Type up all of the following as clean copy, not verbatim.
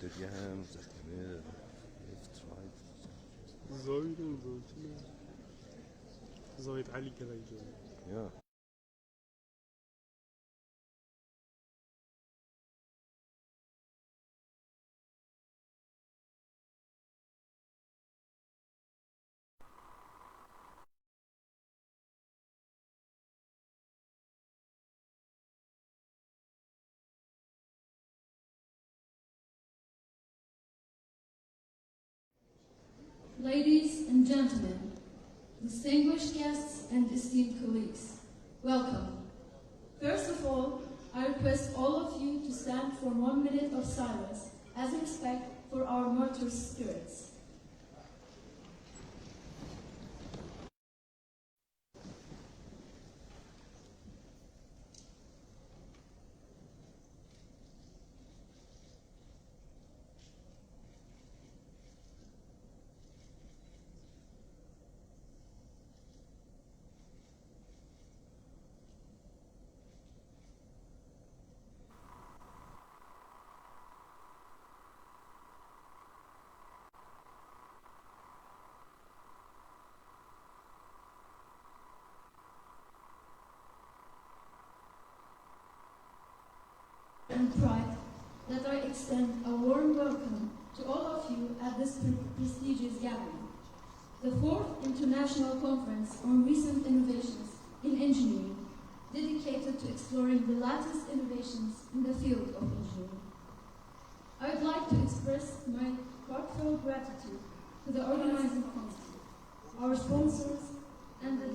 دیگه هم ذخیره زاید علی کلیجا یا Ladies and gentlemen, distinguished guests and esteemed colleagues, welcome. First of all, I request all of you to stand for 1 minute of silence as respect for our martyrs' spirits. And pride that I extend a warm welcome to all of you at this prestigious gathering, the 4th International Conference on Recent Innovations in Engineering, dedicated to exploring the latest innovations in the field of engineering. I would like to express my heartfelt gratitude to the organizing committee, our sponsors, and the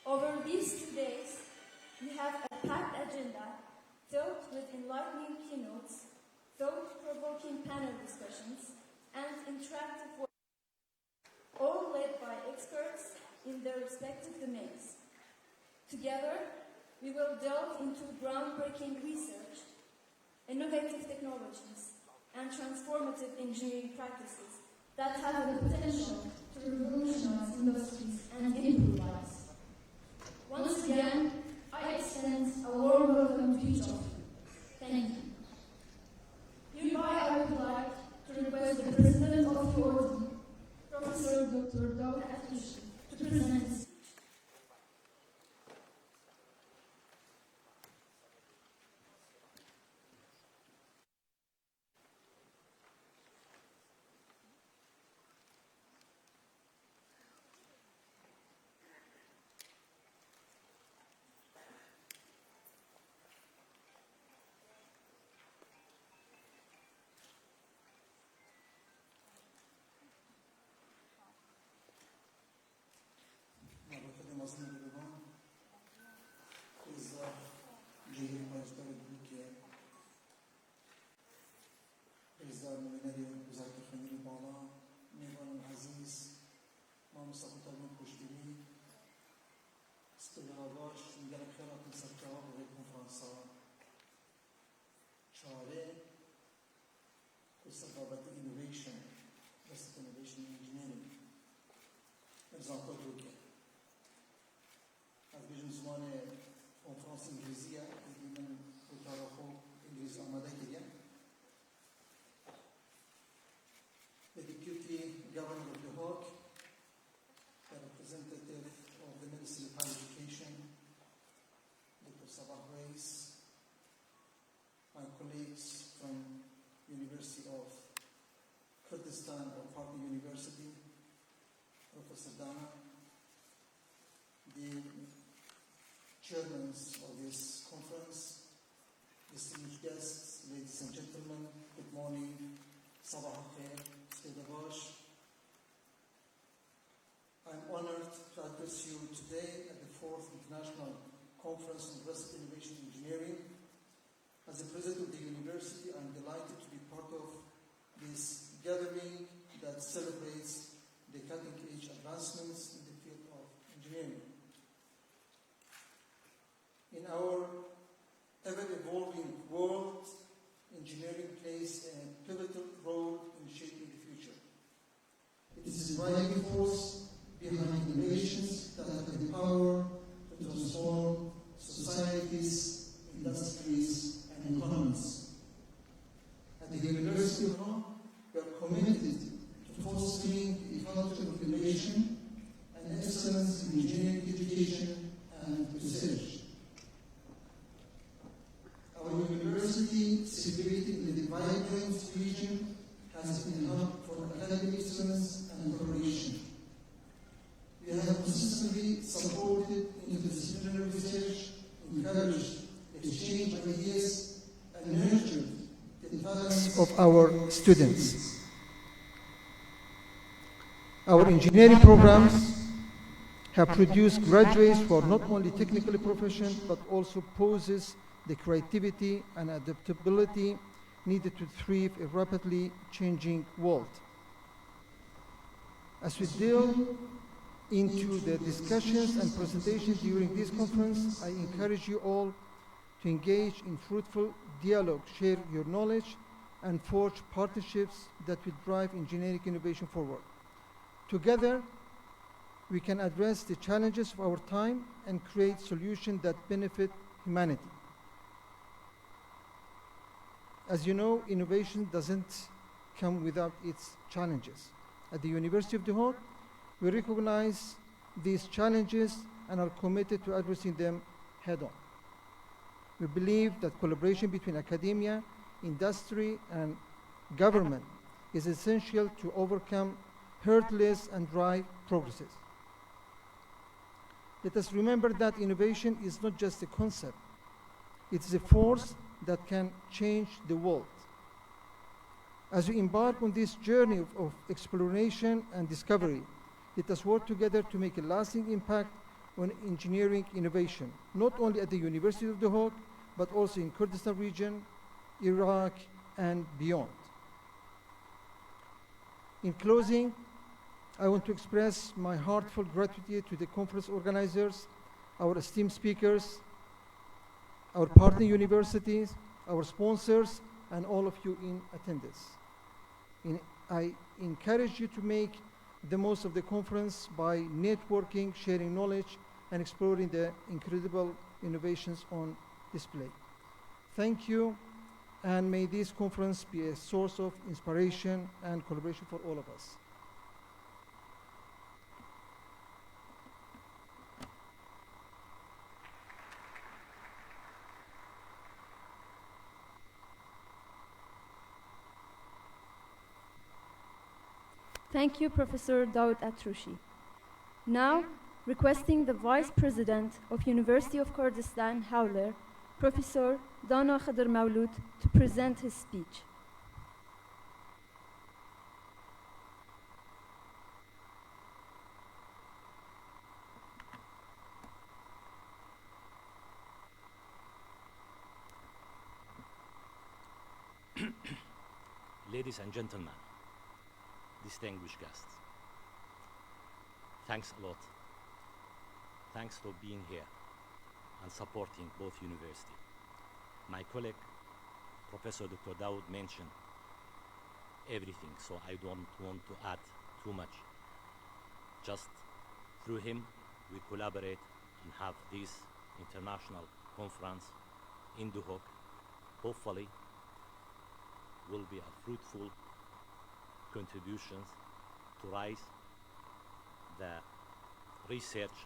Over these 2 days, we have a packed agenda filled with enlightening keynotes, thought-provoking panel discussions, and interactive work, all led by experts in their respective domains. Together, we will delve into groundbreaking research, innovative technologies, and transformative engineering practices that have the potential to revolutionize industries and improve lives. Once again, I extend a warm welcome to each of you. Thank you. Hereby, I would like to request the President of the Order, Professor Dr. Dawud Icrie, to present his speech. چوارێ بابەتی innovation engineering زانکۆیا دهۆک از بێژم زمانێ کۆنفرانس ئینگلیزیە من وتارەخۆ ئینگلیز ئامادە کردیم The Deputy Governor of Duhok, the representative of the Ministry of Higher Education, Dr. Sabah Reis, my colleagues from University of Kurdistan or Party University, Professor Dana, the chairmen of this conference, distinguished guests, ladies and gentlemen, good morning, Sabah al-Khair, Stedabash. I'm honored to address you today at the 4th International Conference on Recent Innovation Engineering. As the president of the university, I'm delighted to be part of this gathering that celebrates the cutting-edge advancements in the field of engineering. In our ever-evolving world, engineering plays a pivotal role in shaping the future. behind innovations that have the power to transform societies, industries, and economies. At the University of Duhok, we are committed to fostering a culture of innovation and excellence in engineering education and research. Our university, situated in the vibrant region, has been a hub for academic excellence and collaboration. We have consistently supported interdisciplinary research, encouraged exchange of ideas, and nurtured the talents of our students. Our engineering programs have produced graduates who are not only technically proficient, but also possess the creativity and adaptability needed to thrive in a rapidly changing world. As we delve into the discussions and presentations during this conference, I encourage you all to engage in fruitful dialogue, share your knowledge, and forge partnerships that will drive engineering innovation forward. Together, we can address the challenges of our time and create solutions that benefit humanity. As you know, innovation doesn't come without its challenges. At the University of Duhok, we recognize these challenges and are committed to addressing them head-on. We believe that collaboration between academia, industry, and government is essential to overcome hurdles and drive progresses. Let us remember that innovation is not just a concept. It's a force that can change the world. As we embark on this journey of exploration and discovery, let us work together to make a lasting impact on engineering innovation, not only at the University of Duhok, but also in Kurdistan region, Iraq, and beyond. In closing, I want to express my heartfelt gratitude to the conference organizers, our esteemed speakers, our partner universities, our sponsors, and all of you in attendance. I encourage you to make the most of the conference by networking, sharing knowledge, and exploring the incredible innovations on display. Thank you, and may this conference be a source of inspiration and collaboration for all of us. Thank you, Professor Daoud Atrushi. Now, requesting the Vice President of University of Kurdistan, Hawler, Professor Dana Khadr Maulud, to present his speech. Ladies and gentlemen, distinguished guests, thanks a lot. Thanks for being here and supporting both universities. My colleague, Professor Dr. Daoud, mentioned everything, so I don't want to add too much. Just through him, we collaborate and have this international conference in Duhok. Hopefully, will be a fruitful contributions to raise the research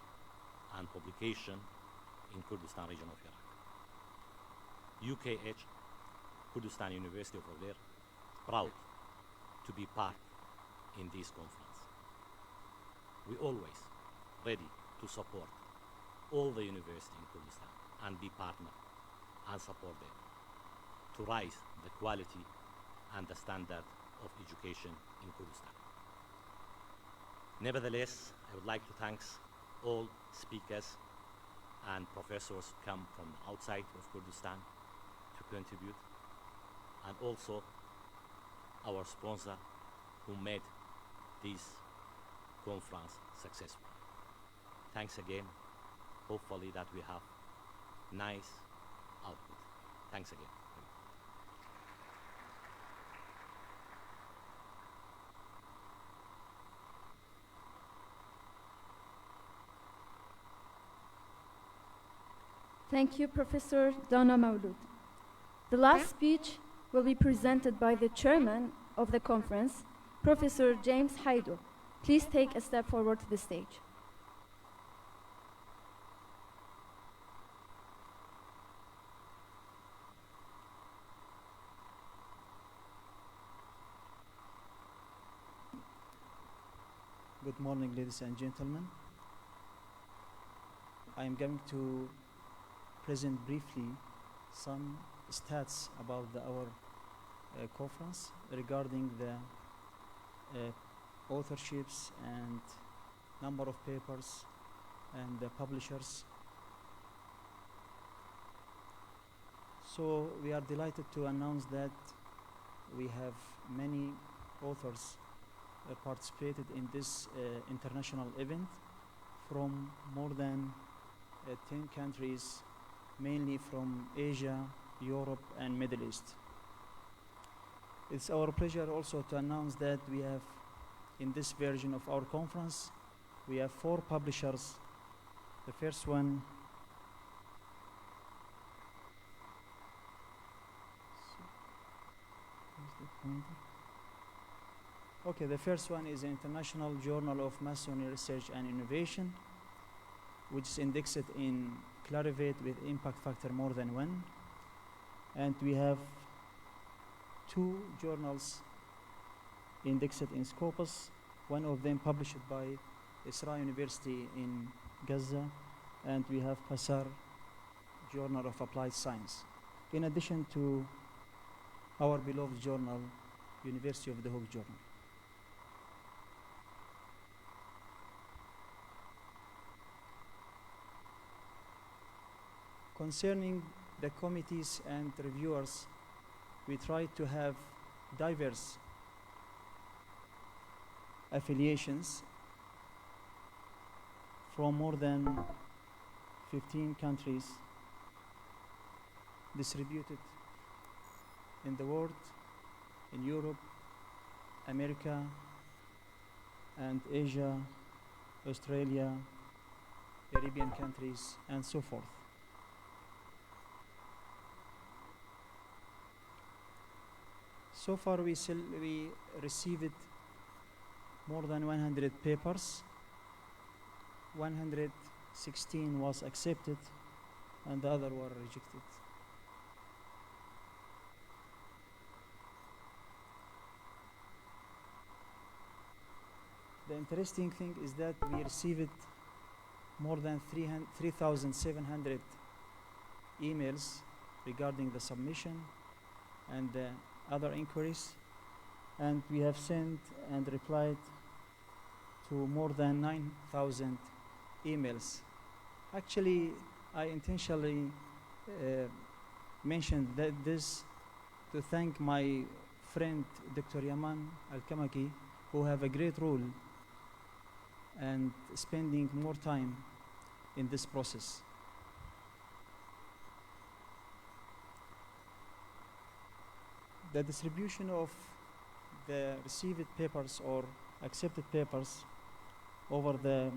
and publication in Kurdistan region of Iraq. UKH, Kurdistan University of Duhok, proud to be part in this conference. We always ready to support all the universities in Kurdistan and be partner and support them to raise the quality and the standard of education in Kurdistan. Nevertheless, I would like to thank all speakers and professors who come from outside of Kurdistan to contribute, and also our sponsor who made this conference successful. Thanks again. Hopefully that we have nice output. Thanks again. Thank you, Professor Dana Maulud. The last speech will be presented by the chairman of the conference, Professor James Haidu. Please take a step forward to the stage. Good morning, ladies and gentlemen. I am going to present briefly some stats about our conference regarding the authorships and number of papers and the publishers. So we are delighted to announce that we have many authors participated in this international event from more than 10 countries, mainly from Asia, Europe, and Middle East. It's our pleasure also to announce that we have, in this version of our conference, we have 4 publishers. The first one the first one is the International Journal of Masonry Research and Innovation, which is indexed in Clarivate with impact factor more than 1. And we have 2 journals indexed in Scopus, one of them published by Isra University in Gaza, and we have Passar Journal of Applied Science, in addition to our beloved journal, University of Duhok Journal. Concerning the committees and reviewers, we try to have diverse affiliations from more than 15 countries distributed in the world, in Europe, America, and Asia, Australia, Caribbean countries, and so forth. So far we received more than 100 papers. 116 was accepted and the other were rejected. The interesting thing is that we received more than 3,700 emails regarding the submission and the other inquiries, and we have sent and replied to more than 9,000 emails. Actually, I intentionally mentioned this to thank my friend Dr. Yaman Al-Kamaki, who have a great role and spending more time in this process. The distribution of the received papers or accepted papers over the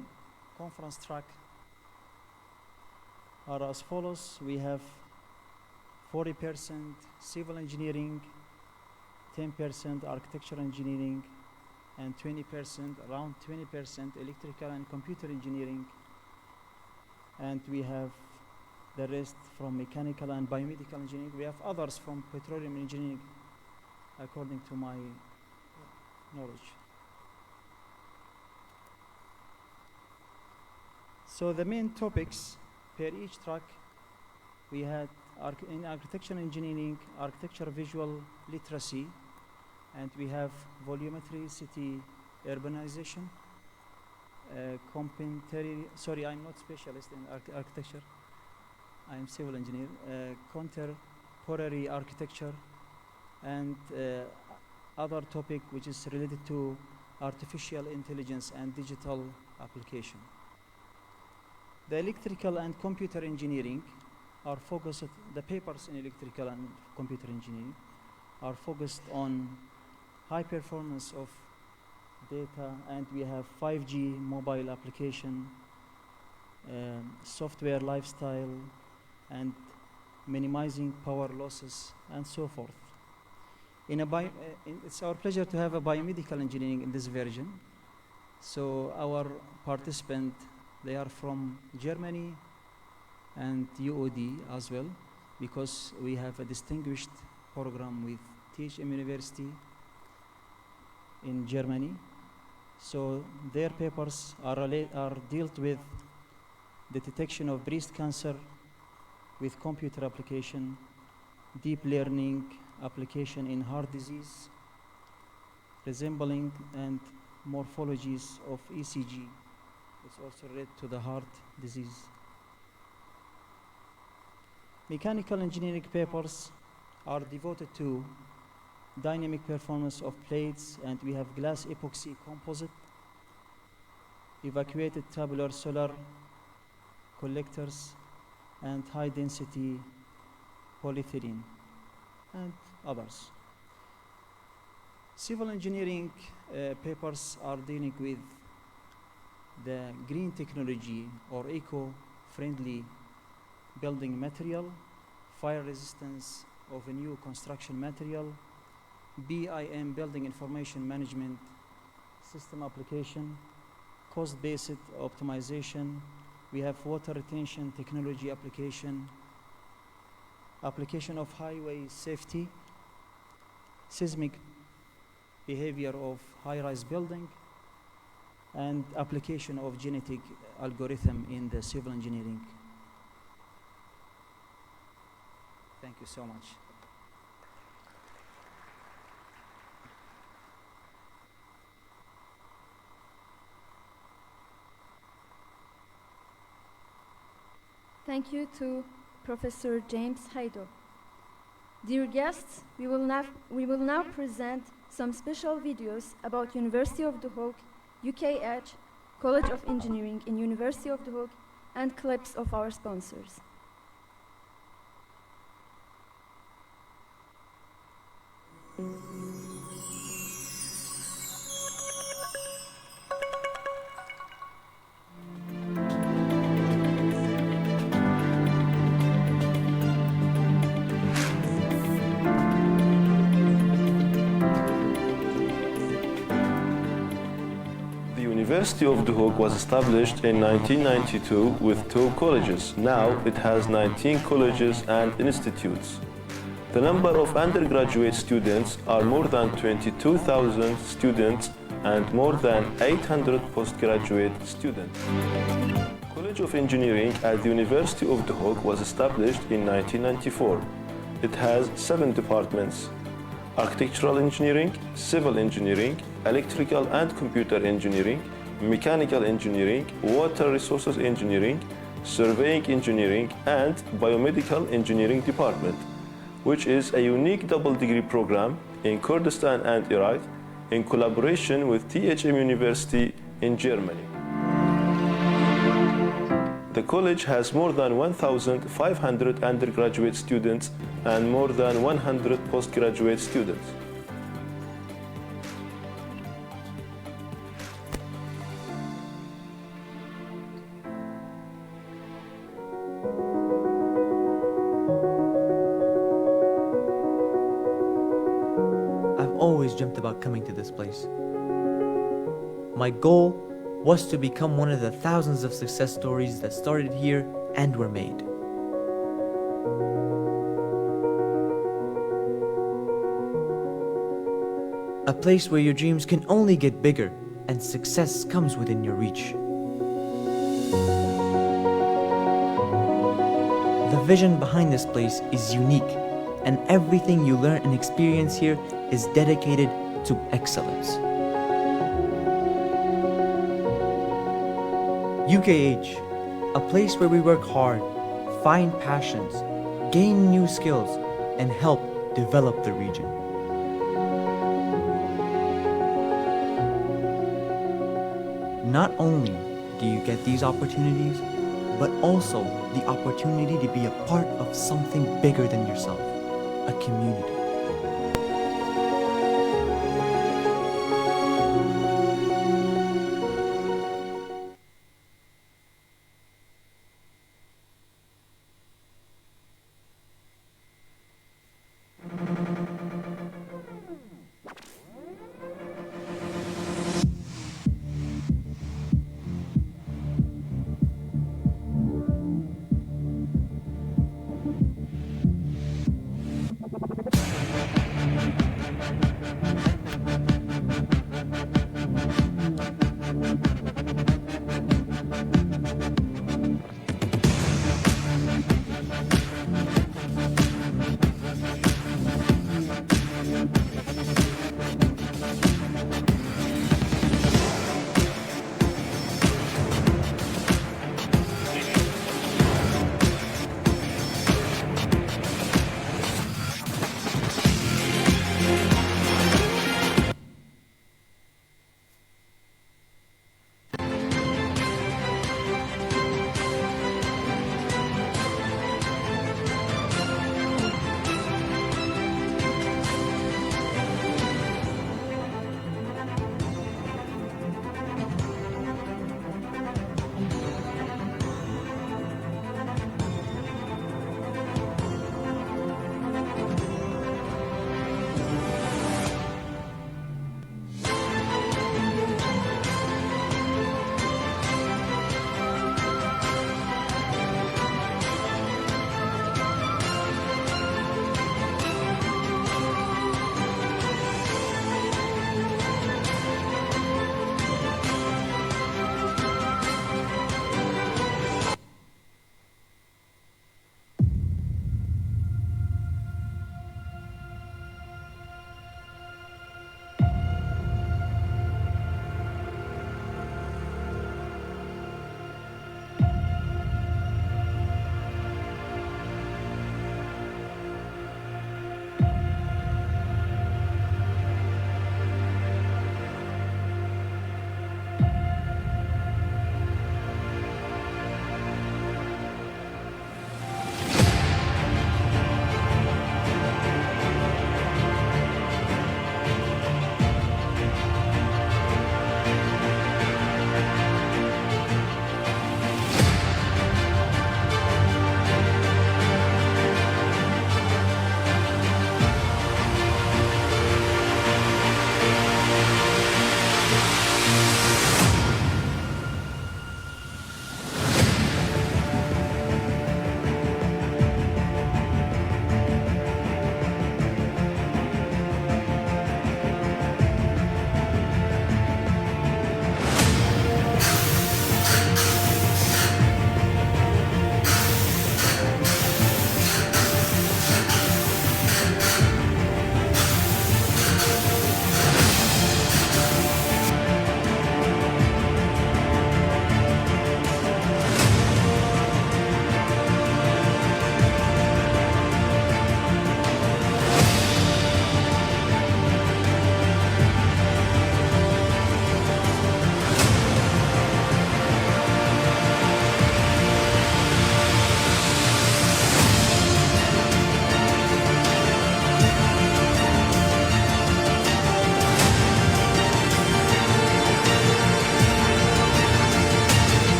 conference track are as follows. We have 40% civil engineering, 10% architectural engineering, and 20%, around 20% electrical and computer engineering. And we have the rest from mechanical and biomedical engineering. We have others from petroleum engineering, according to my knowledge. So the main topics per each track, we had in architectural engineering, architecture visual literacy, and we have volumetry, city urbanization, sorry, I'm not specialist in architecture, I'm civil engineer, contemporary architecture, and other topic which is related to artificial intelligence and digital application. The electrical and computer engineering are focused, the papers in electrical and computer engineering are focused on high performance of data, and we have 5G mobile application, software lifestyle, and minimizing power losses and so forth. It's our pleasure to have a biomedical engineering in this version. So our participants, they are from Germany and UOD as well, because we have a distinguished program with THM University in Germany. So their papers are dealt with the detection of breast cancer with computer application, deep learning application in heart disease, resembling and morphologies of ECG. It's also related to the heart disease. Mechanical engineering papers are devoted to dynamic performance of plates, and we have glass epoxy composite, evacuated tabular solar collectors, and high density polyethylene, and others. Civil engineering papers are dealing with the green technology or eco-friendly building material, fire resistance of a new construction material, BIM, building information management system application, cost-based optimization. We have water retention technology application, application of highway safety, seismic behavior of high-rise building, and application of genetic algorithm in the civil engineering. Thank you so much. Thank you to Professor James Haido. Dear guests, we will now present some special videos about University of Duhok, UKH, College of Engineering in University of Duhok, and clips of our sponsors. The University of Duhok was established in 1992 with 2 colleges. Now it has 19 colleges and institutes. The number of undergraduate students are more than 22,000 students and more than 800 postgraduate students. College of Engineering at the University of Duhok was established in 1994. It has 7 departments: architectural engineering, civil engineering, electrical and computer engineering, mechanical engineering, water resources engineering, surveying engineering, and biomedical engineering department, which is a unique double-degree program in Kurdistan and Iraq in collaboration with THM University in Germany. The college has more than 1,500 undergraduate students and more than 100 postgraduate students. I've always dreamt about coming to this place. My goal was to become one of the thousands of success stories that started here and were made. A place where your dreams can only get bigger and success comes within your reach. The vision behind this place is unique, and everything you learn and experience here is dedicated to excellence. UKH, a place where we work hard, find passions, gain new skills, and help develop the region. Not only do you get these opportunities, but also the opportunity to be a part of something bigger than yourself, a community.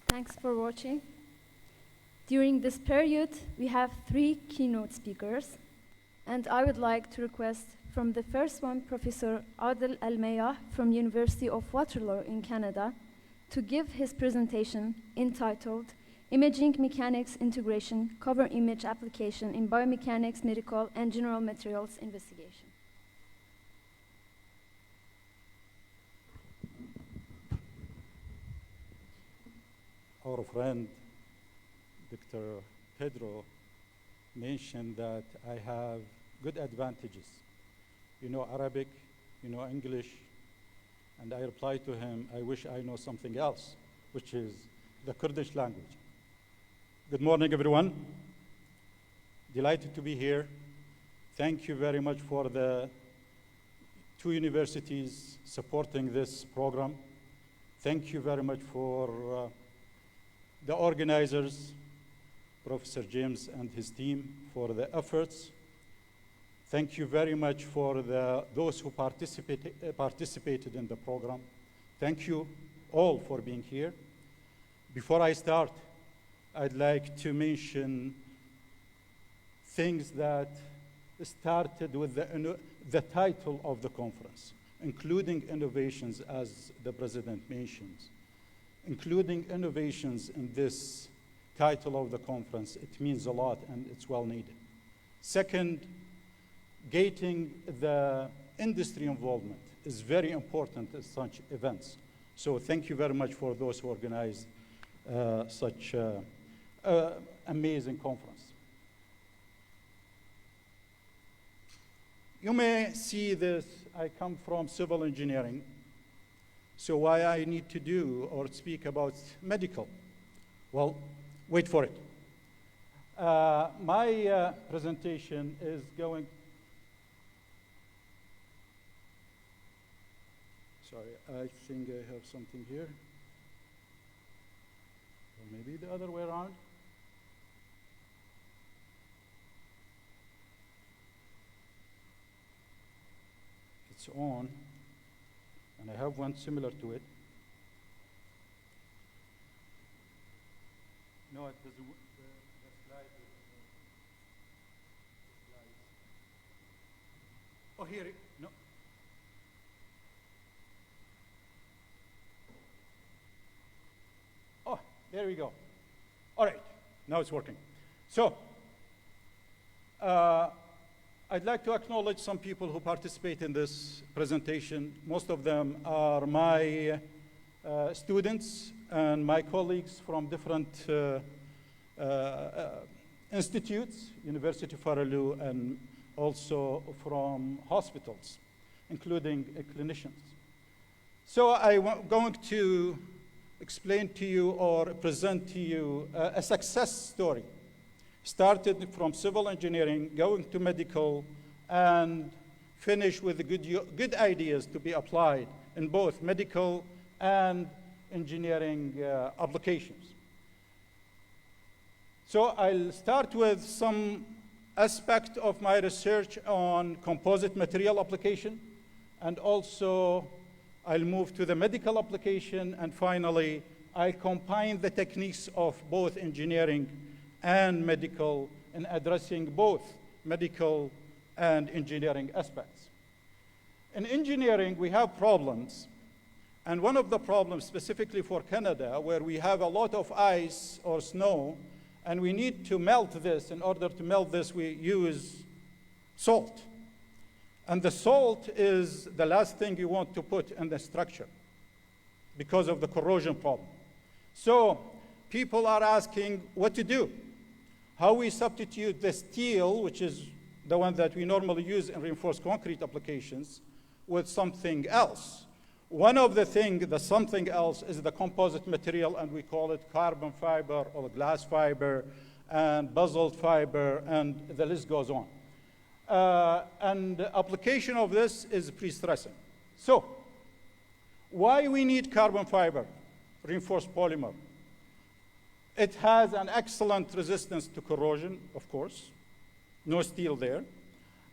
Thanks for watching. During this period, we have 3 keynote speakers, and I would like to request from the first one, Professor Adel Almeya from University of Waterloo in Canada, to give his presentation entitled Imaging Mechanics Integration, Cover Image Application in Biomechanics, Medical, and General Materials Investigation. Our friend, Dr. Pedro, mentioned that I have good advantages. You know Arabic, you know English, and I replied to him, I wish I know something else, which is the Kurdish language. Good morning, everyone. Delighted to be here. Thank you very much for the 2 universities supporting this program. Thank you very much for the organizers, Professor James and his team, for the efforts. Thank you very much for those who participated in the program. Thank you all for being here. Before I start, I'd like to mention things that started with the title of the conference, including innovations, as the President mentions. including innovations in this title of the conference. It means a lot and it's well needed. Second, gating the industry involvement is very important in such events. So thank you very much for those who organized such amazing conference. You may see this, I come from civil engineering, so why I need to do or speak about medical? Well, wait for it. My presentation is going, sorry, I think I have something here. Or maybe the other way around. It's on, and I have one similar to it. No, it doesn't. The slide is, oh, here. No. Oh, there we go. All right, now it's working. So, I'd like to acknowledge some people who participate in this presentation. Most of them are my students and my colleagues from different institutes, University of Duhok, and also from hospitals, including clinicians. So I'm going to explain to you or present to you a success story. Started from civil engineering, going to medical, and finished with the good ideas to be applied in both medical and engineering applications. So I'll start with some aspect of my research on composite material application, and also I'll move to the medical application, and finally I'll combine the techniques of both engineering and medical in addressing both medical and engineering aspects. In engineering, we have problems, and one of the problems specifically for Canada, where we have a lot of ice or snow, and we need to melt this. In order to melt this, we use salt. And the salt is the last thing you want to put in the structure because of the corrosion problem. So people are asking what to do. How we substitute the steel, which is the one that we normally use in reinforced concrete applications, with something else. One of the things, the something else, is the composite material, and we call it carbon fiber or glass fiber and basalt fiber, and the list goes on. And the application of this is pre-stressing. So, why we need carbon fiber, reinforced polymer? It has an excellent resistance to corrosion, of course, no steel there.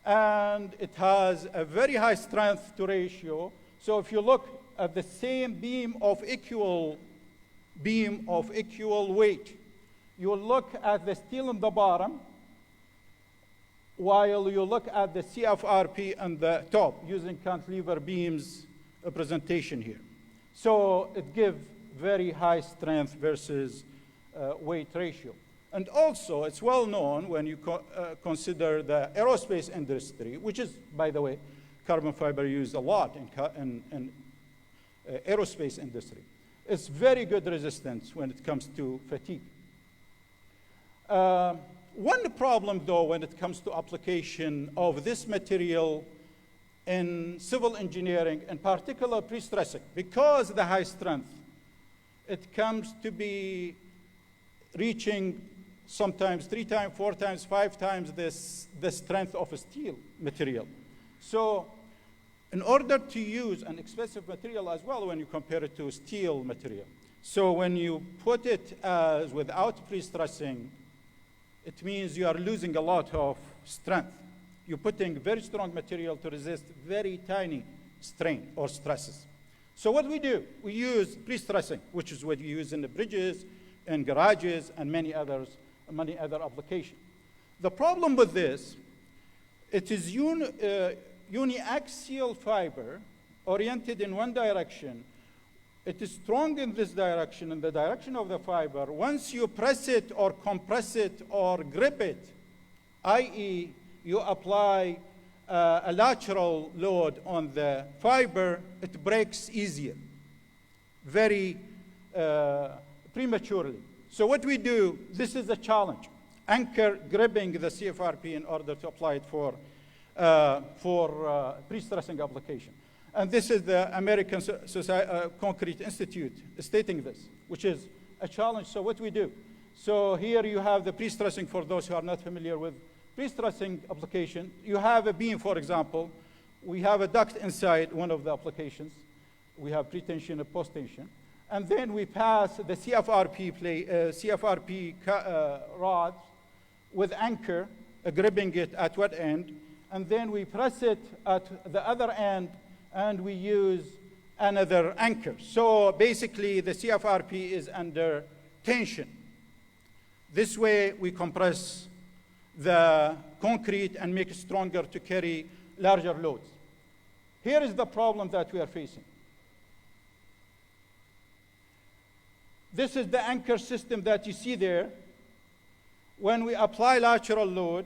And it has a very high strength to ratio. So if you look at the same beam of equal weight, you look at the steel on the bottom, while you look at the CFRP on the top, using cantilever beams representation here. So it gives very high strength versus weight ratio. And also, it's well known when you consider the aerospace industry, which is, by the way, carbon fiber used a lot in aerospace industry. It's very good resistance when it comes to fatigue. One problem, though, when it comes to application of this material in civil engineering, in particular pre-stressing, because the high strength, it comes to be reaching sometimes 3 times, 4 times, 5 times the strength of a steel material. So in order to use an expensive material as well when you compare it to steel material. So when you put it as without pre-stressing, it means you are losing a lot of strength. You're putting very strong material to resist very tiny strain or stresses. So what we do, we use pre-stressing, which is what you use in the bridges, in garages, and many other applications. The problem with this, it is uniaxial fiber oriented in one direction it is strong in this direction, in the direction of the fiber. Once you press it or compress it or grip it, i.e. you apply a lateral load on the fiber, it breaks easier, very prematurely. So what we do, this is a challenge. Anchor gripping the CFRP in order to apply it for pre-stressing application. And this is the American Concrete Institute stating this, which is a challenge. So what we do? So here you have the pre-stressing for those who are not familiar with pre-stressing application. You have a beam, for example. We have a duct inside one of the applications. We have pre-tension and post-tension. And then we pass the CFRP rods with anchor, gripping it at one end. And then we press it at the other end, and we use another anchor. So basically, the CFRP is under tension. This way, we compress the concrete and make it stronger to carry larger loads. Here is the problem that we are facing. This is the anchor system that you see there. When we apply lateral load,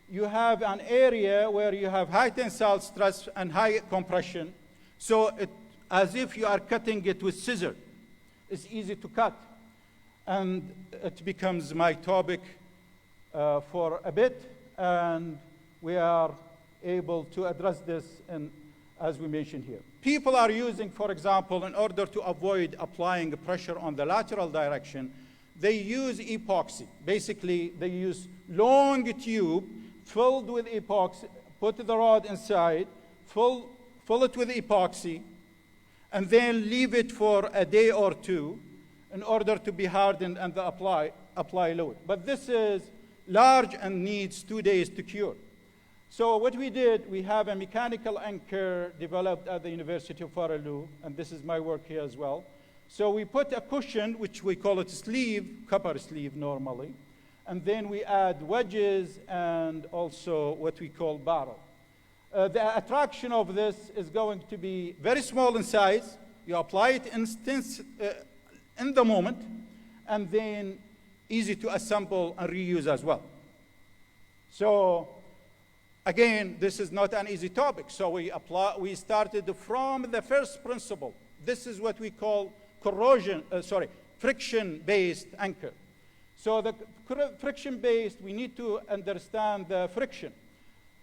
you have an area where you have high tensile stress and high compression. So as if you are cutting it with scissors. It's easy to cut. And it becomes my topic for a bit. And we are able to address this as we mentioned here. People are using, for example, in order to avoid applying pressure on the lateral direction, they use epoxy. Basically, they use long tube filled with epoxy, put the rod inside, fill it with epoxy, and then leave it for a day or two in order to be hardened and apply load. But this is large and needs 2 days to cure. So what we did, we have a mechanical anchor developed at the University of Waterloo, and this is my work here as well. So we put a cushion, which we call it sleeve, copper sleeve normally, and then we add wedges and also what we call barrel. The attraction of this is going to be very small in size. You apply it in the moment, and then easy to assemble and reuse as well. So again, this is not an easy topic. So we started from the first principle. This is what we call friction-based anchor. So the friction-based, we need to understand the friction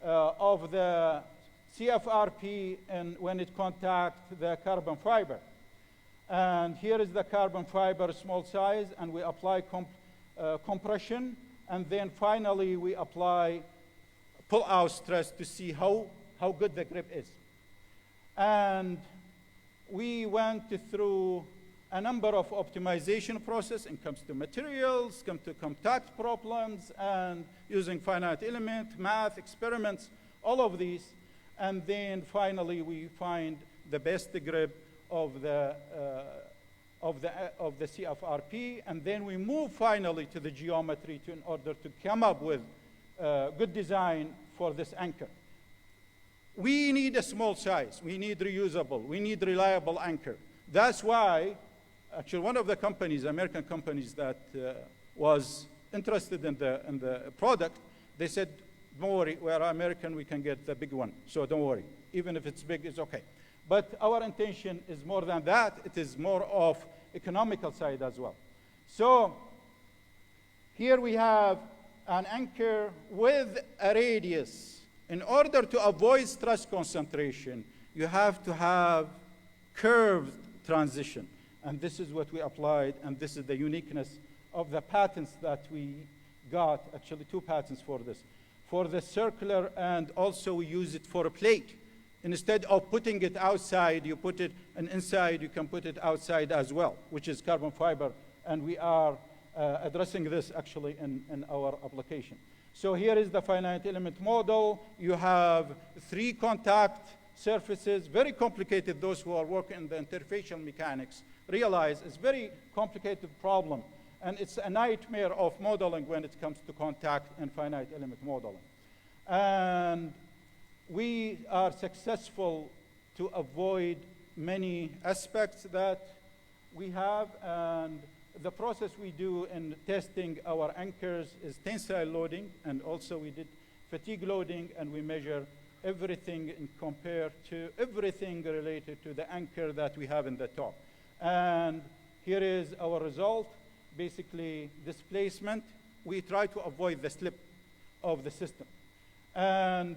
of the CFRP when it contacts the carbon fiber. And here is the carbon fiber, small size, and we apply compression, and then finally we apply pull-out stress to see how good the grip is. And we went through a number of optimization process. It comes to materials, comes to contact problems, and using finite element, math, experiments, all of these. And then finally, we find the best grip of the CFRP. And then we move finally to the geometry in order to come up with good design for this anchor. We need a small size. We need reusable. We need reliable anchor. That's why, actually, one of the companies, American companies that was interested in the product, they said, don't worry, we are American, we can get the big one. So don't worry. Even if it's big, it's okay. But our intention is more than that. It is more of economical side as well. So here we have an anchor with a radius. In order to avoid stress concentration, you have to have curved transition. And this is what we applied, and this is the uniqueness of the patents that we got, actually 2 patents for this. For the circular, and also we use it for a plate. Instead of putting it outside, you put it inside, you can put it outside as well, which is carbon fiber. And we are addressing this actually in our application. So here is the finite element model. You have 3 contact surfaces, very complicated. Those who are working in the interfacial mechanics realize it's a very complicated problem. And it's a nightmare of modeling when it comes to contact and finite element modeling. And we are successful to avoid many aspects that we have, and the process we do in testing our anchors is tensile loading, and also we did fatigue loading, and we measure everything and compare to everything related to the anchor that we have in the top. And here is our result. Basically, displacement. We try to avoid the slip of the system. And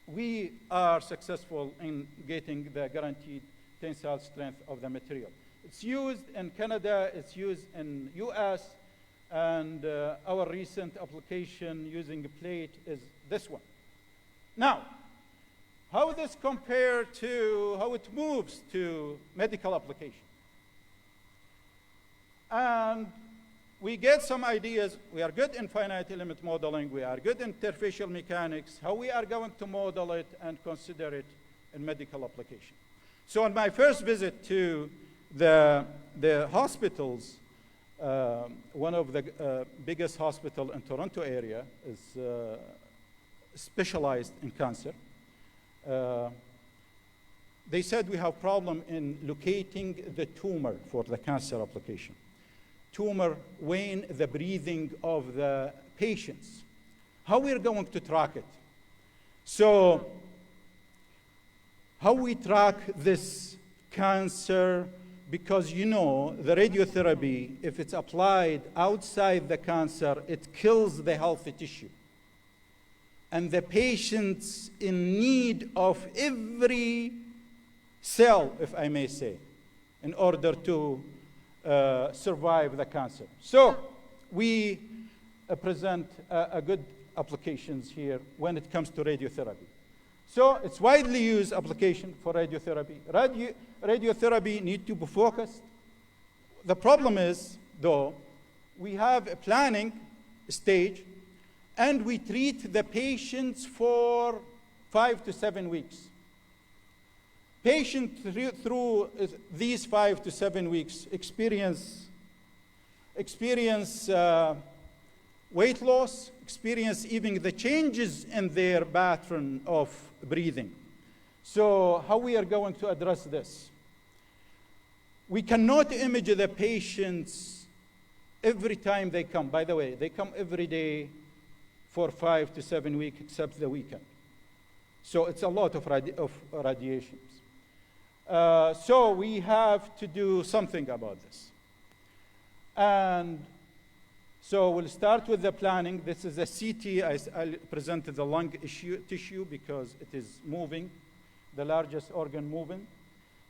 we are successful in getting the guaranteed tensile strength of the material. It's used in Canada, it's used in US, and our recent application using a plate is this one. Now, how this compare to how it moves to medical application? And we get some ideas. We are good in finite element modeling. We are good in interfacial mechanics. How we are going to model it and consider it in medical application. So on my first visit to the hospitals, one of the biggest hospital in Toronto area is specialized in cancer. They said we have problem in locating the tumor for the cancer application. Tumor weighing the breathing of the patients. How we're going to track it? So how we track this cancer, because you know the radiotherapy, if it's applied outside the cancer, it kills the healthy tissue. And the patient's in need of every cell, if I may say, in order to survive the cancer. So we present a good applications here when it comes to radiotherapy. So it's widely used application for radiotherapy. Radiotherapy need to be focused. The problem is, though, we have a planning stage, and we treat the patients for 5 to 7 weeks. Patients through these 5 to 7 weeks experience weight loss, experience even the changes in their pattern of breathing. So how we are going to address this? We cannot image the patients every time they come. By the way, they come every day for 5 to 7 weeks, except the weekend. So it's a lot of radiations. So we have to do something about this. And so we'll start with the planning. This is a CT. I presented the lung tissue because it is moving, the largest organ moving.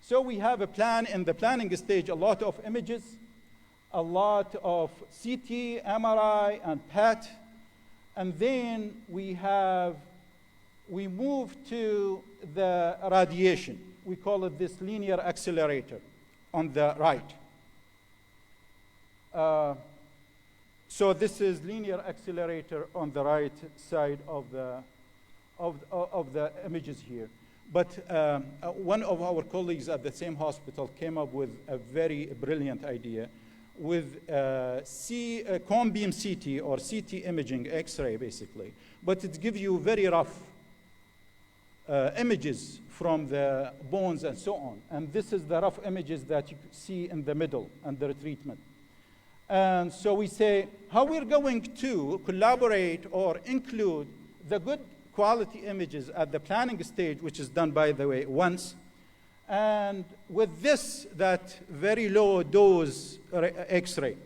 So we have a plan. In the planning stage, a lot of images, a lot of CT, MRI, and PET. And then we move to the radiation. We call it this linear accelerator on the right. So this is linear accelerator on the right side of the images here. But one of our colleagues at the same hospital came up with a very brilliant idea with cone beam CT or CT imaging, X-ray basically. But it gives you very rough images from the bones and so on. And this is the rough images that you see in the middle under treatment. And so we say, how we're going to collaborate or include the good quality images at the planning stage, which is done, by the way, once. And with this, that very low dose X-ray.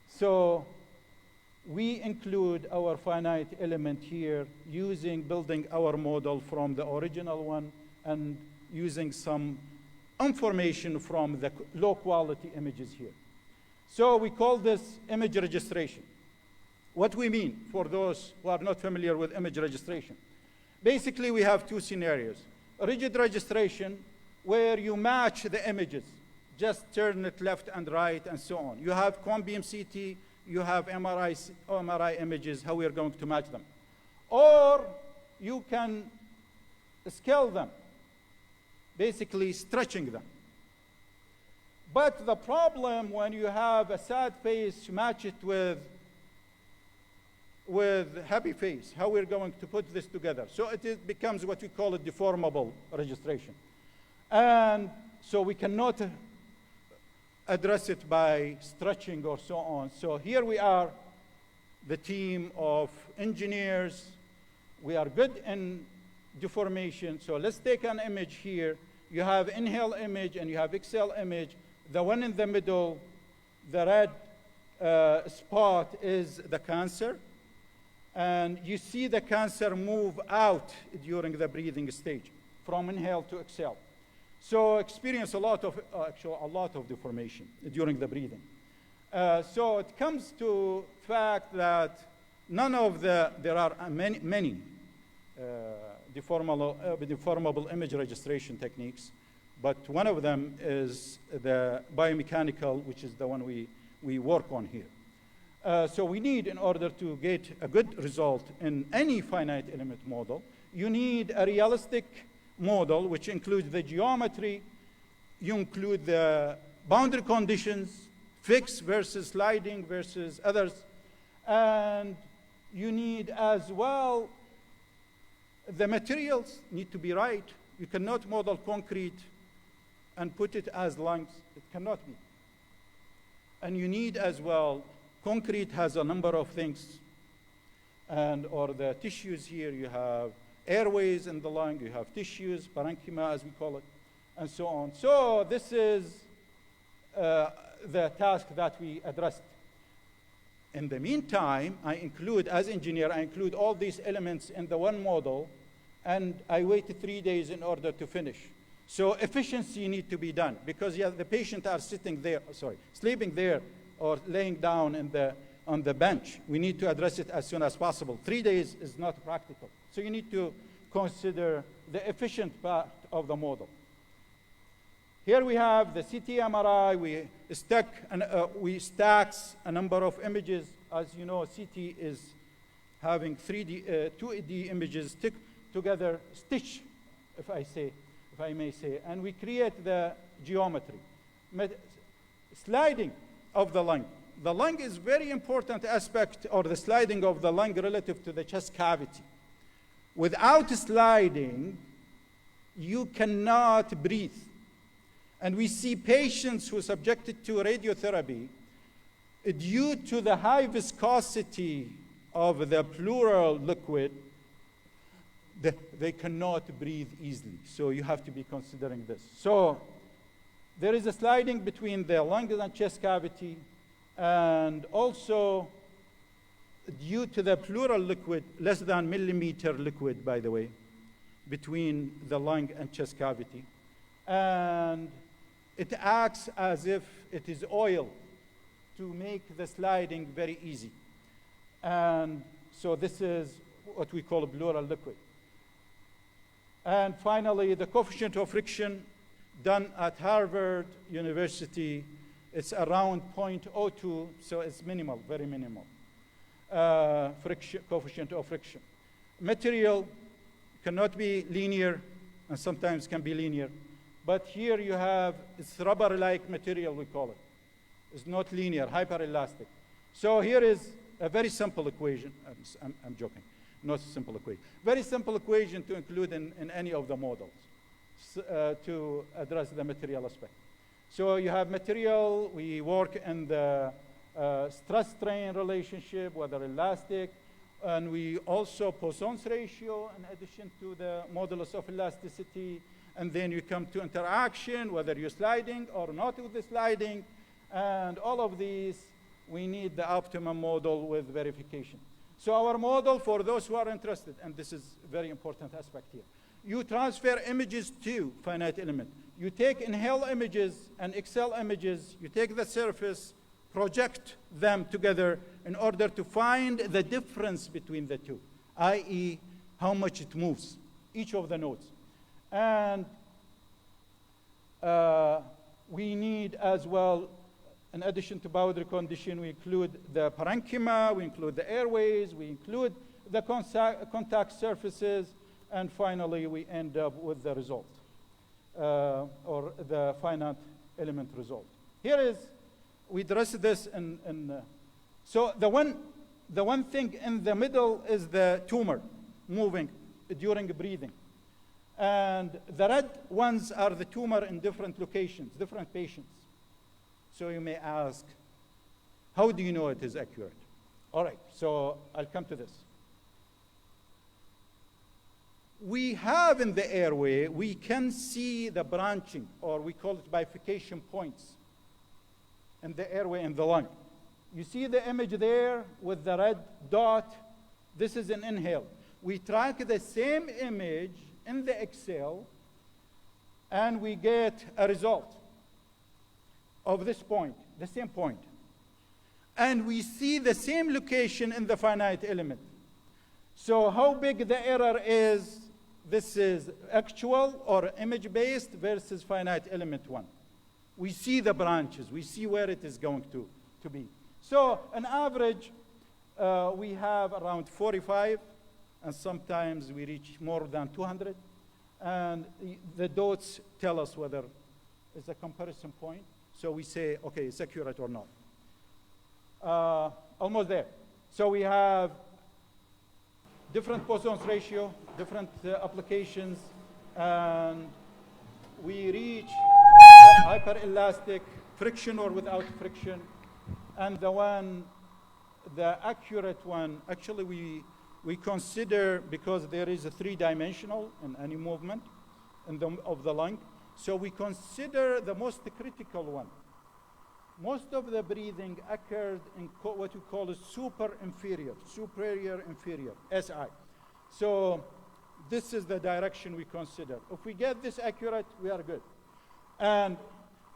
So we include our finite element here building our model from the original one and using some information from the low quality images here. So we call this image registration. What we mean for those who are not familiar with image registration. Basically, we have two scenarios. Rigid registration, where you match the images, just turn it left and right and so on. You have cone beam CT, you have MRI images, how we are going to match them. Or you can scale them, basically stretching them. But the problem when you have a sad face, match it with happy face, how we're going to put this together. So it becomes what we call a deformable registration. And so we cannot address it by stretching or so on. So here we are, the team of engineers. We are good in deformation. So let's take an image here. You have inhale image and you have exhale image. The one in the middle, the red spot is the cancer. And you see the cancer move out during the breathing stage from inhale to exhale. So experience a lot of deformation during the breathing. So it comes to fact that there are many deformable image registration techniques, but one of them is the biomechanical, which is the one we work on here. So we need, in order to get a good result in any finite element model, you need a realistic model, which includes the geometry, you include the boundary conditions, fixed versus sliding versus others, and you need as well, the materials need to be right. You cannot model concrete and put it as lungs. It cannot be. And you need as well, concrete has a number of things, or the tissues here, you have airways in the lung, you have tissues, parenchyma as we call it, and so on. So this is the task that we addressed. In the meantime, as engineer, I include all these elements in the one model, and I waited 3 days in order to finish. So efficiency need to be done, because the patient are sleeping there, or laying down on the bench. We need to address it as soon as possible. 3 days is not practical. So you need to consider the efficient part of the model. Here we have the CT MRI. We stack a number of images. As you know, CT is having 2D images stick together, stitch, if I may say, and we create the geometry. Sliding of the lung. The lung is very important aspect, or the sliding of the lung relative to the chest cavity. Without sliding, you cannot breathe. And we see patients who are subjected to radiotherapy, due to the high viscosity of the pleural liquid, they cannot breathe easily. So you have to be considering this. So there is a sliding between the lung and chest cavity, and also due to the pleural liquid, less than millimeter liquid, by the way, between the lung and chest cavity. And it acts as if it is oil to make the sliding very easy. And so this is what we call a pleural liquid. And finally, the coefficient of friction done at Harvard University, it's around 0.02, so it's minimal, very minimal. Coefficient of friction. Material cannot be linear, and sometimes can be linear. But here you have, it's rubber-like material, we call it. It's not linear, hyperelastic. So here is a very simple equation. I'm joking, not a simple equation. Very simple equation to include in any of the models to address the material aspect. So you have material, we work in the stress-strain relationship, whether elastic, and we also Poisson's ratio in addition to the modulus of elasticity, and then you come to interaction, whether you're sliding or not with the sliding, and all of these, we need the optimum model with verification. So our model, for those who are interested, and this is a very important aspect here, you transfer images to finite element. You take inhale images and exhale images, you take the surface, project them together in order to find the difference between the two, i.e. how much it moves, each of the nodes. And we need as well, in addition to boundary condition, we include the parenchyma, we include the airways, we include the contact surfaces, and finally we end up with the result, or the finite element result. Here is, we address this so the one thing in the middle is the tumor moving during breathing. And the red ones are the tumor in different locations, different patients. So you may ask, how do you know it is accurate? All right, so I'll come to this. We have in the airway, we can see the branching, or we call it bifurcation points in the airway and the lung. You see the image there with the red dot? This is an inhale. We track the same image in the exhale, and we get a result of this point, the same point. And we see the same location in the finite element. So how big the error is, this is actual or image-based versus finite element one. We see the branches. We see where it is going to be. So on average, we have around 45, and sometimes we reach more than 200. And the dots tell us whether it's a comparison point. So we say, okay, it's accurate or not. Almost there. So we have different Poisson's ratio, different applications, and we reach hyperelastic, friction or without friction. And the accurate one, actually we consider, because there is a three-dimensional in any movement of the lung, so we consider the most critical one. Most of the breathing occurred in what we call a superior inferior, SI. So this is the direction we consider. If we get this accurate, we are good. And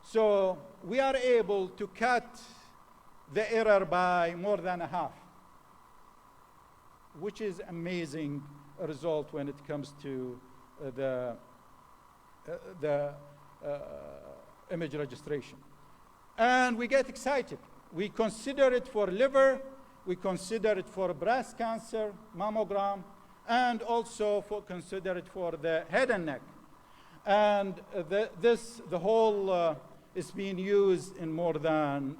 so we are able to cut the error by more than a half, which is amazing result when it comes to the image registration. And we get excited. We consider it for liver, we consider it for breast cancer, mammogram, and also consider it for the head and neck. And the whole is being used in more than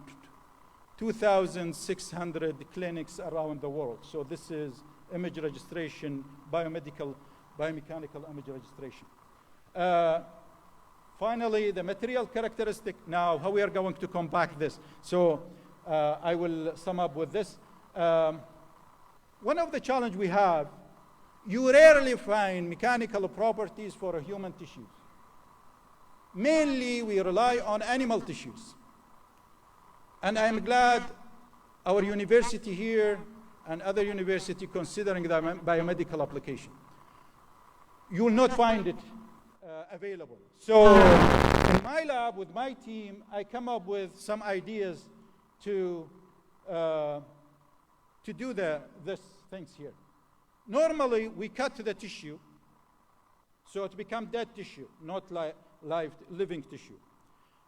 2,600 clinics around the world. So this is image registration, biomechanical image registration. Finally, the material characteristic. Now, how we are going to compact this. So I will sum up with this. One of the challenges we have, you rarely find mechanical properties for human tissues. Mainly, we rely on animal tissues. And I'm glad our university here and other university considering the biomedical application. You will not find it available. So in my lab with my team, I come up with some ideas to do this things here. Normally, we cut the tissue, so it becomes dead tissue, not living tissue.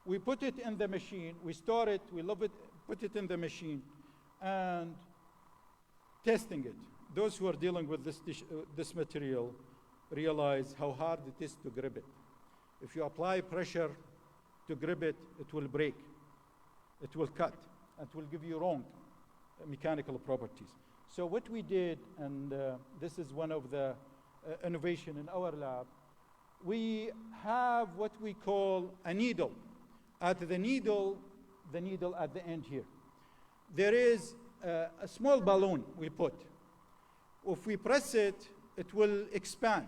We put it in the machine, we store it, we love it, put it in the machine, and testing it. Those who are dealing with this material realize how hard it is to grip it. If you apply pressure to grip it, it will break, it will cut, it will give you wrong mechanical properties. So what we did, and this is one of the innovation in our lab, we have what we call a needle. At the needle at the end here. There is a small balloon we put. If we press it, it will expand.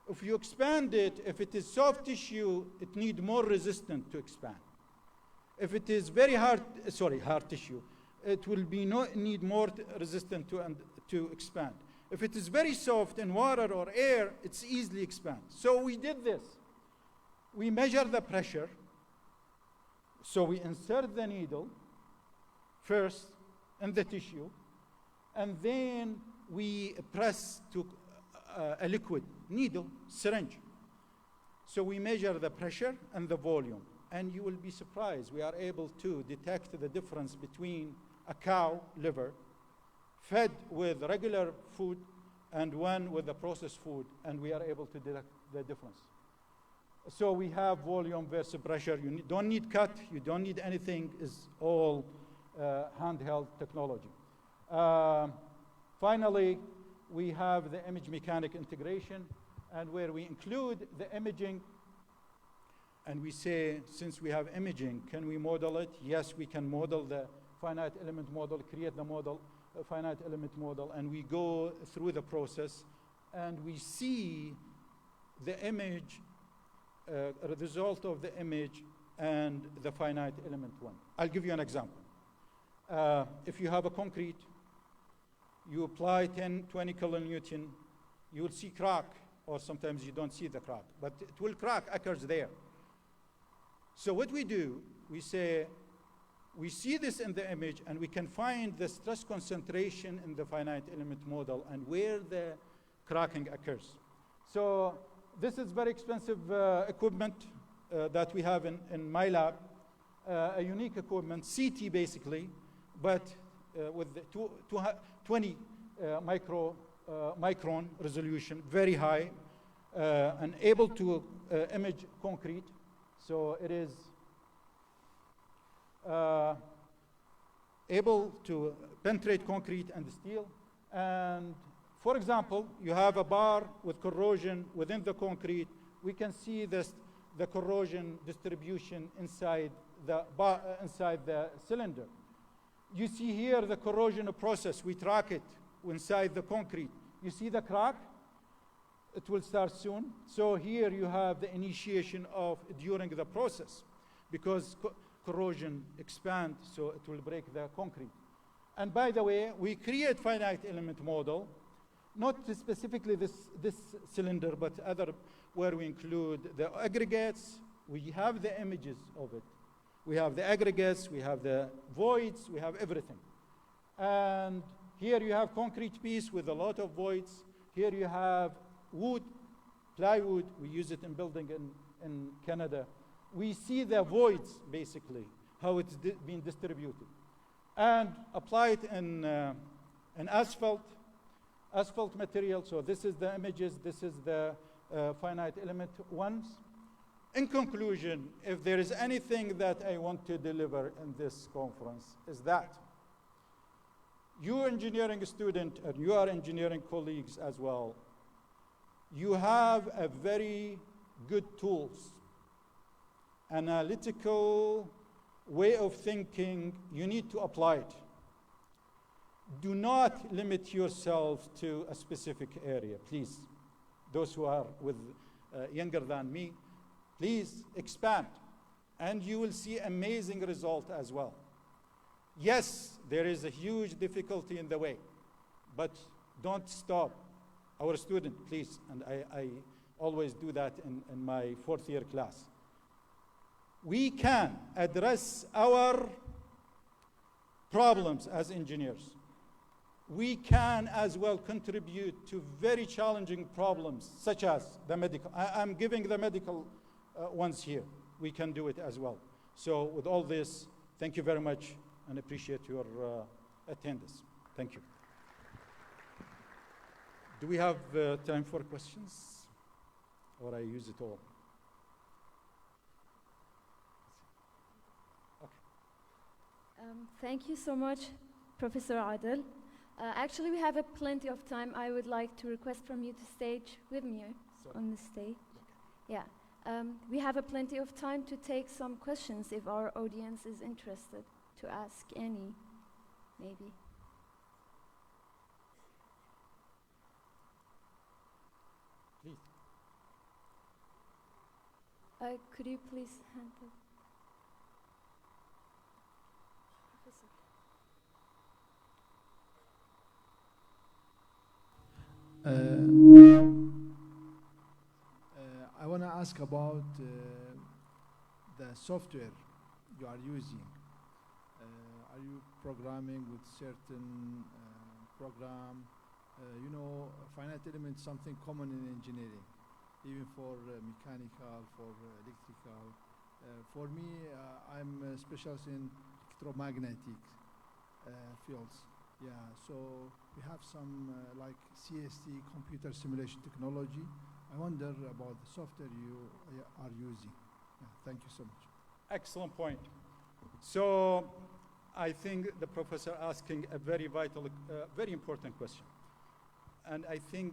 If you expand it, if it is soft tissue, it needs more resistance to expand. If it is very hard tissue, it will need more resistance to expand. If it is very soft in water or air, it's easily expand. So we did this. We measure the pressure. So we insert the needle first in the tissue, and then we press to a liquid needle, syringe. So we measure the pressure and the volume, and you will be surprised. We are able to detect the difference between a cow liver fed with regular food and one with the processed food, and we are able to detect the difference. So we have volume versus pressure. You don't need cut. You don't need anything. It's all handheld technology. Finally, we have the image mechanic integration, and where we include the imaging and we say, since we have imaging, can we model it? Yes, we can model the finite element model, create the model, finite element model, and we go through the process, and we see the image, the result of the image and the finite element one. I'll give you an example. If you have a concrete, you apply 10, 20 kilonewton, you will see crack, or sometimes you don't see the crack, but it will crack occurs there. So what we do, we say, we see this in the image, and we can find the stress concentration in the finite element model and where the cracking occurs. So this is very expensive equipment that we have in my lab, a unique equipment, CT basically, but with the 20 micron resolution, very high, and able to image concrete. So it is able to penetrate concrete and steel. And for example, you have a bar with corrosion within the concrete. We can see this, the corrosion distribution inside the bar, inside the cylinder. You see here the corrosion process. We track it inside the concrete. You see the crack? It will start soon. So here you have the initiation of during the process, because corrosion expands, so it will break the concrete. And by the way, we create finite element model, not specifically this cylinder, but other, where we include the aggregates. We have the images of it. We have the aggregates, we have the voids, we have everything. And here you have concrete piece with a lot of voids. Here you have wood, plywood. We use it in building in Canada. We see the voids, basically, how it's being distributed. And apply it in asphalt material. So this is the images, this is the finite element ones. In conclusion, if there is anything that I want to deliver in this conference, is that you engineering student and you are engineering colleagues as well, you have a very good tools, analytical way of thinking. You need to apply it. Do not limit yourself to a specific area, please. Those who are younger than me, please expand, and you will see amazing result as well. Yes, there is a huge difficulty in the way, but don't stop. Our student, please, and I always do that in my fourth year class. We can address our problems as engineers. We can as well contribute to very challenging problems, such as the medical. I'm giving the medical ones here. We can do it as well. So with all this, thank you very much and appreciate your attendance. Thank you. Do we have time for questions? Or I use it all? Okay. Thank you so much, Professor Adel. Actually, we have plenty of time. I would like to request from you to stage with me on the stage. Yeah. We have plenty of time to take some questions if our audience is interested to ask any, maybe. Please. Could you please hand it? I want to ask about the software you are using. Are you programming with certain program? You know, finite element is something common in engineering, even for mechanical, for electrical. For me, I'm a specialist in electromagnetic fields. Yeah, so we have some like CST, computer simulation technology. I wonder about the software you are using. Yeah, thank you so much. Excellent point. So I think the professor asking a very vital, very important question. And I think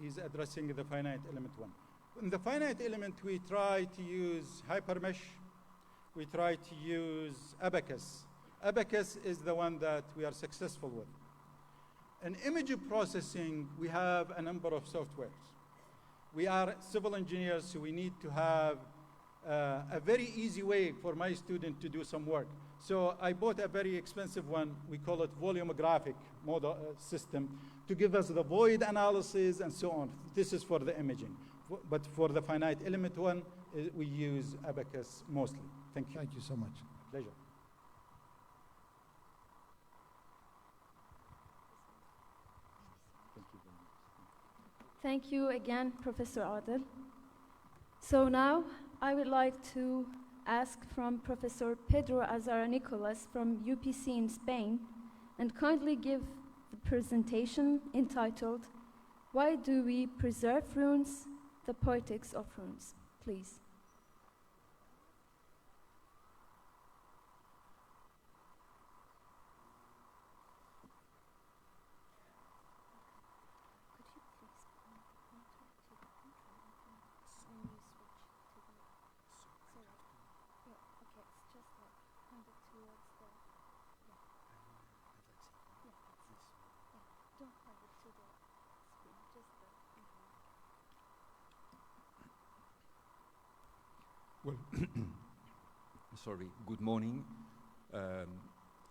he's addressing the finite element one. In the finite element, we try to use hypermesh. We try to use Abacus. Abacus is the one that we are successful with. In image processing, we have a number of softwares. We are civil engineers, so we need to have a very easy way for my student to do some work. So I bought a very expensive one. We call it volumegraphic model system to give us the void analysis and so on. This is for the imaging. But for the finite element one, we use Abacus mostly. Thank you. Thank you so much. Pleasure. Thank you very much. Thank you again, Professor Adel. So now I would like to ask from Professor Pedro Azara Nicolas from UPC in Spain and kindly give the presentation entitled, Why Do We Preserve Runes? The Poetics of Runes. Please. Well, sorry, good morning. I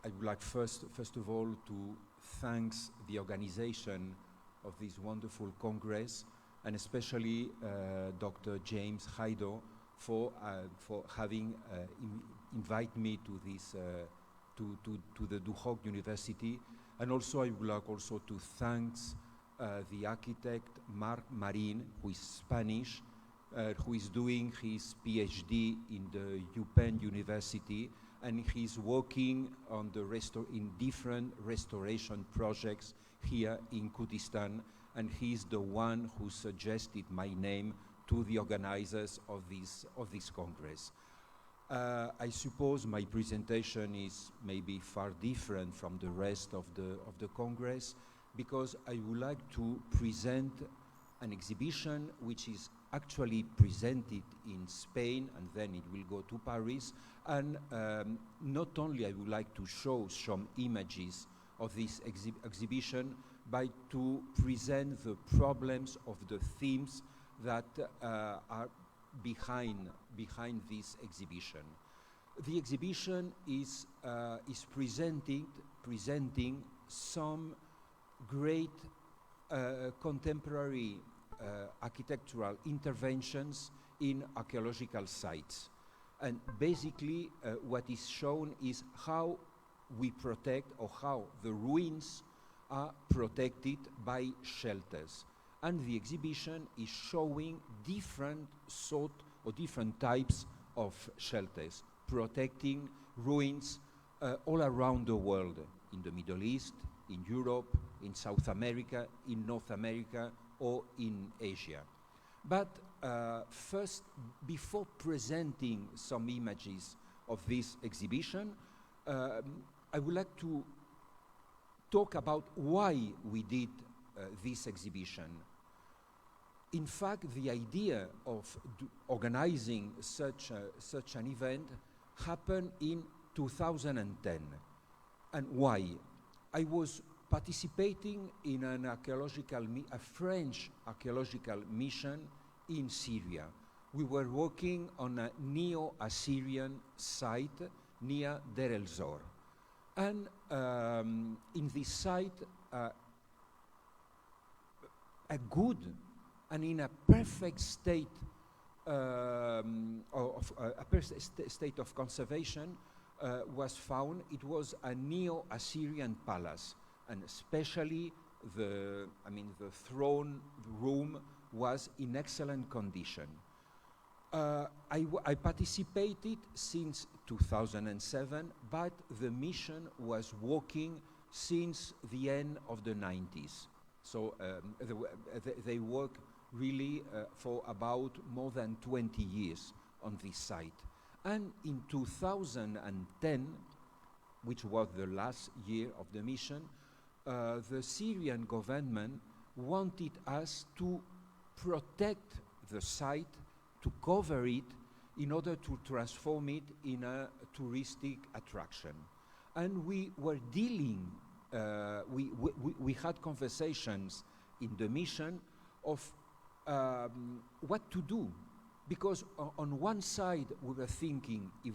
would like first of all to thank the organization of this wonderful Congress, and especially Dr. James Haido for having invited me to this to the Duhok University, and also I would like also to thank the architect Marc Marin, who is Spanish, who is doing his PhD in the UPenn University, and he's working on in different restoration projects here in Kurdistan, and he's the one who suggested my name to the organizers of this Congress. I suppose my presentation is maybe far different from the rest of the Congress, because I would like to present an exhibition which is actually presented in Spain, and then it will go to Paris. And not only I would like to show some images of this exhibition, but to present the problems of the themes that are behind this exhibition. The exhibition is presenting some great contemporary architectural interventions in archaeological sites. And basically what is shown is how we protect, or how the ruins are protected by shelters. And the exhibition is showing different sort or different types of shelters, protecting ruins all around the world, in the Middle East, in Europe, in South America, in North America, or in Asia. But first, before presenting some images of this exhibition, I would like to talk about why we did this exhibition. In fact, the idea of organizing such an event happened in 2010. And why? I was participating in a French archaeological mission in Syria. We were working on a Neo-Assyrian site near Deir el-Zor. And in this site, a good and in a perfect state state of conservation was found. It was a Neo-Assyrian palace, and especially the throne room was in excellent condition. I participated since 2007, but the mission was working since the end of the 90s. So they worked really for about more than 20 years on this site. And in 2010, which was the last year of the mission, the Syrian government wanted us to protect the site, to cover it, in order to transform it in a touristic attraction. And we were dealing, we had conversations in the mission of what to do. Because on one side we were thinking if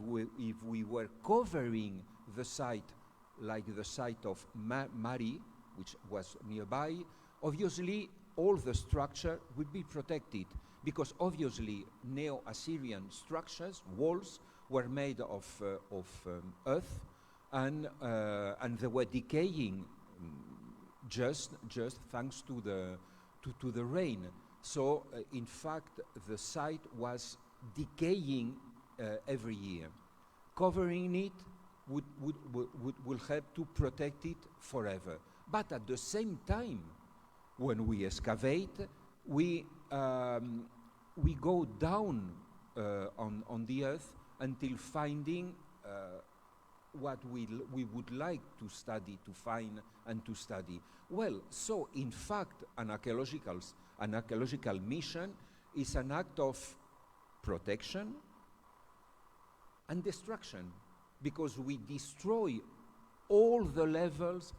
we were covering the site like the site of Mari, which was nearby, obviously all the structure would be protected, because obviously Neo-Assyrian structures, walls, were made of earth, and they were decaying just thanks to the rain. So in fact the site was decaying every year. Covering it will help to protect it forever. But at the same time, when we excavate, we go down on the earth until finding what we would like to study, to find and to study. Well, so in fact, an archaeological mission is an act of protection and destruction, because we destroy all the levels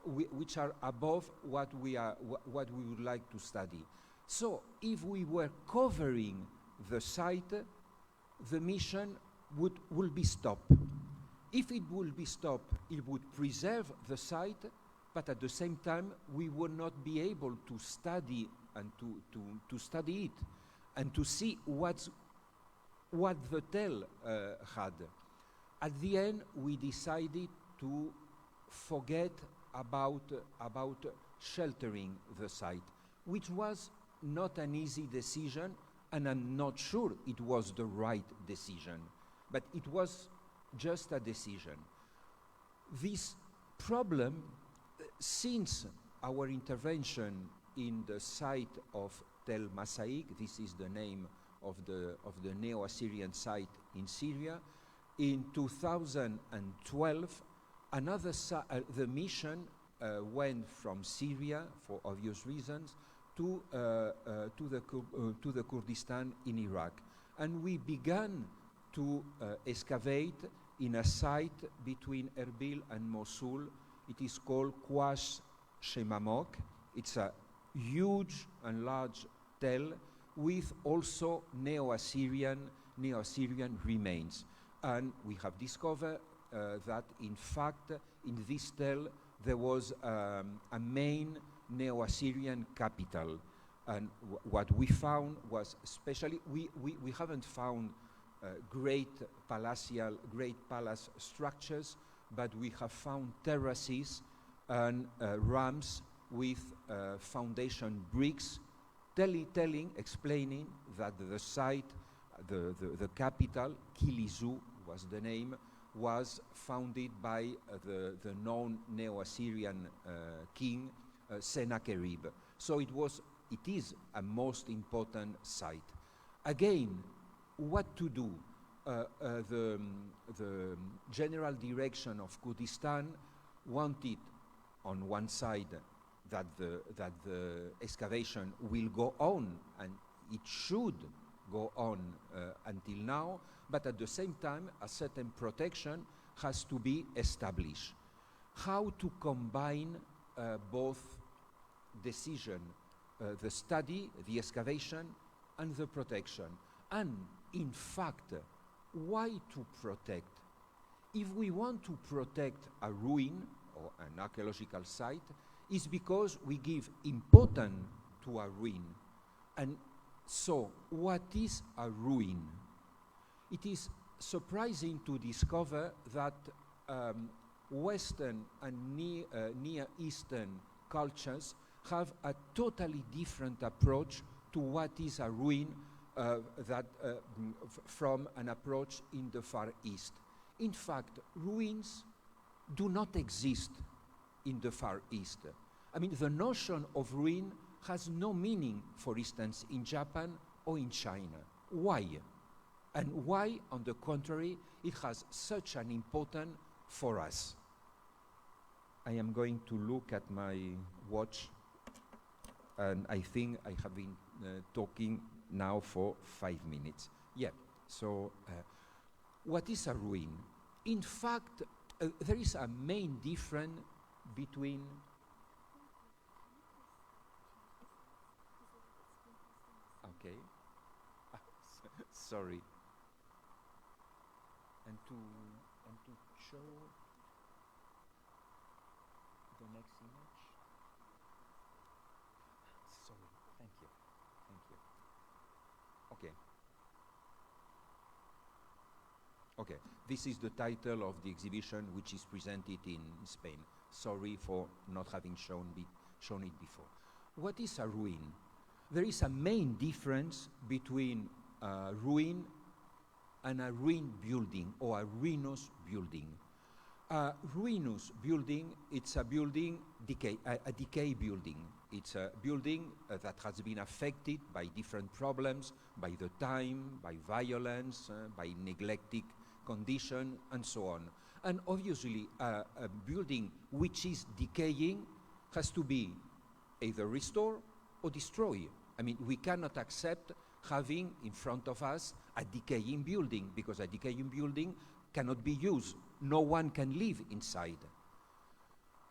which are above what we would like to study. So if we were covering the site, the mission will be stopped. If it will be stopped, it would preserve the site, but at the same time we would not be able to study and to study it and to see what the tell had. At the end, we decided to forget about sheltering the site, which was not an easy decision, and I'm not sure it was the right decision, but it was just a decision. This problem, since our intervention in the site of Tel Masaik, this is the name of the Neo-Assyrian site in Syria, in 2012, the mission went from Syria, for obvious reasons, to the Kurdistan in Iraq, and we began to excavate in a site between Erbil and Mosul. It is called Kwash Shemamok. It's a huge and large tell with also Neo-Assyrian remains. And we have discovered that in fact in this tell there was a main Neo-Assyrian capital. And what we found was, especially, we haven't found great palace structures, but we have found terraces and ramps with foundation bricks, explaining that the site, the capital, Kilizu was the name, was founded by the known Neo-Assyrian king Sennacherib. So it is a most important site. Again, what to do? The general direction of Kurdistan wanted, on one side, that the excavation will go on, and it should go on until now, but at the same time a certain protection has to be established. How to combine both decision, the study, the excavation, and the protection? And in fact, why to protect? If we want to protect a ruin or an archaeological site, it's because we give importance to a ruin. And so, what is a ruin? It is surprising to discover that Western and Near Eastern cultures have a totally different approach to what is a ruin from an approach in the Far East. In fact, ruins do not exist in the Far East. I mean, the notion of ruin has no meaning, for instance, in Japan or in China. Why? And why, on the contrary, it has such an importance for us? I am going to look at my watch, and I think I have been talking now for 5 minutes. Yeah, so what is a ruin? In fact, there is a main difference between okay. Sorry. And to show the next image. Sorry. Thank you. Thank you. Okay. Okay. This is the title of the exhibition, which is presented in Spain. Sorry for not having shown it before. What is a ruin? There is a main difference between a ruin and a ruined building or a ruinous building. A ruinous building, it's a building, a decay building. It's a building that has been affected by different problems, by the time, by violence, by neglected condition, and so on. And obviously, a building which is decaying has to be either restored or destroyed. I mean, we cannot accept having in front of us a decaying building, because a decaying building cannot be used. No one can live inside.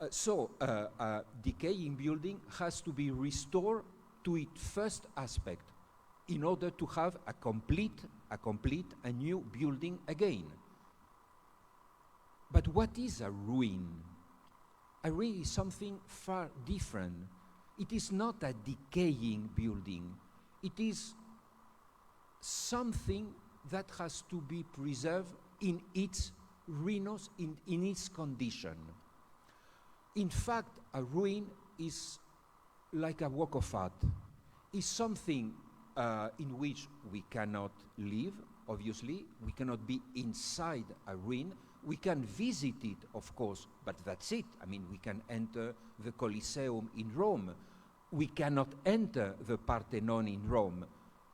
So a decaying building has to be restored to its first aspect in order to have a complete new building again. But what is a ruin? A ruin is something far different. It is not a decaying building. It is something that has to be preserved in its ruinous, in its condition. In fact, a ruin is like a work of art. It's something in which we cannot live, obviously. We cannot be inside a ruin. We can visit it, of course, but that's it. I mean, we can enter the Colosseum in Rome. We cannot enter the Parthenon in Rome,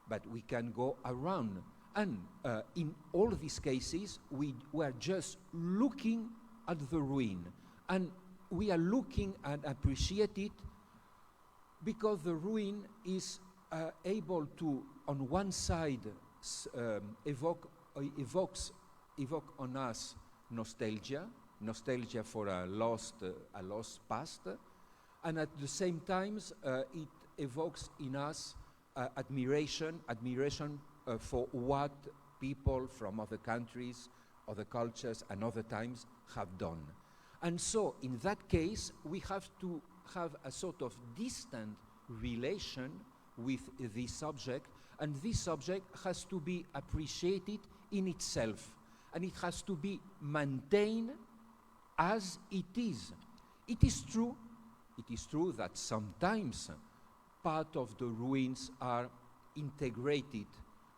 but we can go around. And in all these cases, we were just looking at the ruin. And we are looking and appreciate it because the ruin is able to, on one side, evoke on us nostalgia for a lost past, and at the same time, it evokes in us admiration for what people from other countries, other cultures, and other times have done. And so, in that case, we have to have a sort of distant relation with this subject, and this subject has to be appreciated in itself, and it has to be maintained as it is. It is true that sometimes part of the ruins are integrated.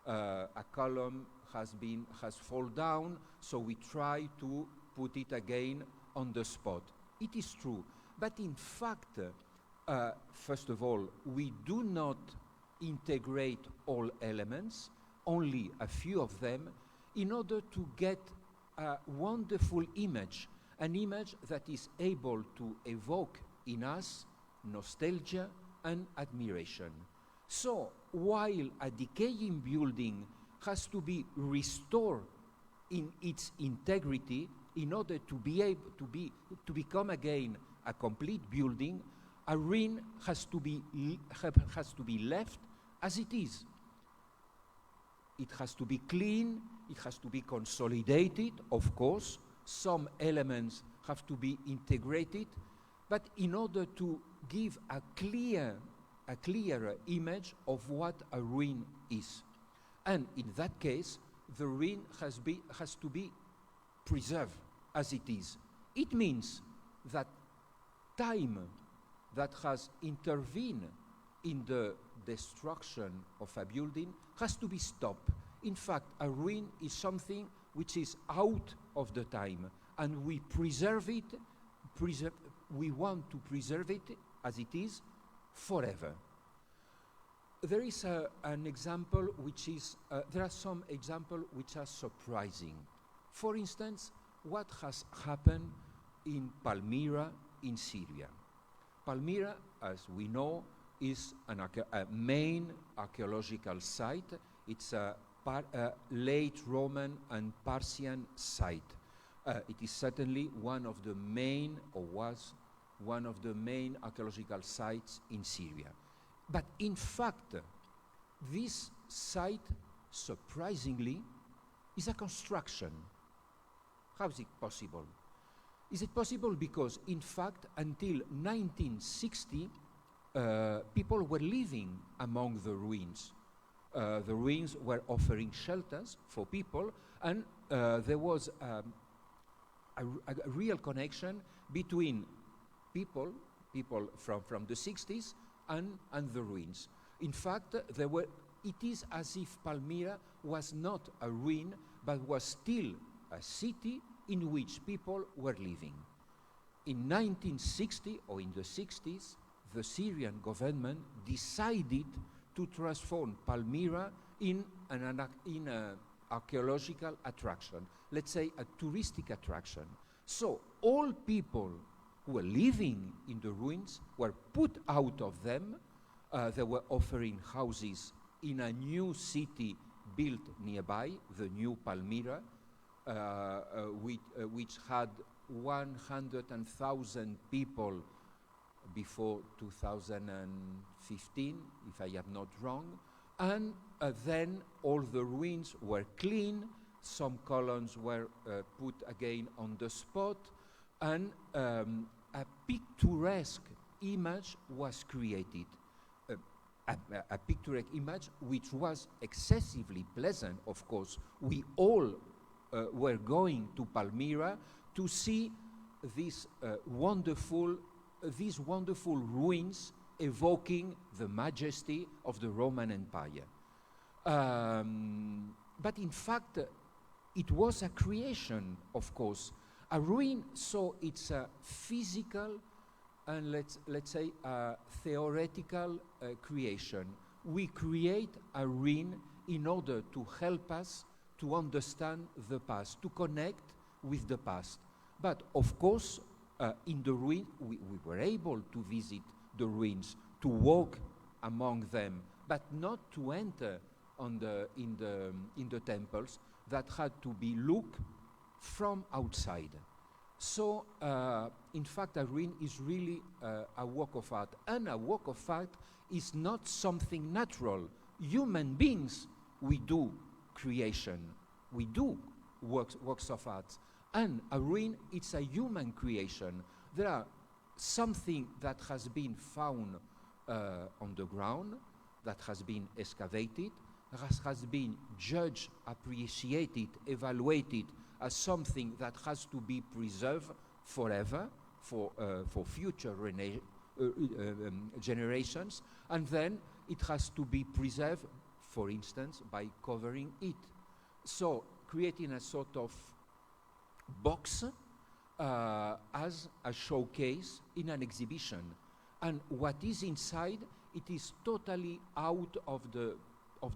A column has fallen down, so we try to put it again on the spot. It is true, but in fact, first of all, we do not integrate all elements, only a few of them, in order to get a wonderful image, an image that is able to evoke in us nostalgia and admiration. So, while a decaying building has to be restored in its integrity in order to be able to become again a complete building, a ruin has to be left as it is. It has to be clean, it has to be consolidated, of course. Some elements have to be integrated, but in order to give a clearer image of what a ruin is. And in that case, the ruin has to be preserved as it is. It means that time that has intervened in the destruction of a building has to be stopped. In fact, a ruin is something which is out of the time, and we preserve it, we want to preserve it as it is forever. There is an example which is, there are some examples which are surprising. For instance, what has happened in Palmyra in Syria. Palmyra, as we know, is a main archaeological site. It's a late Roman and Parthian site. It is certainly one of the main, or was one of the main archaeological sites in Syria. But in fact, this site, surprisingly, is a construction. How is it possible? Is it possible because, in fact, until 1960, people were living among the ruins. The ruins were offering shelters for people, and there was a real connection between people from the 60s and the ruins. In fact, it is as if Palmyra was not a ruin, but was still a city in which people were living. In 1960, or in the 60s, the Syrian government decided to transform Palmyra in an archaeological attraction, let's say a touristic attraction. So all people who were living in the ruins were put out of them. They were offering houses in a new city built nearby, the new Palmyra, which had 100,000 people before 2015, if I am not wrong. And then all the ruins were cleaned, some columns were put again on the spot, and a picturesque image was created. A picturesque image which was excessively pleasant, of course. We all were going to Palmyra to see these wonderful ruins evoking the majesty of the Roman Empire. But in fact, it was a creation, of course. A ruin, so it's a physical and let's say a theoretical creation. We create a ruin in order to help us to understand the past, to connect with the past. But of course, in the ruin, we were able to visit the ruins, to walk among them, but not to enter in the temples that had to be looked from outside. So, in fact, a ruin is really a work of art, and a work of art is not something natural. Human beings, we do creation, we do works of art, and a ruin, it's a human creation. There are something that has been found on the ground, that has been excavated, has been judged, appreciated, evaluated as something that has to be preserved forever for future generations, and then it has to be preserved, for instance, by covering it. So creating a sort of box as a showcase in an exhibition. And what is inside, it is totally out of the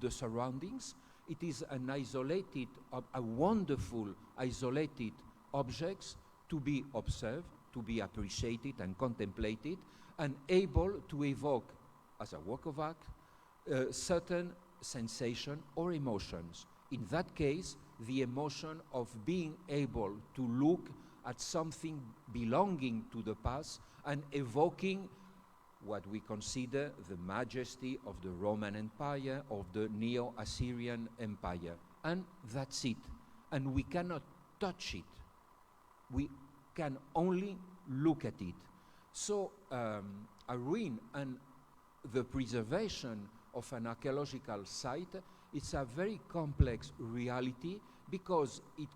surroundings. It is an isolated, a wonderful isolated objects to be observed, to be appreciated and contemplated, and able to evoke, as a work of art, certain sensation or emotions. In that case, the emotion of being able to look at something belonging to the past and evoking what we consider the majesty of the Roman Empire, of the Neo-Assyrian Empire. And that's it. And we cannot touch it. We can only look at it. So a ruin and the preservation of an archaeological site, it's a very complex reality because it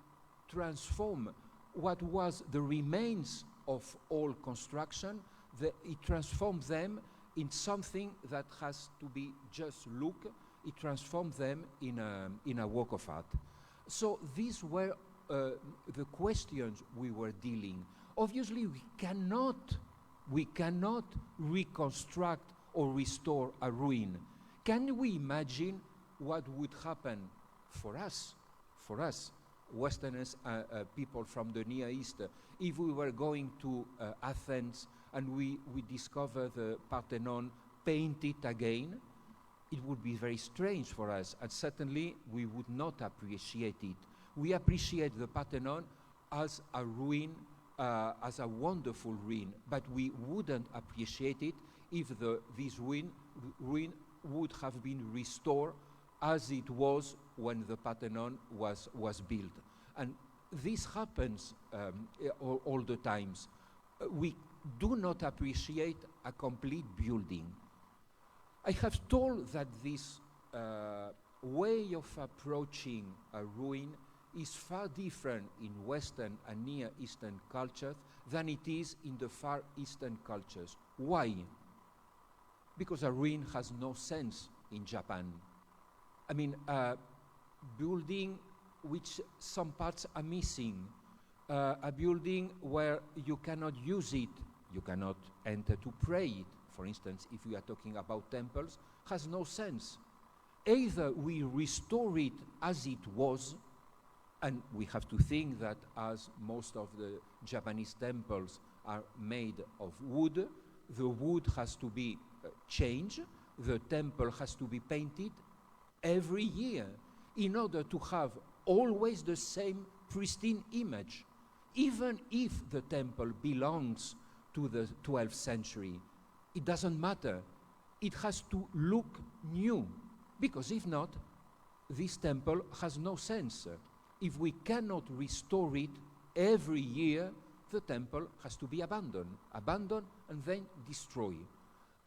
transforms what was the remains of all construction. It transforms them in something that has to be just look. It transforms them in a work of art. So these were the questions we were dealing. Obviously, we cannot reconstruct or restore a ruin. Can we imagine what would happen for us, Westerners, people from the Near East, if we were going to Athens and we discover the Parthenon paint it again, it would be very strange for us, and certainly we would not appreciate it. We appreciate the Parthenon as a ruin, as a wonderful ruin, but we wouldn't appreciate it if this ruin would have been restored as it was when the Parthenon was built. And this happens all the times. We do not appreciate a complete building. I have told that this way of approaching a ruin is far different in Western and Near Eastern cultures than it is in the Far Eastern cultures. Why? Because a ruin has no sense in Japan. I mean, a building which some parts are missing, a building where you cannot use it, you cannot enter to pray it, for instance, if we are talking about temples, has no sense. Either we restore it as it was, and we have to think that as most of the Japanese temples are made of wood, the wood has to be changed, the temple has to be painted every year in order to have always the same pristine image, even if the temple belongs to the 12th century. It doesn't matter. It has to look new, because if not, this temple has no sense. If we cannot restore it every year, the temple has to be abandoned and then destroyed.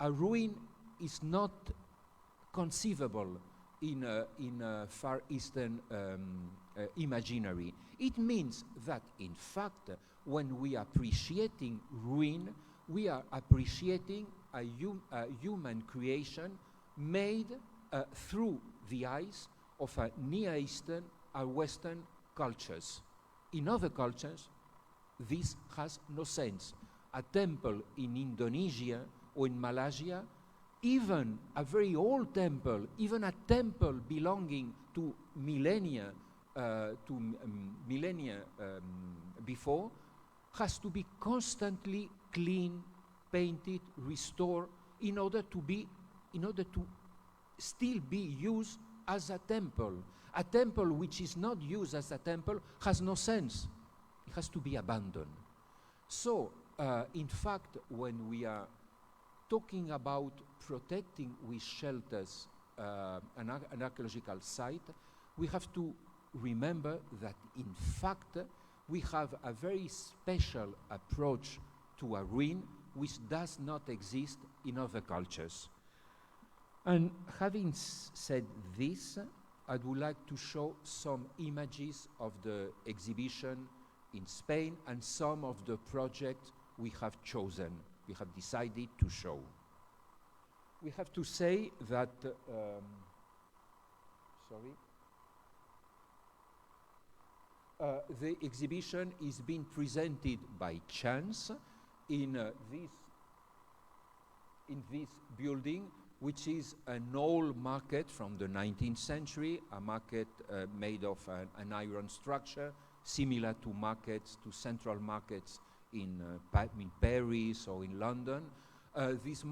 A ruin is not conceivable in a Far Eastern imaginary. It means that, in fact, when we are appreciating ruin, we are appreciating a human creation made through the eyes of a Near Eastern or Western cultures. In other cultures, this has no sense. A temple in Indonesia or in Malaysia, even a very old temple, even a temple belonging to millennia before, has to be constantly cleaned, painted, restored, in order to still be used as a temple. A temple which is not used as a temple has no sense. It has to be abandoned. So, in fact, when we are talking about protecting with shelters an archaeological site, we have to remember that, in fact, we have a very special approach to a ruin which does not exist in other cultures. And having said this, I would like to show some images of the exhibition in Spain and some of the projects we have chosen, we have decided to show. We have to say that, the exhibition is being presented by chance in this building, which is an old market from the 19th century, a market made of an iron structure, similar to central markets in Paris or in London. This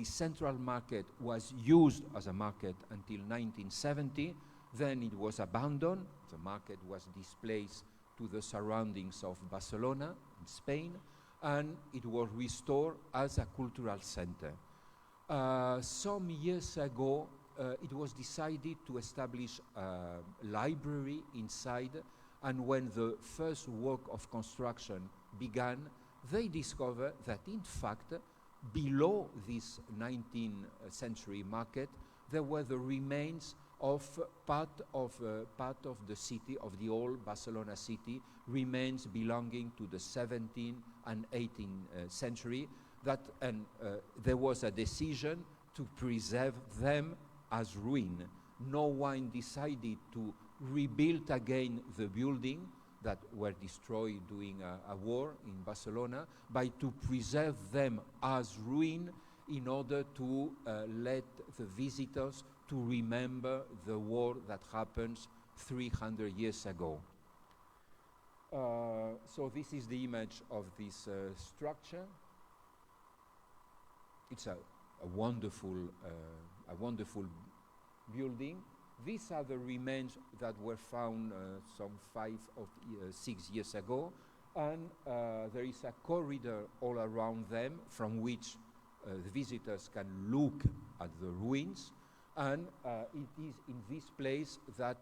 central market, was used as a market until 1970. Then it was abandoned. The market was displaced to the surroundings of Barcelona, in Spain, and it was restored as a cultural center. Some years ago, it was decided to establish a library inside, and when the first work of construction began, they discovered that, in fact, below this 19th century market, there were the remains of part of the city, of the old Barcelona city, remains belonging to the 17th and 18th century, and there was a decision to preserve them as ruin. No one decided to rebuild again the building that were destroyed during a war in Barcelona, by to preserve them as ruin in order to let the visitors to remember the war that happens 300 years ago. So this is the image of this structure. It's a wonderful building. These are the remains that were found some 5 or 6 years ago, and there is a corridor all around them from which the visitors can look at the ruins, and it is in this place that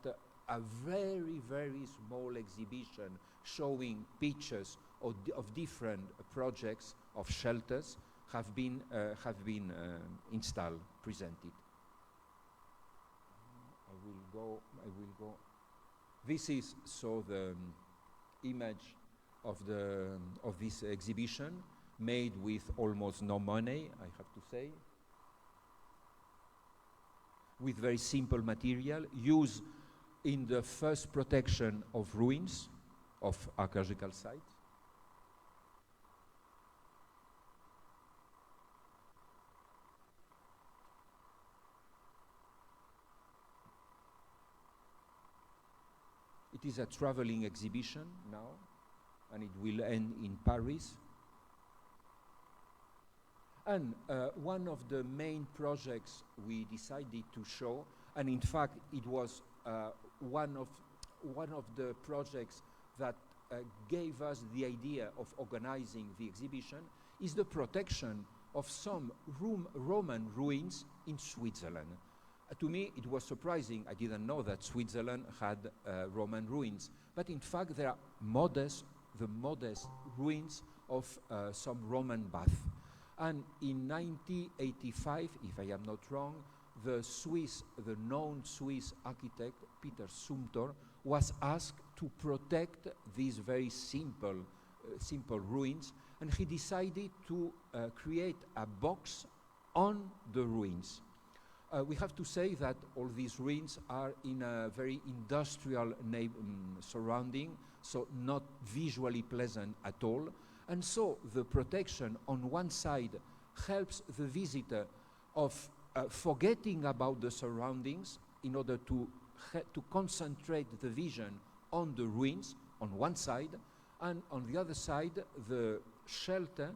a very, very small exhibition showing pictures of different projects of shelters have been installed, presented. I will go. This is so the image of this exhibition, made with almost no money, I have to say, with very simple material, used in the first protection of ruins of archaeological sites. It is a traveling exhibition now, and it will end in Paris. And one of the main projects we decided to show, and in fact it was one of the projects that gave us the idea of organizing the exhibition, is the protection of some Roman ruins in Switzerland. To me, it was surprising. I didn't know that Switzerland had Roman ruins. But in fact, there are modest ruins of some Roman baths. And in 1985, if I am not wrong, the known Swiss architect, Peter Zumthor, was asked to protect these very simple ruins. And he decided to create a box on the ruins. We have to say that all these ruins are in a very industrial surrounding, so not visually pleasant at all. And so the protection on one side helps the visitor of forgetting about the surroundings in order to concentrate the vision on the ruins on one side, and on the other side, the shelter,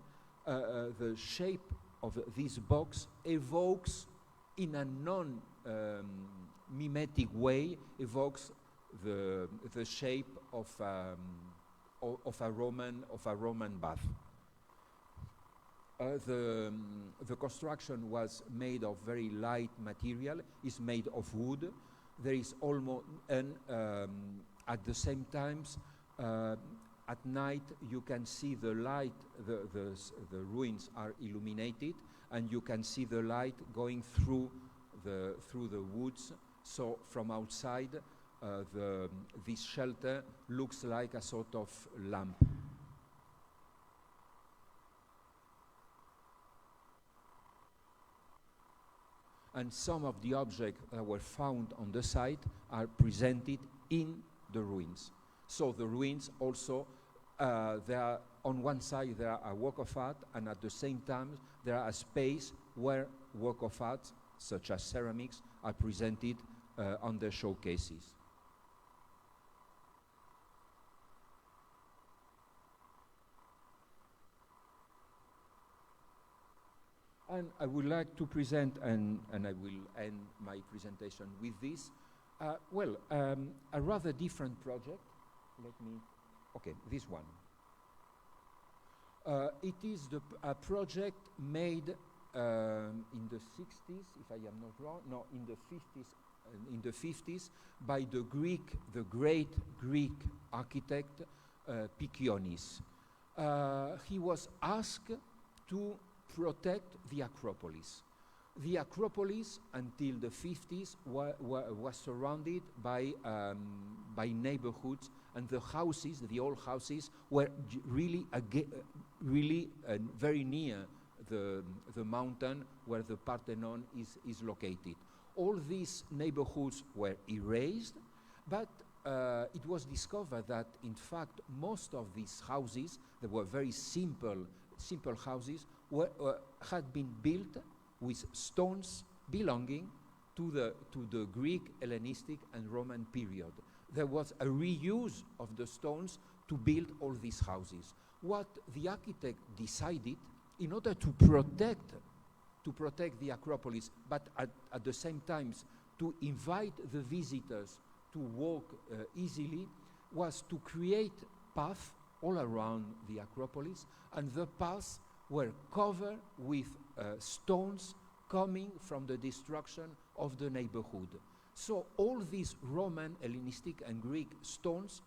the shape of this box evokes, in a non-mimetic way, evokes the shape of a Roman bath. The construction was made of very light material. It's made of wood. There is almost, and at the same time, at night you can see the light. The ruins are illuminated, and you can see the light going through the woods. So from outside, this shelter looks like a sort of lamp. And some of the objects that were found on the site are presented in the ruins. So the ruins also, there are, on one side there are a work of art, and at the same time there are a space where work of art, such as ceramics, are presented on the showcases. And I would like to present, and I will end my presentation with this, a rather different project. This one. It is a project made in the 60s, if I am not wrong, no, in the 50s, by the great Greek architect Pikionis. He was asked to protect the Acropolis. The Acropolis, until the 50s, was surrounded by neighborhoods, and the houses, the old houses, were really very near the mountain where the Parthenon is located. All these neighborhoods were erased, but it was discovered that, in fact, most of these houses, that were very simple houses, had been built with stones belonging to the Greek, Hellenistic, and Roman period. There was a reuse of the stones to build all these houses. What the architect decided, in order to to protect the Acropolis, but at the same time to invite the visitors to walk easily, was to create paths all around the Acropolis, and the paths were covered with stones coming from the destruction of the neighborhood. So all these Roman, Hellenistic and Greek stones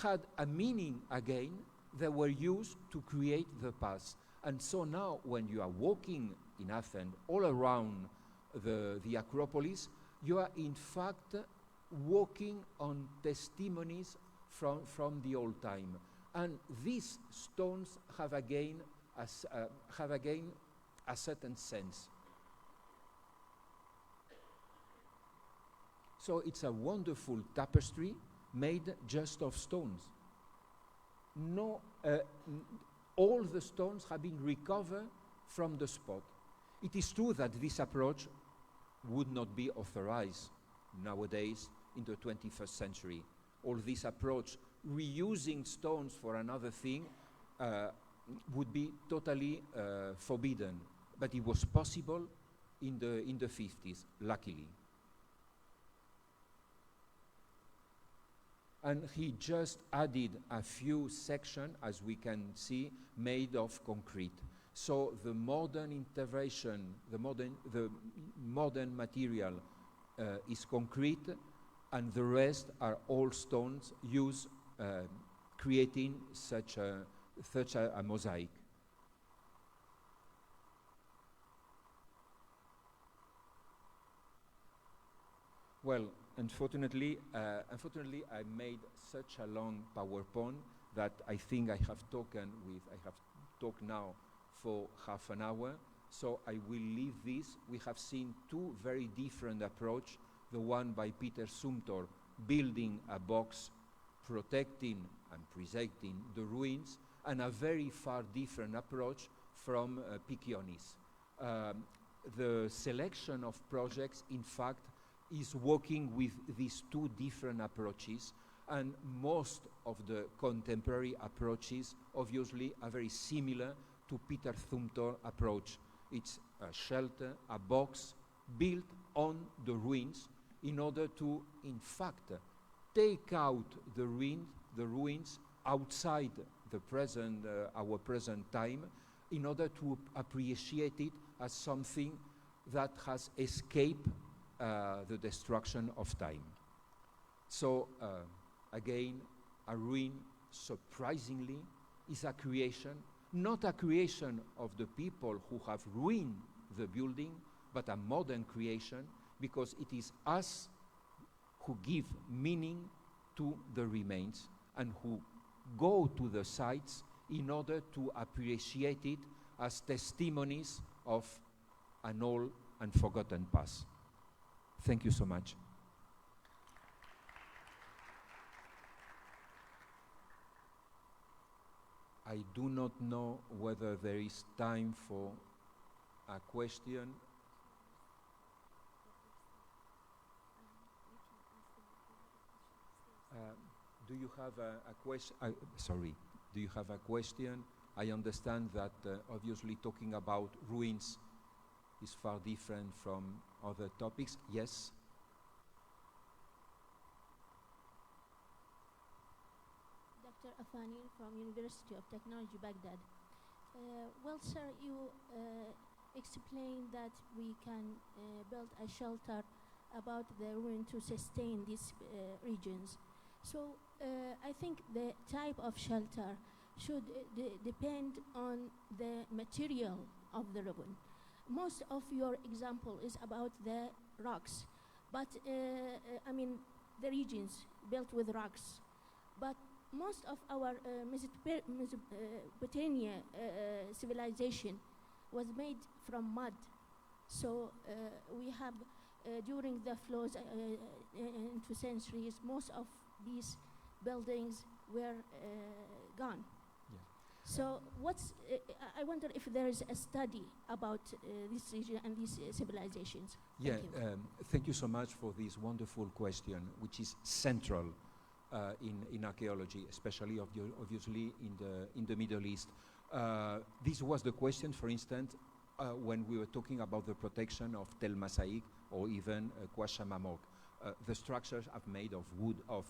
had a meaning again. They were used to create the paths. And so now when you are walking in Athens all around the Acropolis, you are in fact walking on testimonies from the old time. And these stones have again a certain sense. So it's a wonderful tapestry made just of stones. No, all the stones have been recovered from the spot. It is true that this approach would not be authorized nowadays in the 21st century. All this approach, reusing stones for another thing, would be totally forbidden. But it was possible in the 50s, luckily. And he just added a few sections, as we can see, made of concrete. So the modern integration, the modern material is concrete, and the rest are all stones used, creating such a mosaic. Well, unfortunately, I made such a long PowerPoint that I think I have talked now for half an hour. So I will leave this. We have seen two very different approaches. The one by Peter Sumter, building a box, protecting and preserving the ruins, and a very far different approach from Piccionis. The selection of projects, in fact, is working with these two different approaches, and most of the contemporary approaches obviously are very similar to Peter Sumter's approach. It's a shelter, a box built on the ruins in order to, in fact, take out the ruins outside the present, our present time, in order to appreciate it as something that has escaped the destruction of time. So again, a ruin, surprisingly, is a creation, not a creation of the people who have ruined the building, but a modern creation, because it is us who give meaning to the remains and who go to the sites in order to appreciate it as testimonies of an old and forgotten past. Thank you so much. I do not know whether there is time for a question. Do you have a question? Sorry, do you have a question? I understand that obviously talking about ruins is far different from other topics. Yes? Dr. Afani from University of Technology, Baghdad. Well, sir, you explained that we can build a shelter about the ruin to sustain these regions. So I think the type of shelter should depend on the material of the ruin. Most of your example is about the rocks, but I mean the regions built with rocks. But most of our Mesopotamia civilization was made from mud. So we have, during the flows into centuries, most of these buildings were gone. Yeah. So I wonder if there is a study about this region and these civilizations. Yeah, thank you so much for this wonderful question, which is central in archaeology, especially obviously in the Middle East. This was the question, for instance, when we were talking about the protection of Tel Masaik or even Kwashamamok. The structures are made of wood, of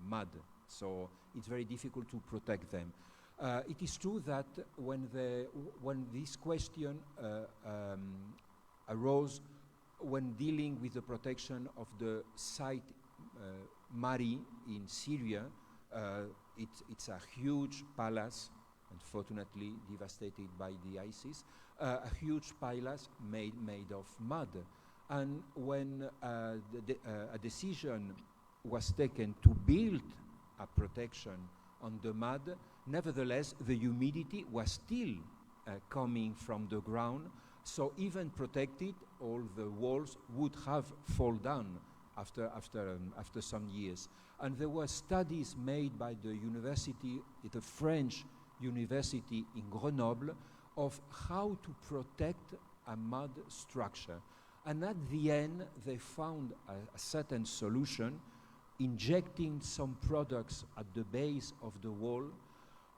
mud, so it's very difficult to protect them. It is true that when this question arose when dealing with the protection of the site Mari in Syria, it's a huge palace, unfortunately devastated by the ISIS, a huge palace made of mud. And when a decision was taken to build a protection on the mud, nevertheless the humidity was still coming from the ground, so even protected, all the walls would have fallen down after some years. And there were studies made by the university, the French university in Grenoble, of how to protect a mud structure. And at the end, they found a certain solution, injecting some products at the base of the wall.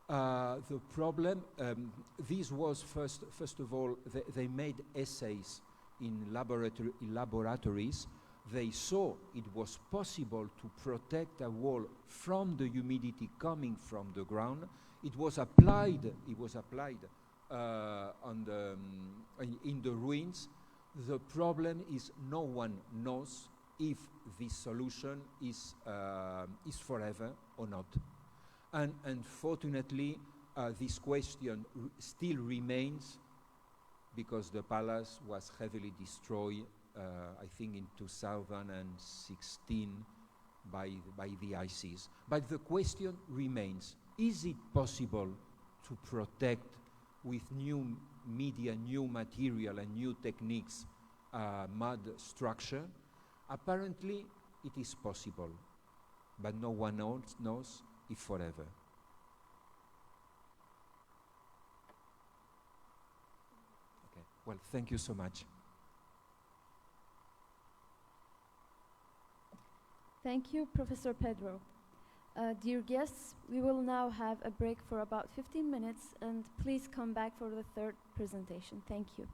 The problem, this was first of all, they made essays in laboratories. They saw it was possible to protect a wall from the humidity coming from the ground. It was applied in the ruins. The problem is no one knows if this solution is forever or not. And unfortunately, this question still remains, because the palace was heavily destroyed, I think in 2016 by the ISIS. But the question remains, is it possible to protect with new media, new material and new techniques mud structure? Apparently it is possible, but no one else knows if forever. Okay, well, thank you so much. Thank you, Professor Pedro. Dear guests, we will now have a break for about 15 minutes, and please come back for the third presentation. Thank you.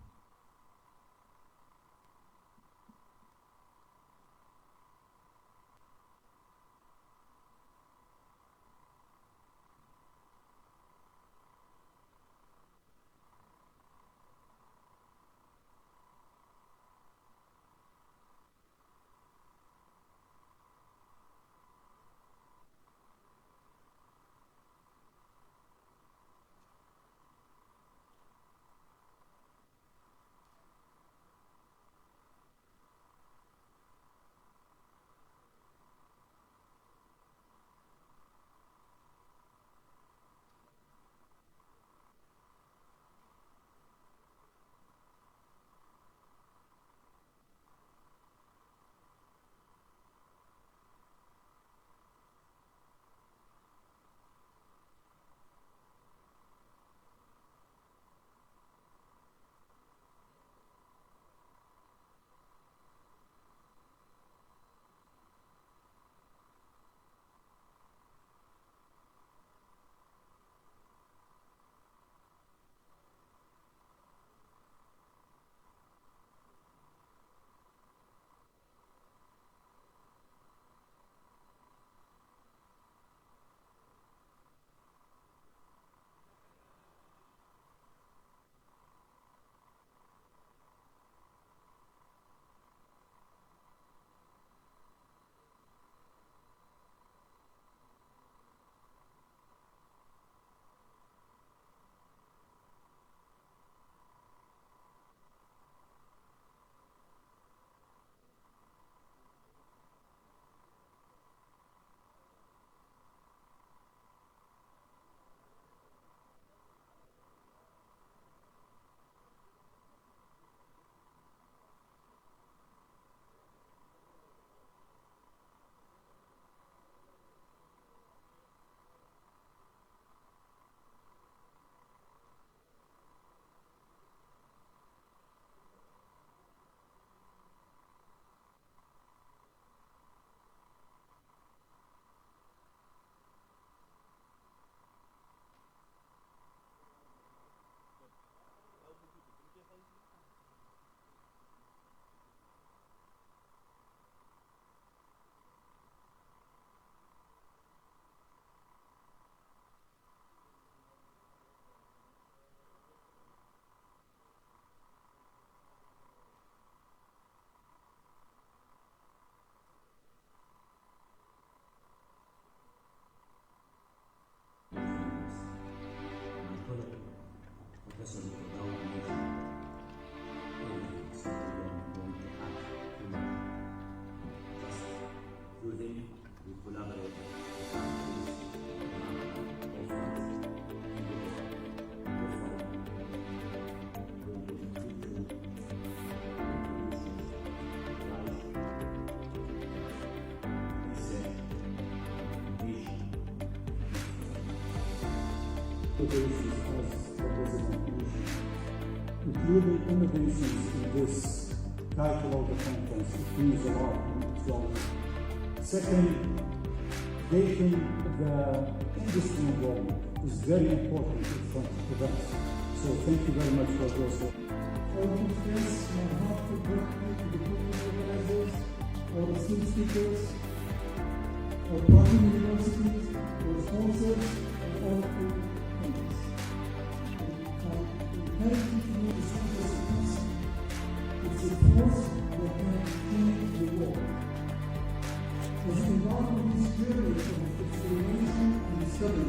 bases as the President mentioned. Including innovations in this title of the conference, it means a lot and it's relevant. Second, getting the industry involved is very important in front of events. So thank you very much for those. I want to express my heartfelt gratitude to the program organizers, our esteemed speakers, our partner universities, our sponsors, and all the members. I encourage you to know the speakers of peace. It's a force that can change the world. As we embark on this journey of exploration and discovery,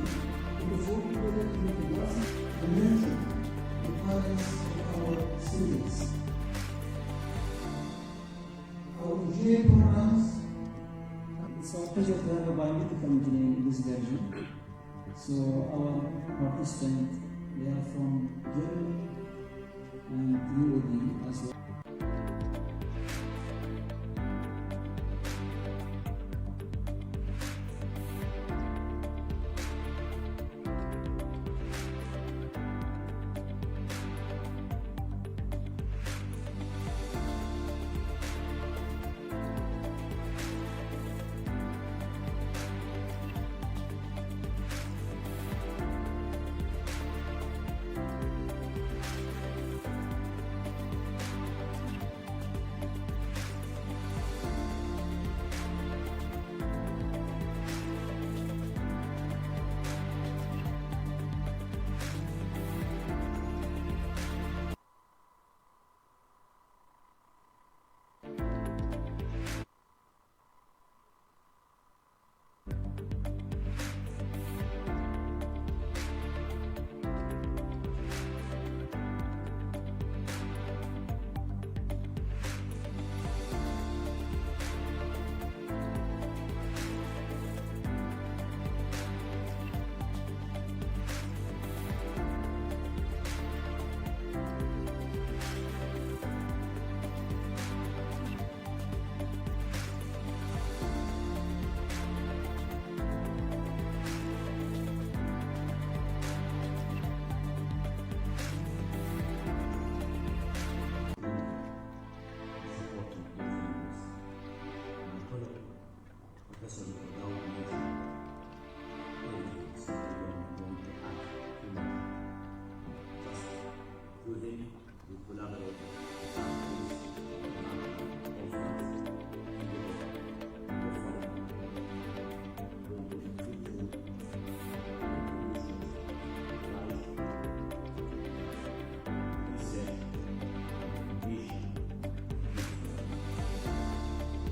we must work together to make a lasting dimension the parents of our students. Our engineering programs. It's our pleasure to have a biomedical engineering in this version. So our participants, they are from Germany and UOD as well.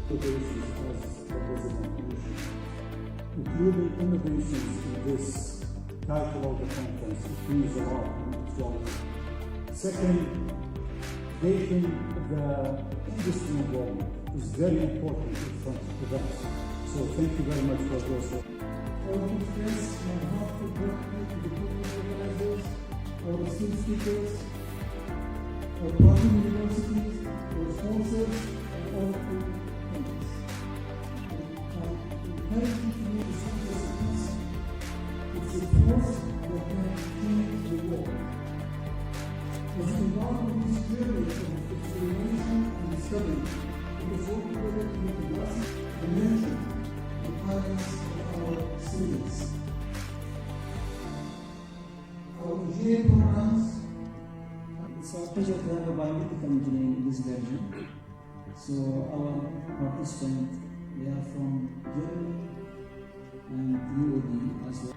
Innovations as the President mentioned. Including innovations in this title of the conference, it means a lot and it's relevant. Second, getting the industry involved is very important in front of events. So thank you very much for those. I want to express my heartfelt gratitude to the program organizers, our esteemed speakers, our partner universities, our sponsors, and all the members. I encourage you to know the speakers of peace. It's a force that can change the world. As we embark on this journey of exploration and discovery, we must work together to make a lasting dimension the parents of our students. Our engineering programs. It's our pleasure to have a biomedical engineering in this version. So our participants, they are from Germany and UOD as well.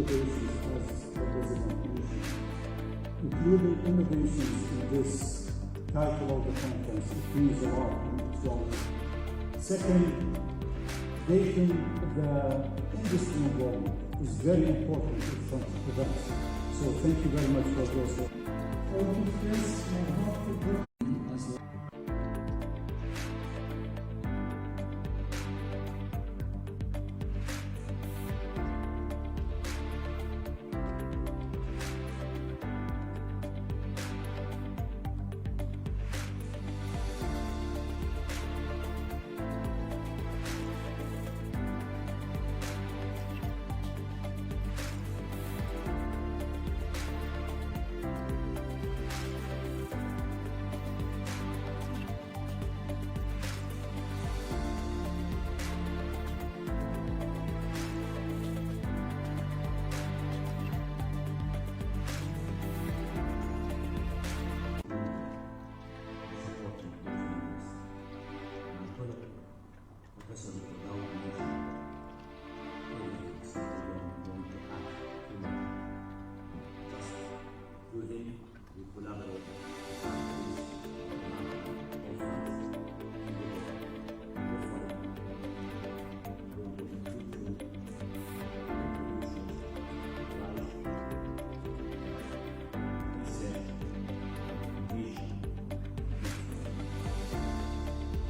bases as the President mentioned, including innovations in this title of the conference. It means a lot and it's valuable. Second, making the industry involvement is very important in front of events. So thank you very much for those.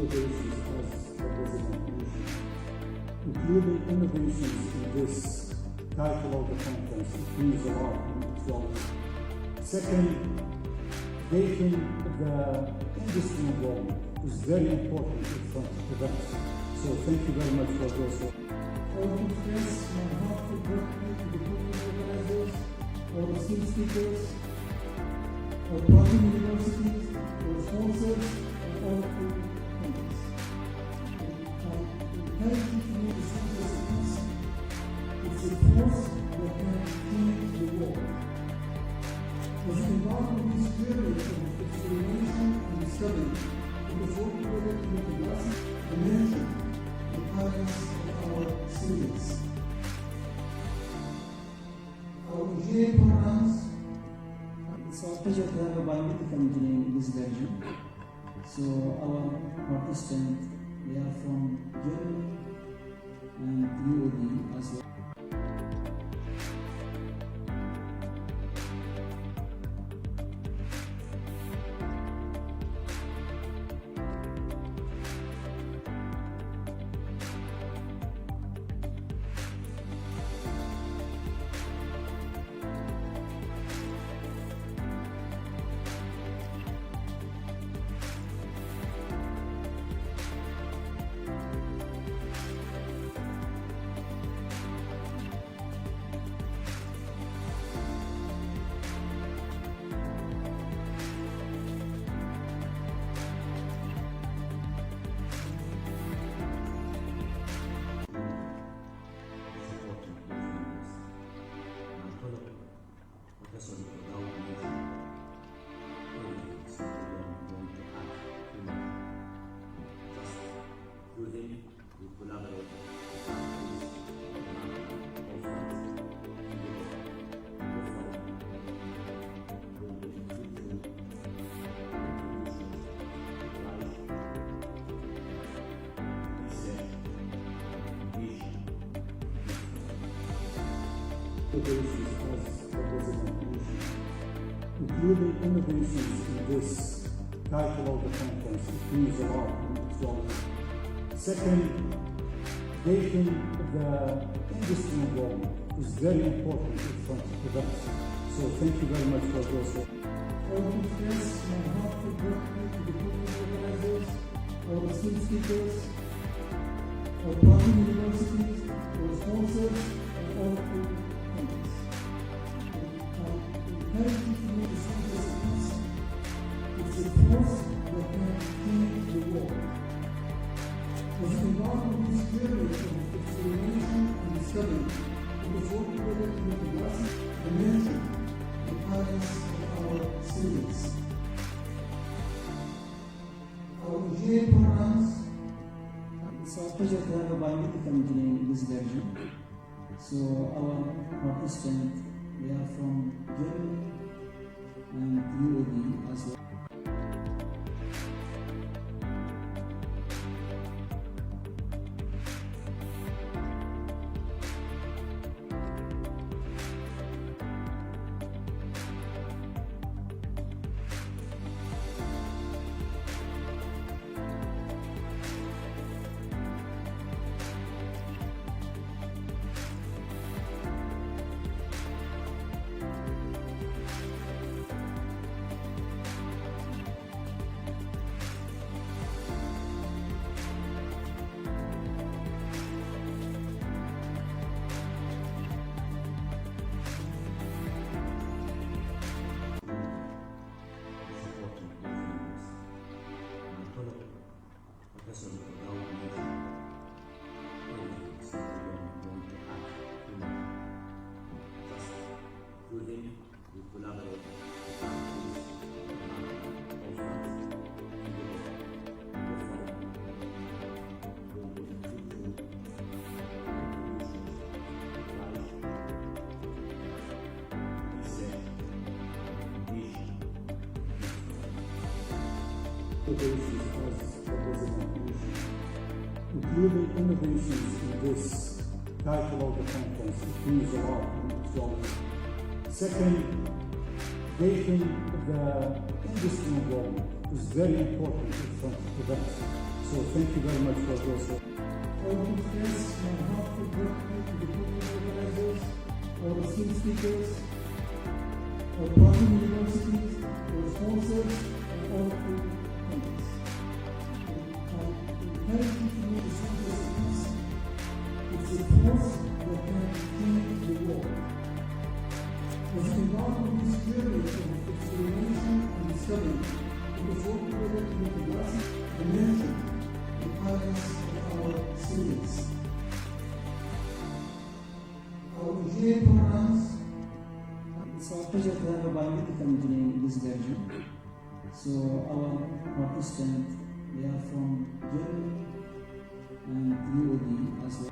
Bases as the President mentioned, including innovations in this title of the conference. It means a lot and it's valuable. Second, making the industry involvement is very important in front of events. So thank you very much for those. I want to express my heartfelt gratitude to the program organizers, our esteemed speakers, our partner universities, our sponsors, and all the it's a force that can change the world. As we embark on this journey of exploration and discovery, we must work together to make a lasting dimension the parents of our students. Our engineering programs. It's our pleasure to have a biomedical engineering in this version. So our participants, they are from Germany and UOD as well. Bases as the President mentioned, including innovations in this title of the conference. It means a lot and it's valuable. Second, making the industry involvement is very important in front of events. So thank you very much for those. I want to express my heartfelt gratitude to the program organizers, our esteemed speakers, our partner universities, our sponsors, and all the it's a force that can change the world. As we embark on this journey of exploration and discovery, we must work together to make a lasting dimension the parents of our students. Our engineering programs. It's our pleasure to have a biomedical engineering in this version. So our participants, they are from Germany and UOD as well. Including innovations in this title of the conference, it means a lot and it's job. Second, getting the industry involved is very important in front of events. So thank you very much for those. I want to express my heartfelt gratitude to the program organizers, our esteemed speakers, our partner universities, our sponsors, and all the members. I encourage you to make this conference a peace. It's a force that can change the world. As we embark on this journey of exploration and discovery, we must work together to make a lasting dimension the palace of our students. Our engineering programs. It's our pleasure to have a biomedical engineering in this version. So our participants, they are from Germany and UOD as well.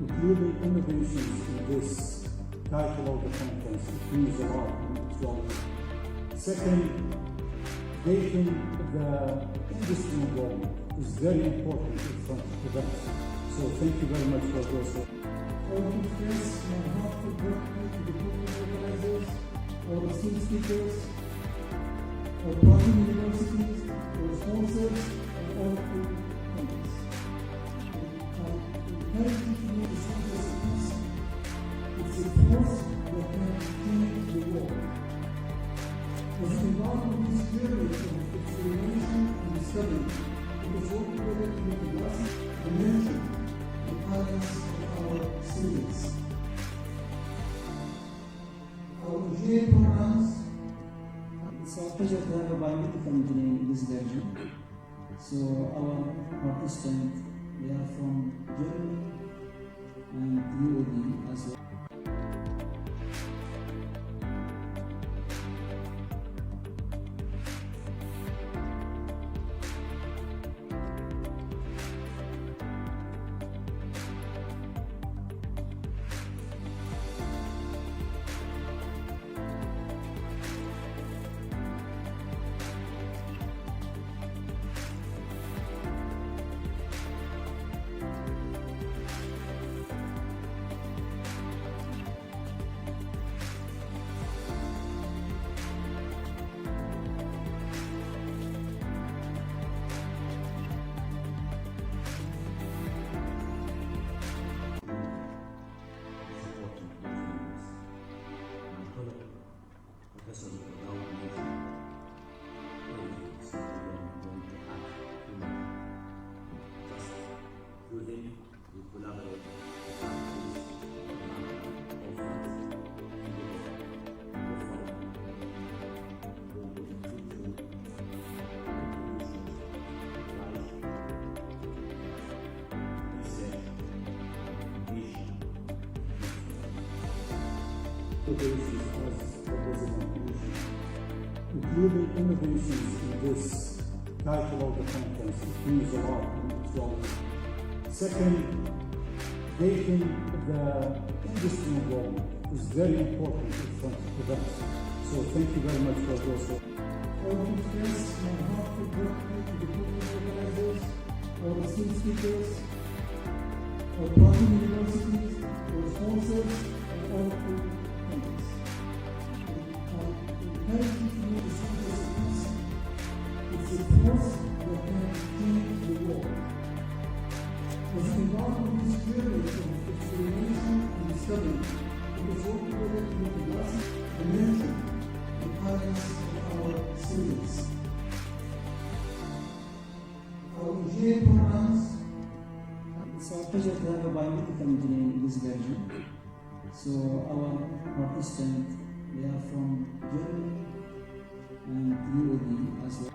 Including innovations in this title of the conference, it means a lot and it's job. Second, getting the industry involved is very important in front of events. So thank you very much for those. I want to express my heartfelt gratitude to the program organizers, our esteemed speakers, our partner universities, our sponsors, and all the members. I encourage you to make this conference a peace. It's a force that can change the world. As we embark on this journey of exploration and discovery, we must work together to make a lasting dimension the palace of our students. Our engineering programs. It's our pleasure to have a biomedical engineering in this version. So our participants, they are from Germany and UOD as well. basis as the President mentioned, including innovations in this title of the conference. It means a lot and it's relevant. Second, making the industry involvement is very important in front of events. So thank you very much for those. I want to express my heartfelt gratitude to the program organizers, our esteemed speakers, our partner universities, our sponsors, and all who attended. I encourage you to make the science of peace. It's a force that can change the world. As we embark on this journey of exploration and discovery, it is all together to make a lasting and nurture the parents of our students. Our engineering programs. It's our pleasure to have a biomedical engineer in this version. So our participants, they are from Germany and UOD as well.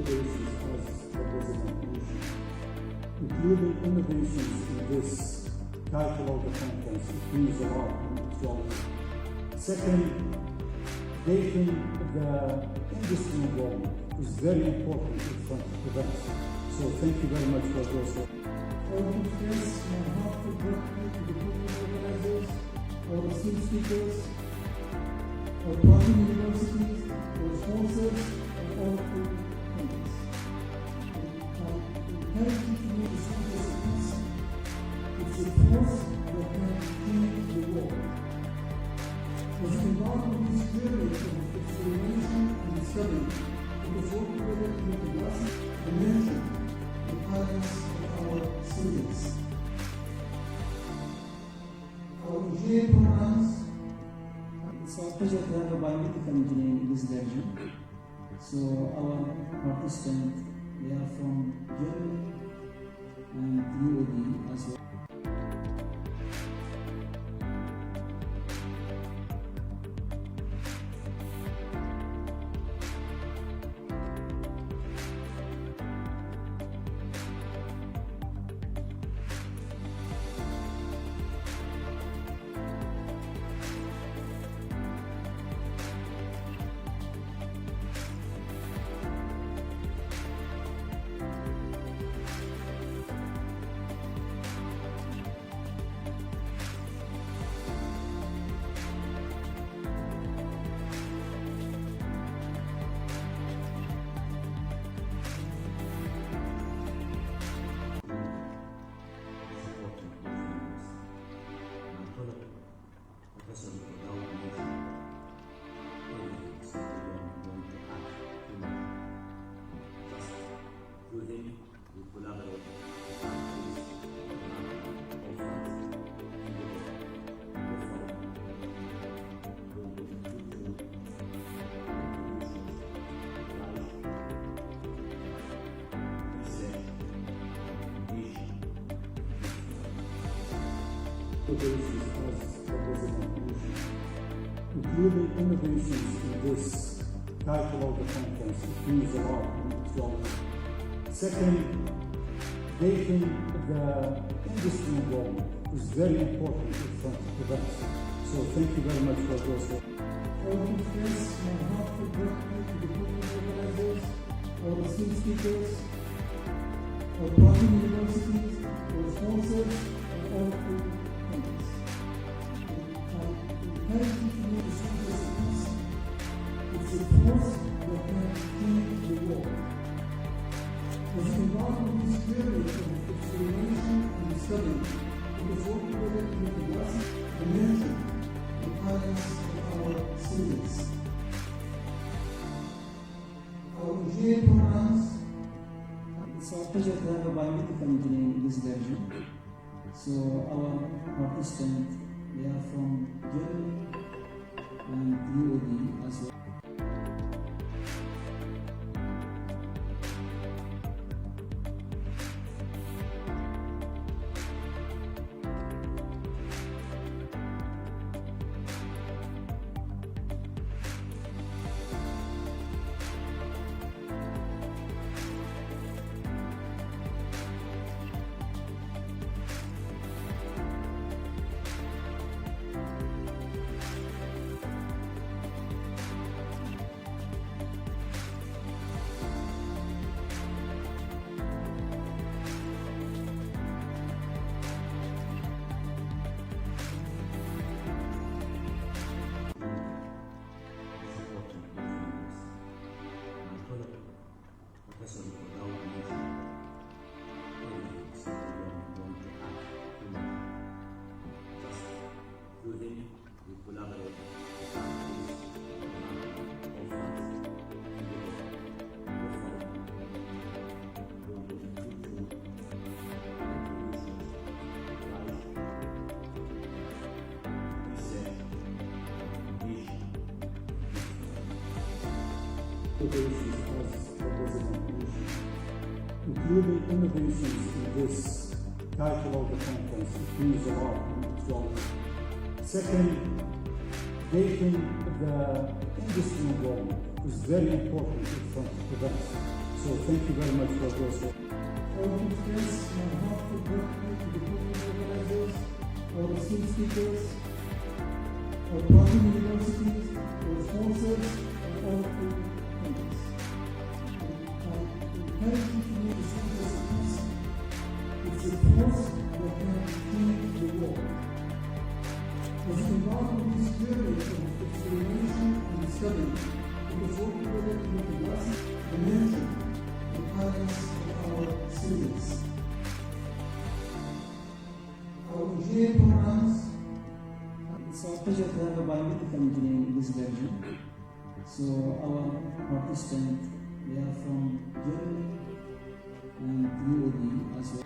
Basis as the President mentioned, including innovations in this title of the conference. It means a lot and it's relevant. Second, making the industry involvement is very important in front of events. So thank you very much for those. I want to express my heartfelt gratitude to the program organizers, our esteemed speakers, our partner universities, our sponsors, and all who attended. I encourage you to make the science of peace. It's a force that can change the world. As we embark on this journey of exploration and discovery, it is all together to make a lasting and nurture the parents of our students. Our engineering programs. It's our pleasure to have a biomedical engineer in this version. So our participants, they are from Germany and UOD as well. Basis as the President mentioned, including innovations in this title of the conference. It means a lot and it's relevant. Second, making the industry involvement is very important in front of events. So thank you very much for those. I want to express my heartfelt gratitude to the program organizers, our esteemed speakers, our partner universities, our sponsors, and all who thanks. I encourage you to know the secret of peace. It's a force that can change the world. As we embark on this journey of exploration and discovery, we must work together to make the blessing and nurture the talents of our students. Our engineering programs. It's our pleasure to have a biomedical engineering in this version. So our participants, they are from Germany and UOD as well. Including innovations in this title of the conference, it means a lot and it's wrong. Second, making the industry involvement is very important in front of events. So thank you very much for those. I want to express my heartfelt gratitude to the program organizers, our esteemed speakers, our partner universities, our sponsors, and all who thanks. I encourage you to know the secret of peace. It's a force that can change the world. As we embark on this journey of exploration and discovery, we must work together to make a blessing and nurture the talents of our students. Our engineering programs. It's our pleasure to have a biomedical engineering in this version. So our participants, they are from Germany and UOD as well.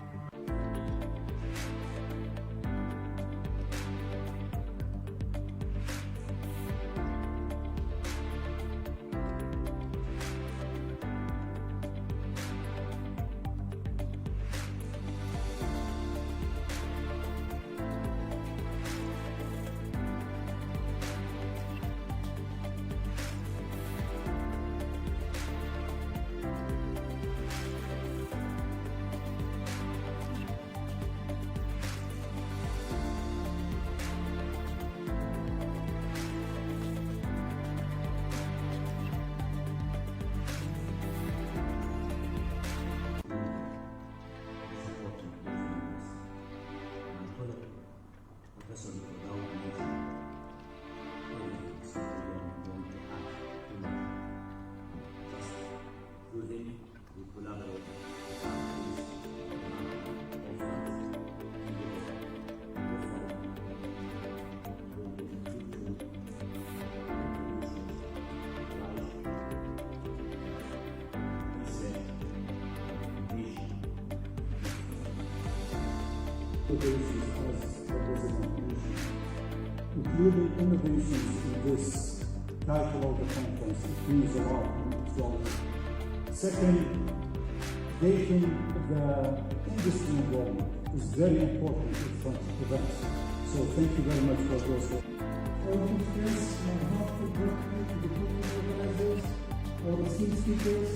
Including innovations in this title of the conference, it means a lot and it's wrong. Second, making the industry involvement is very important in front of events. So thank you very much for those. I want to express my heartfelt gratitude to the program organizers, our esteemed speakers,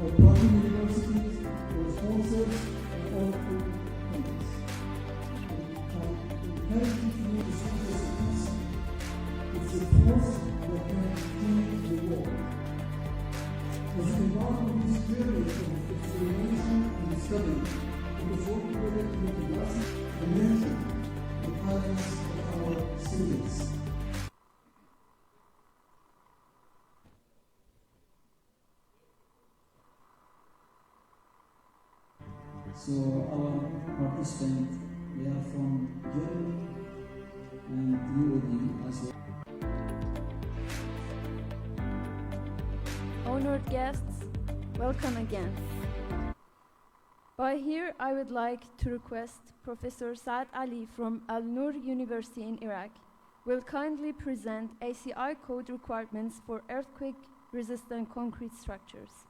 our partner universities, our sponsors, and all who thanks. I encourage you to know the secret So our participants, they are from Germany and UOD as well. Honored guests, welcome again. By here, I would like to request Professor Saad Ali from Al Noor University in Iraq will kindly present ACI code requirements for earthquake-resistant concrete structures.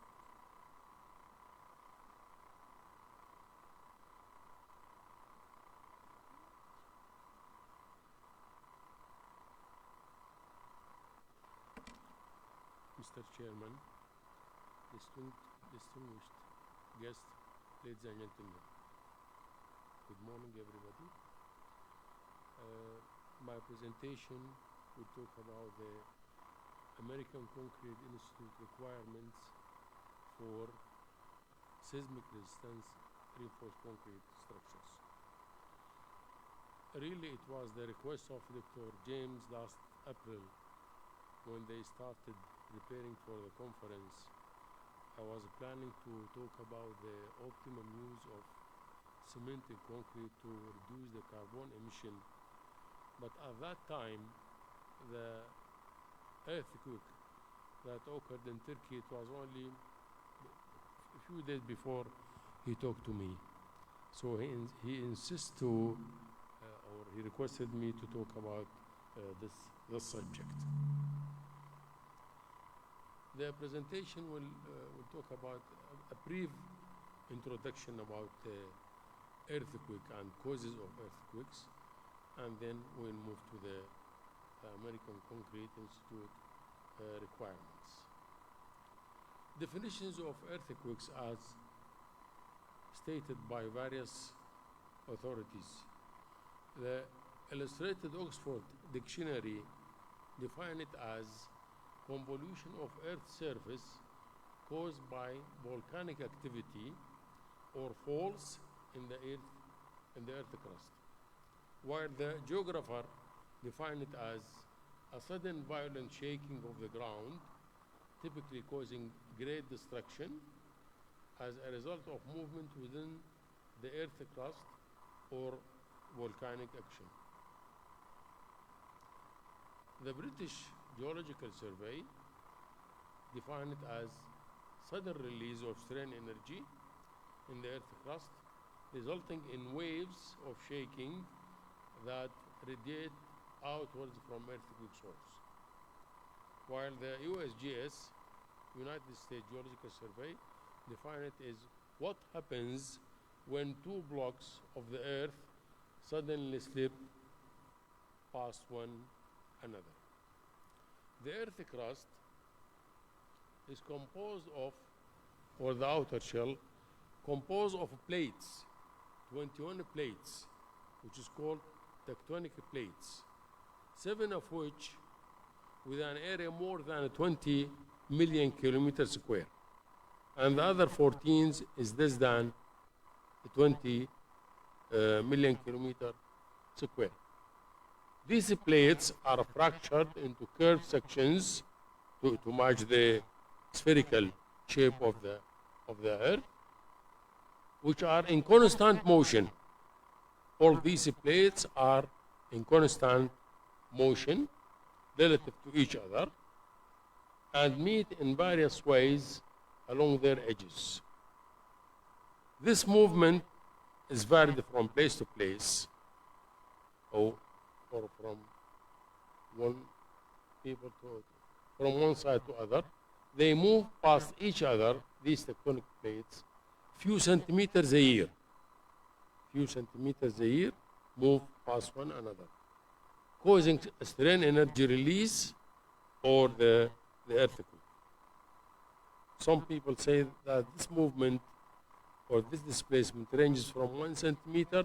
Mr. Chairman, distinguished guests, ladies and gentlemen, good morning everybody. My presentation will talk about the American Concrete Institute requirements for seismic resistance reinforced concrete structures. Really, it was the request of Dr. James last April when they started preparing for the conference. I was planning to talk about the optimum use of cement and concrete to reduce the carbon emission. But at that time, the earthquake that occurred in Turkey, it was only a few days before he talked to me. So he insists to, or he requested me to talk about this subject. The presentation will talk about a brief introduction about earthquake and causes of earthquakes, and then we'll move to the American Concrete Institute requirements. Definitions of earthquakes as stated by various authorities. The Illustrated Oxford Dictionary define it as convolution of Earth's surface caused by volcanic activity or faults in the earth crust, while the geographer defined it as a sudden violent shaking of the ground, typically causing great destruction as a result of movement within the earth crust or volcanic action. The British Geological Survey defined it as sudden release of strain energy in the earth crust, resulting in waves of shaking that radiate outwards from earthquake source. While the USGS, United States Geological Survey, defined it as what happens when two blocks of the earth suddenly slip past one another. The earth crust is composed of, or the outer shell, composed of plates, 21 plates, which is called tectonic plates, 7 of which with an area more than 20 million kilometers square, and the other 14 is less than 20 million kilometers square. These plates are fractured into curved sections to match the spherical shape of the earth, which are in constant motion. All these plates are in constant motion relative to each other and meet in various ways along their edges. This movement is varied from place to place, or from one side to other. They move past each other, these tectonic plates, few centimeters a year. Move past one another, causing strain energy release or the earthquake. Some people say that this movement or this displacement ranges from 1 centimeter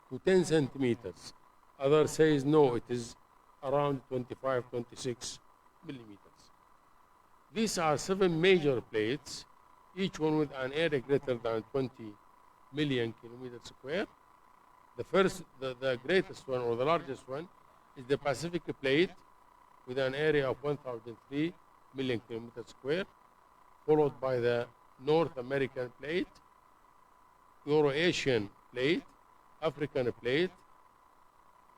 to 10 centimeters. Others say no, it is around 25, 26 millimeters. These are 7 major plates, each one with an area greater than 20 million kilometers square. The greatest one, or the largest one, is the Pacific plate with an area of 1,003 million kilometers square, followed by the North American plate Euro-Asian plate, African plate,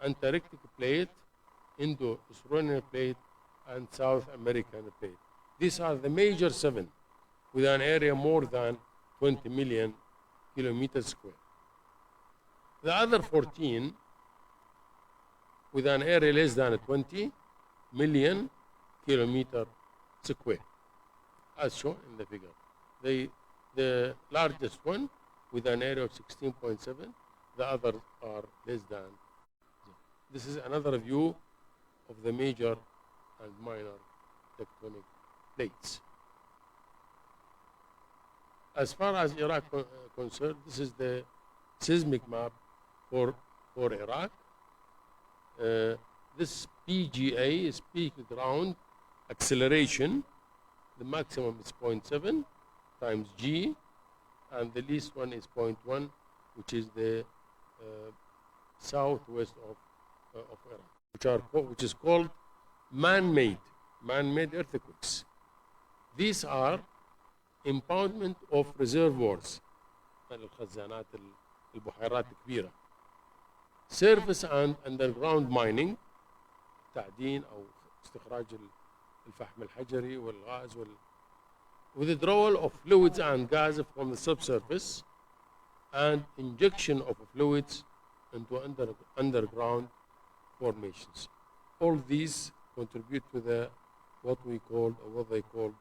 Antarctic plate, Indo-Australian plate, and South American plate. These are the major 7 with an area more than 20 million kilometers square. The other 14 with an area less than 20 million kilometer square, as shown in the figure. The largest one with an area of 16.7, the others are less than. This is another view of the major and minor tectonic plates. As far as Iraq concerned, this is the seismic map for Iraq. This PGA is peak ground acceleration. The maximum is 0.7 times G, and the least one is 0.1, which is the southwest of Iraq, which is called man-made earthquakes. These are impoundment of reservoirs, الخزانات البحيرات الكبيرة. Surface and underground mining, تعدين أو استخراج الفحم الحجري والغاز withdrawal of fluids and gas from the subsurface, and injection of fluids into underground formations. All these contribute to the what they call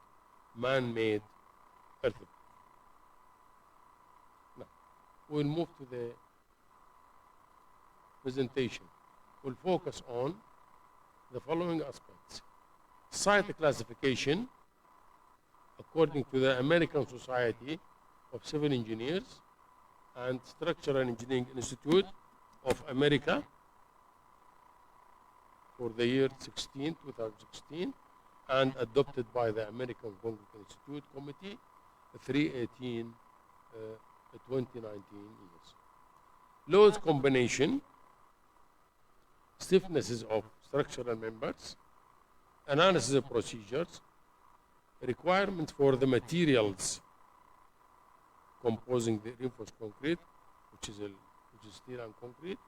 man-made earthquake. Now, we'll move to the presentation. We'll focus on the following aspects: site classification according to the American Society of Civil Engineers and Structural Engineering Institute of America for the year 2016, and adopted by the American Concrete Institute Committee 318 2019 years. Loads combination, stiffnesses of structural members, analysis of procedures, requirements for the materials composing the reinforced concrete, which is steel and concrete,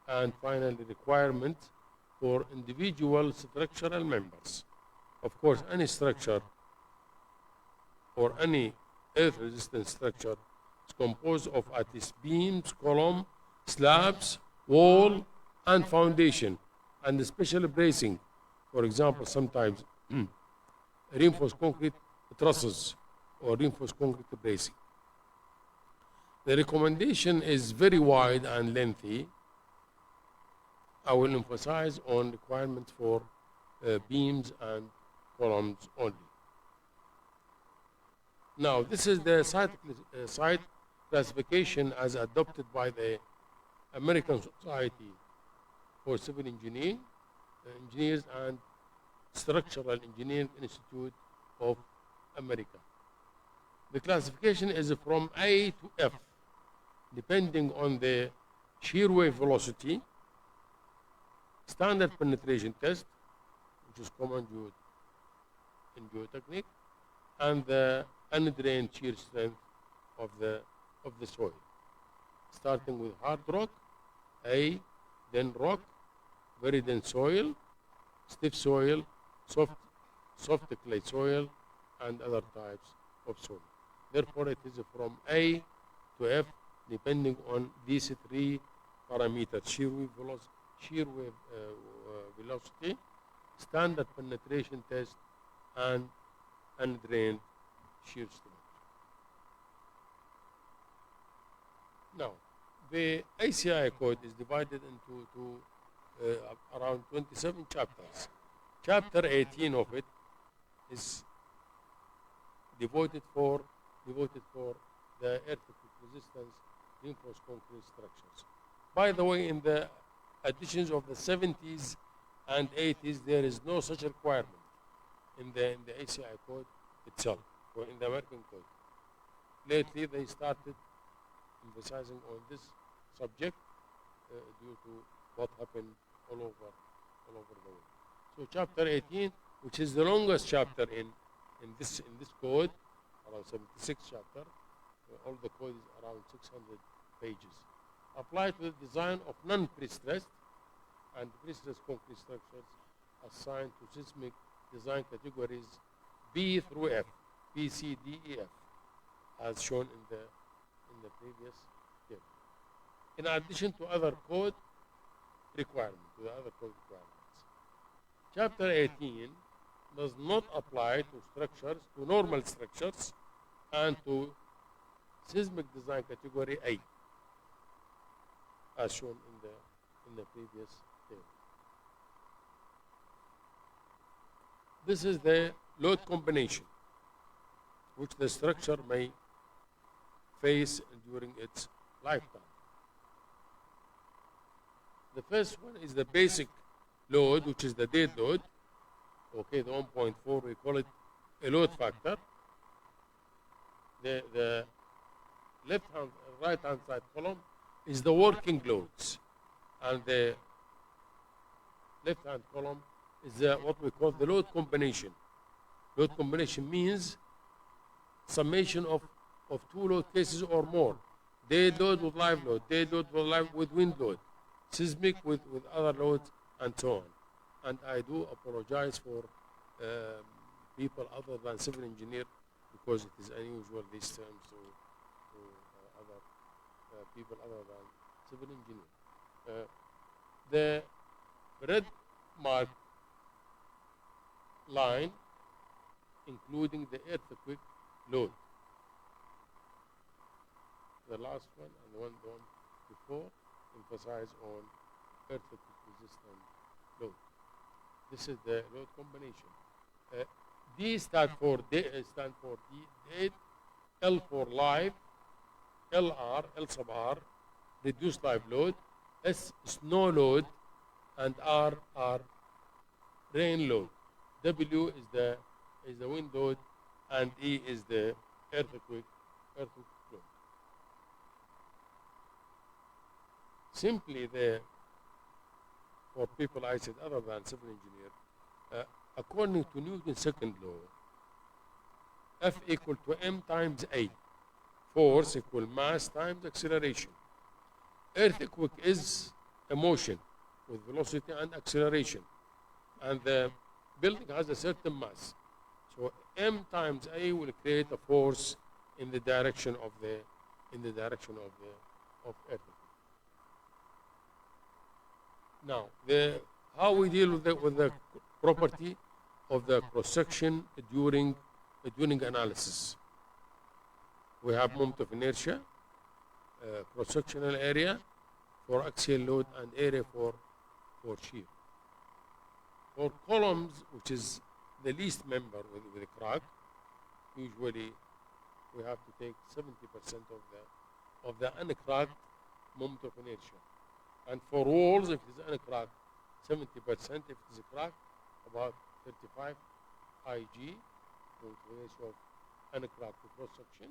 and finally requirements for individual structural members. Of course, any structure or any earth-resistant structure is composed of at least beams, column, slabs, wall, and foundation, and special bracing. For example, sometimes reinforced concrete trusses or reinforced concrete bracing. The recommendation is very wide and lengthy. I will emphasize on requirements for beams and columns only. Now, this is the site classification as adopted by the American Society for Civil Engineers and Structural Engineering Institute of America. The classification is from A to F, depending on the shear wave velocity, standard penetration test, which is common in geotechnique, and the undrained shear strength of the soil. Starting with hard rock, A, then rock, very dense soil, stiff soil, soft clay soil, and other types of soil. Therefore, it is from A to F, depending on these 3 parameters: shear wave velocity, standard penetration test, and undrained shear strength. Now, the ACI code is divided into around 27 chapters. Chapter 18 of it is devoted for the earthquake resistance reinforced concrete structures. By the way, in the editions of the 70s and 80s, there is no such requirement in the ACI code itself, or in the American code. Lately, they started emphasizing on this subject due to what happened all over the world. So chapter 18, which is the longest chapter in this code, around 76 chapter, all the code is around 600 pages. Apply to the design of non-pre-stressed and pre-stressed concrete structures assigned to seismic design categories B through F, B, C, D, E, F, as shown in the previous table. In addition to other code requirements, Chapter 18 does not apply to structures, to normal structures, and to seismic design category A, as shown in the previous table. This is the load combination which the structure may face during its lifetime. The first one is the basic load, which is the dead load. Okay, the 1.4, we call it a load factor. The right-hand side column is the working loads, and the left-hand column is what we call the load combination. Load combination means summation of two load cases or more. Dead load with live load, dead load with wind load, seismic with other loads, and so on. And I do apologize for people other than civil engineer, because it is unusual these terms to other people other than civil engineer. The red mark line, including the earthquake load. The last one and the one before emphasize on earthquake resistant load. This is the load combination. D stand for dead, L for live, L sub R, reduced live load, S snow load, and R rain load. W is the wind load, and E is the earthquake load. Simply for people I said other than civil engineer, according to Newton's second law, F equal to M times A. Force equal mass times acceleration. Earthquake is a motion with velocity and acceleration, and the building has a certain mass. So M times A will create a force in the direction of earthquake. Now, how we deal with the property of the cross-section during analysis. We have moment of inertia, cross-sectional area for axial load, and area for shear. For columns, which is the least member with a crack, usually we have to take 70% of the uncracked moment of inertia. And for walls, if it is uncracked, 70%. If it is a crack, about 35 Ig, moment of inertia of uncracked cross-section.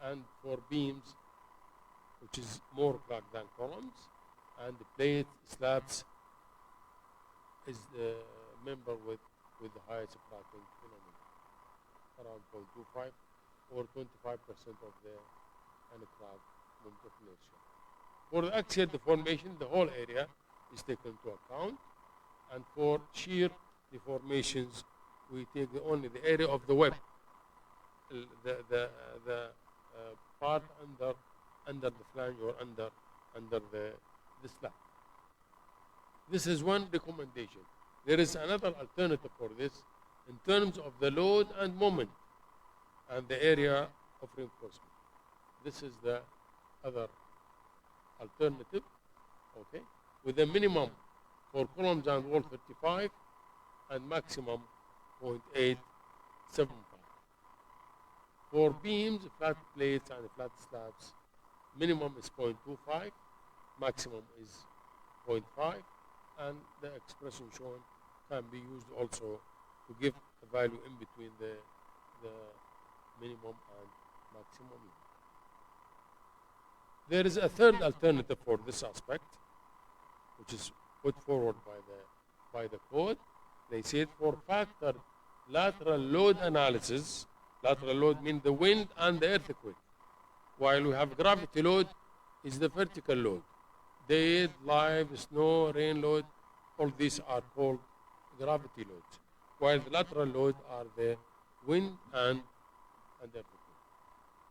And for beams, which is more cracked than columns, and the plate slabs is the member with the highest cracking phenomenon, around 0.25 or 25% of the uncracked moment of inertia. For the axial deformation, the whole area is taken into account, and for shear deformations, we take only the area of the web, the part under the flange or under the slab. This is one recommendation. There is another alternative for this in terms of the load and moment and the area of reinforcement. This is the other alternative, okay, with a minimum for columns and wall 35 and maximum 0.875. For beams, flat plates, and flat slabs, minimum is 0.25, maximum is 0.5, and the expression shown can be used also to give a value in between the minimum and maximum. There is a third alternative for this aspect, which is put forward by the code. They said for factored lateral load analysis, lateral load means the wind and the earthquake. while we have gravity load is the vertical load. Dead, live, snow, rain load, all these are called gravity loads, while the lateral load are the wind and earthquake.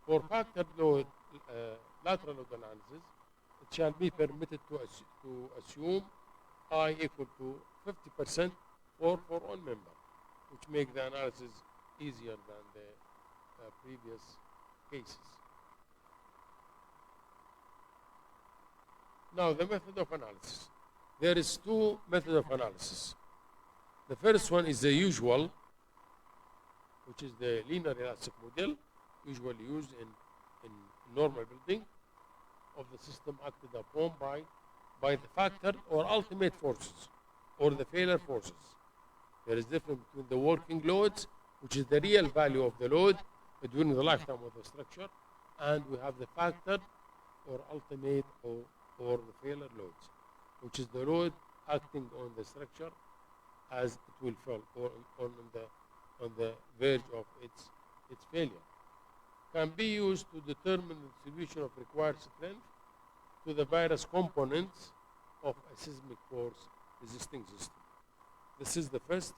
For factor load, lateral load analysis, it shall be permitted to assume I equal to 50% for all member, which make the analysis easier than the previous cases. Now, the method of analysis. There is two methods of analysis. The first one is the usual, which is the linear elastic model, usually used in normal building of the system acted upon by the factor or ultimate forces or the failure forces. There is difference between the working loads, which is the real value of the load during the lifetime of the structure, and we have the factor or ultimate or the failure loads, which is the load acting on the structure as it will fall or on the verge of its failure. Can be used to determine the distribution of required strength to the various components of a seismic force resisting system. This is the first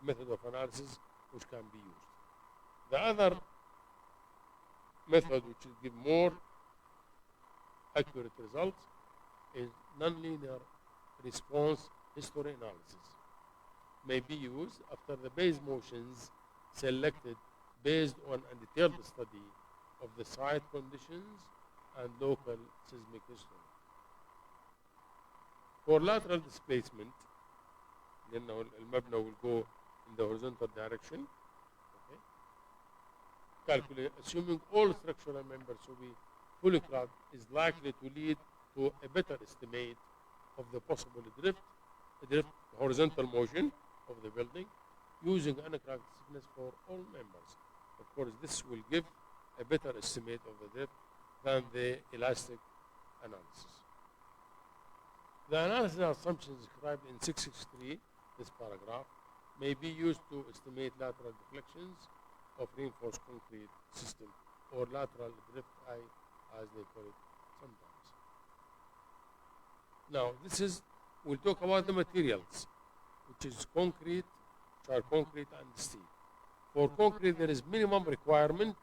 method of analysis which can be used. The other method, which will give more accurate results, is nonlinear response history analysis. May be used after the base motions selected based on a detailed study of the site conditions and local seismic history. For lateral displacement, then المبنى will go in the horizontal direction. Okay. Calculate, assuming all structural members will be fully clad, is likely to lead to a better estimate of the possible drift horizontal motion of the building using uncracked thickness for all members. Of course, this will give a better estimate of the drift than the elastic analysis. The analysis assumptions described in 663, this paragraph, may be used to estimate lateral deflections of reinforced concrete system or lateral drift eye, as they call it sometimes. Now, we'll talk about the materials, which is concrete, which are concrete and steel. For concrete, there is minimum requirement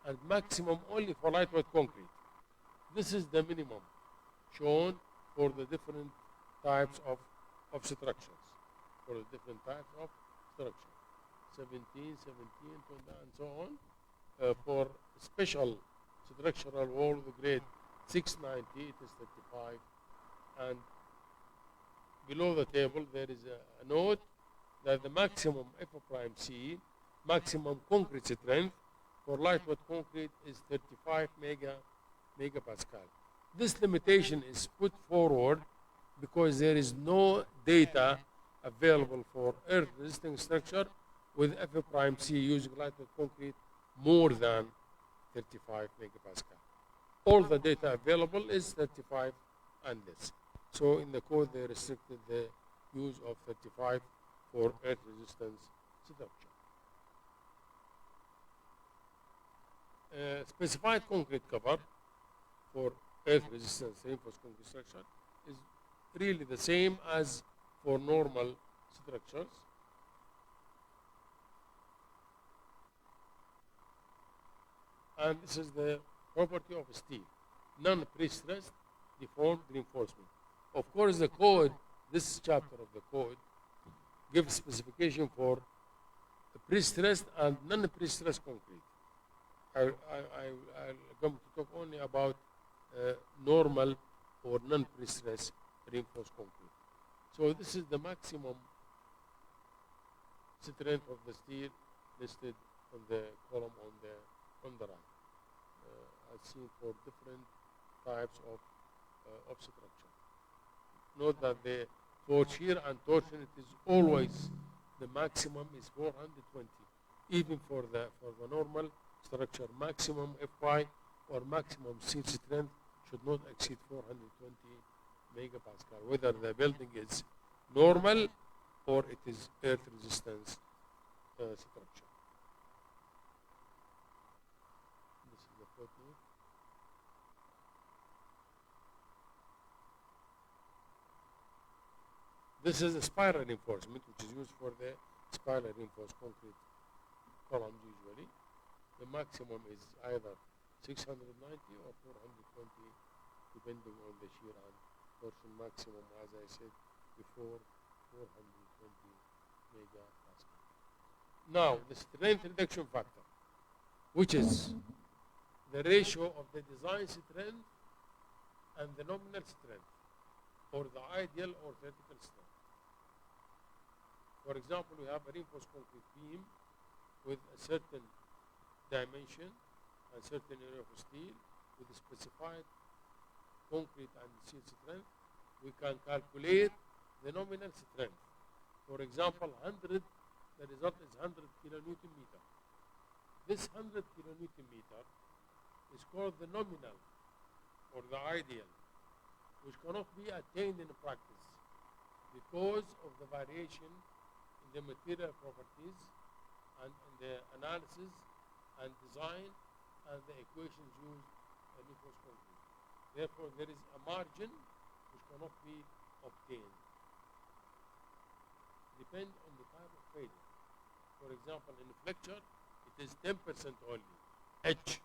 and maximum only for lightweight concrete. This is the minimum shown for the different types of structures. For the different types of structure, 17, 17, 20, and so on. For special structural wall, the grade 690, it is 35. And below the table, there is a note that the maximum F'(C), maximum concrete strength for lightweight concrete is 35 megapascal. This limitation is put forward because there is no data available for earth-resisting structure with F'(C) using lightweight concrete more than 35 megapascal. All the data available is 35 and less. So in the code, they restricted the use of 35 for earth resistance structure. Specified concrete cover for earth resistance reinforced concrete structure is really the same as for normal structures. And this is the property of steel, non-pre-stressed deformed reinforcement. Of course, the code, this chapter of the code, gives specification for pre-stressed and non-pre-stressed concrete. I'll come to talk only about normal or non-pre-stressed reinforced concrete. So this is the maximum strength of the steel listed on the column on the right. I've seen for different types of structure. Note that for shear and torsion, it is always the maximum is 420. Even for the normal structure, maximum Fy or maximum steel strength should not exceed 420 megapascal, whether the building is normal or it is earth resistance structure. This is the footnote. This is a spiral reinforcement, which is used for the spiral reinforced concrete columns usually. The maximum is either 690 or 420, depending on the shear and torsion. Maximum, as I said before, 420 megapascal. Now, the strength reduction factor, which is the ratio of the design strength and the nominal strength, or the ideal or theoretical strength. For example, we have a reinforced concrete beam with a certain dimension and certain area of steel with a specified concrete and steel strength. We can calculate the nominal strength. For example, 100, the result is 100 kilonewton meter. This 100 kilonewton meter is called the nominal or the ideal, which cannot be attained in practice because of the variation in the material properties and in the analysis and design and the equations used in reinforced concrete. Therefore, there is a margin which cannot be obtained. Depend on the type of failure. For example, in a flexure, it is 10% only, H,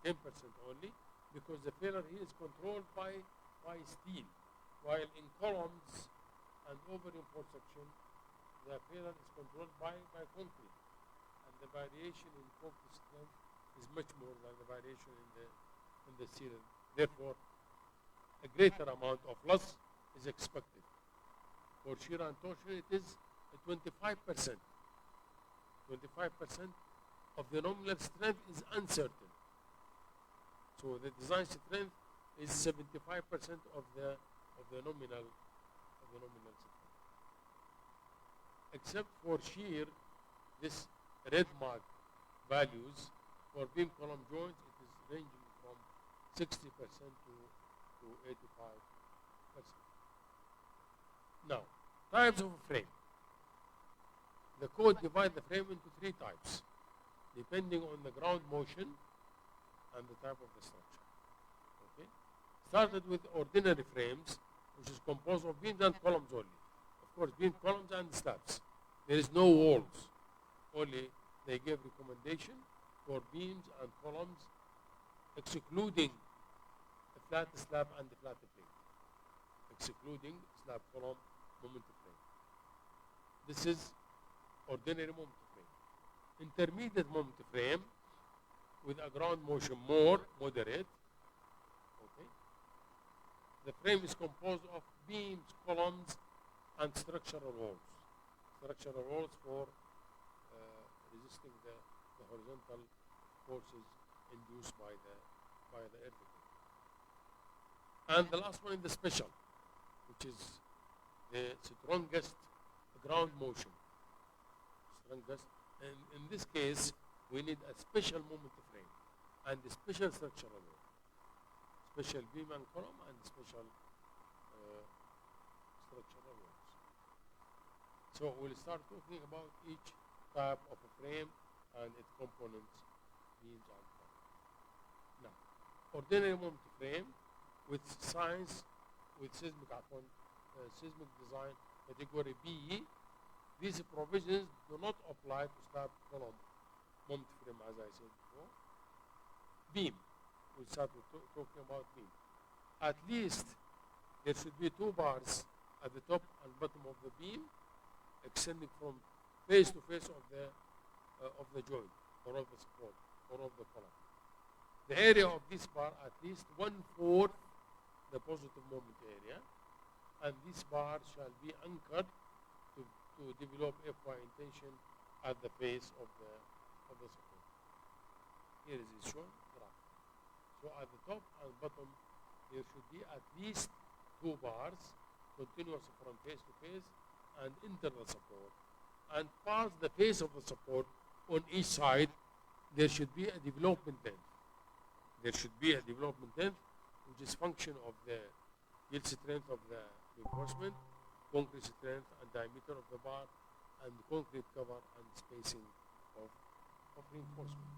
10% only, because the failure here is controlled by steel, while in columns and over-reinforced section, the failure is controlled by concrete, and the variation in concrete strength is much more than the variation in the steel. Therefore, a greater amount of loss is expected. For shear and torsion, it is 25%. 25% of the nominal strength is uncertain. So the design strength is 75% of the nominal strength. Except for shear, this red mark values for beam column joints, it is ranging from 60% to 85%. Now, types of frame. The code divides the frame into 3 types, depending on the ground motion and the type of the structure. Okay? Started with ordinary frames, which is composed of beams and columns only. Of course, beam, columns, and slabs. There is no walls. Only they gave recommendation for beams and columns, excluding the flat slab and the flat plate. Excluding slab, column, moment frame. This is ordinary moment frame. Intermediate moment frame with a ground motion more moderate. Okay. The frame is composed of beams, columns, and structural walls. Structural walls for resisting the horizontal forces induced by the earthquake. And the last one is the special, which is the strongest ground motion. Strongest, and in this case, we need a special moment frame and a special structural wall, special beam and column, and special structural walls. So we'll start talking about each type of a frame and its components, beams and columns. Now, ordinary moment frame with science, with seismic design category B, these provisions do not apply to slab, column, moment frame, as I said before. Beam, we'll start with talking about beam. At least there should be 2 bars at the top and bottom of the beam, extending from face to face of the joint, or of the support, or of the column. The area of this bar at least 1/4 the positive moment area, and this bar shall be anchored to develop FY intention at the face of the support. Here is it shown, graph. So at the top and bottom, there should be at least 2 bars, continuous from face to face, and internal support. And past the face of the support on each side, there should be a development length. There should be a development length, which is function of the yield strength of the reinforcement, concrete strength and diameter of the bar, and the concrete cover and spacing of reinforcement.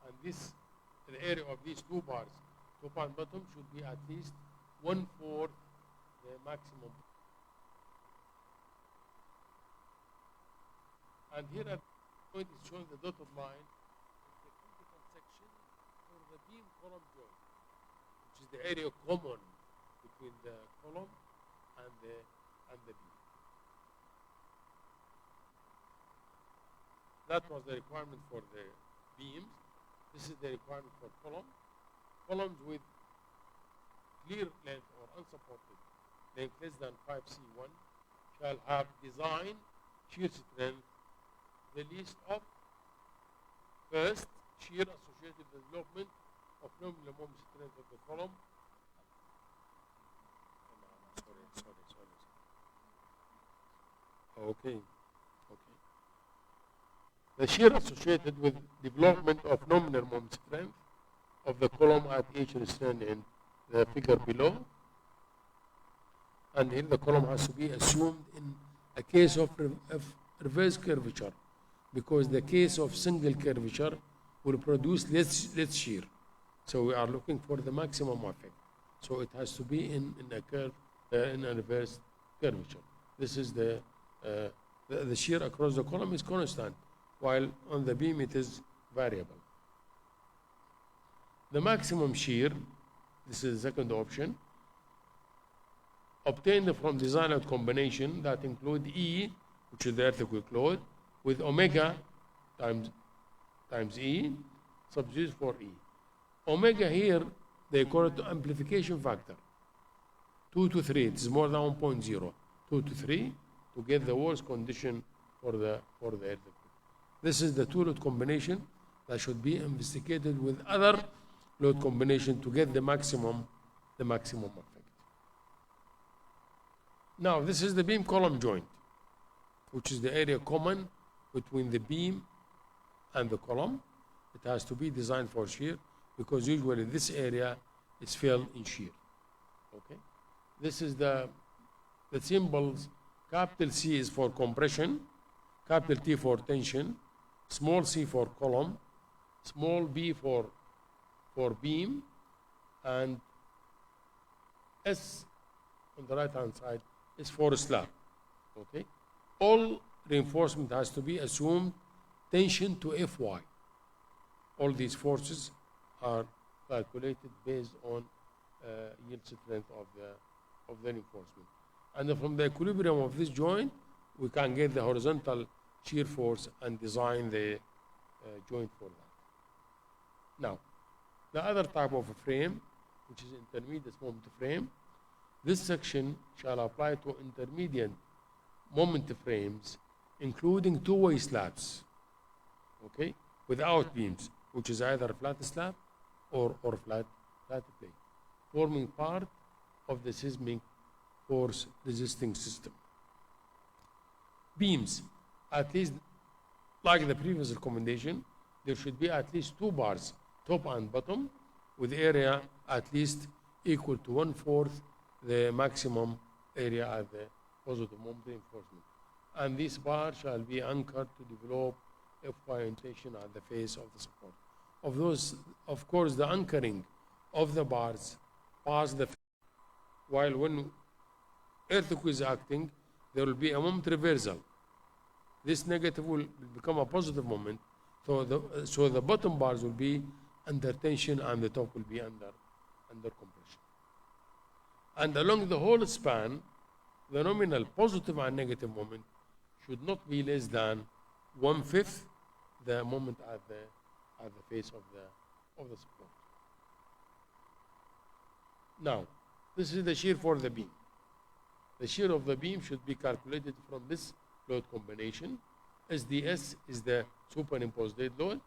And the area of these 2 bars, top and bottom, should be at least 1/4 the maximum. And here at the point is showing the dotted line is the critical section for the beam column joint, which is the area common between the column and the beam. That was the requirement for the beams. This is the requirement for column. Columns with clear length or unsupported length less than 5C1 shall have design shear strength the least of first shear associated development of nominal moment strength of the column. Sorry. Okay. The shear associated with development of nominal moment strength of the column at each restraint in the figure below. And here the column has to be assumed in a case of reverse curvature, because the case of single curvature will produce less shear. So we are looking for the maximum effect. So it has to be in a curve, in a reverse curvature. This is the shear across the column is constant, while on the beam it is variable. The maximum shear, this is the second option, obtained from design-out combination that include E, which is the earthquake load, with omega times E, substitute for E. Omega here, they call it the amplification factor. 2 to 3, it is more than 1.0. 2 to 3 to get the worst condition for the earthquake. This is the two-load combination that should be investigated with other load combination to get the maximum effect. Now, this is the beam column joint, which is the area common between the beam and the column. It has to be designed for shear, because usually this area is filled in shear. Okay? This is the symbols. Capital C is for compression, capital T for tension, small c for column, small b for beam, and S on the right hand side is for slab. Okay? All reinforcement has to be assumed tension to Fy. All these forces are calculated based on yield strength of the reinforcement. And from the equilibrium of this joint, we can get the horizontal shear force and design the joint for that. Now, the other type of a frame, which is intermediate moment frame, this section shall apply to intermediate moment frames, including two-way slabs, okay, without beams, which is either flat slab or flat plate, forming part of the seismic force resisting system. Beams, at least like the previous recommendation, there should be at least 2 bars, top and bottom, with area at least equal to 1/4 the maximum area at the positive moment reinforcement. And this bar shall be anchored to develop Fy orientation at the face of the support. Of course, the anchoring of the bars past the, while when earthquake is acting, there will be a moment reversal. This negative will become a positive moment, so the bottom bars will be under tension and the top will be under compression. And along the whole span, the nominal positive and negative moment should not be less than 1/5 the moment at the face of the support. Now, this is the shear for the beam. The shear of the beam should be calculated from this load combination. SDS is the superimposed dead load,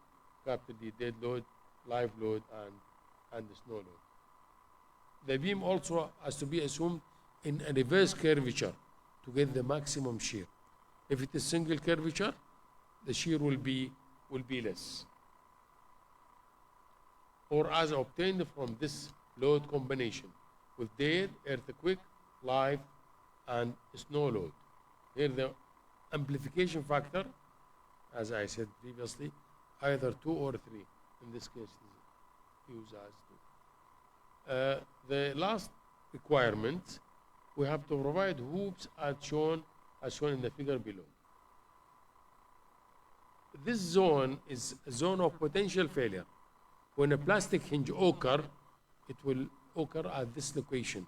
capital D dead load, live load, and the snow load. The beam also has to be assumed in a reverse curvature to get the maximum shear. If it is single curvature, the shear will be less. Or as obtained from this load combination with dead, earthquake, live, and snow load. Here the amplification factor, as I said previously, either 2 or 3. In this case, is used as 2. The last requirement, we have to provide hoops as shown in the figure below. This zone is a zone of potential failure. When a plastic hinge occurs, it will occur at this location,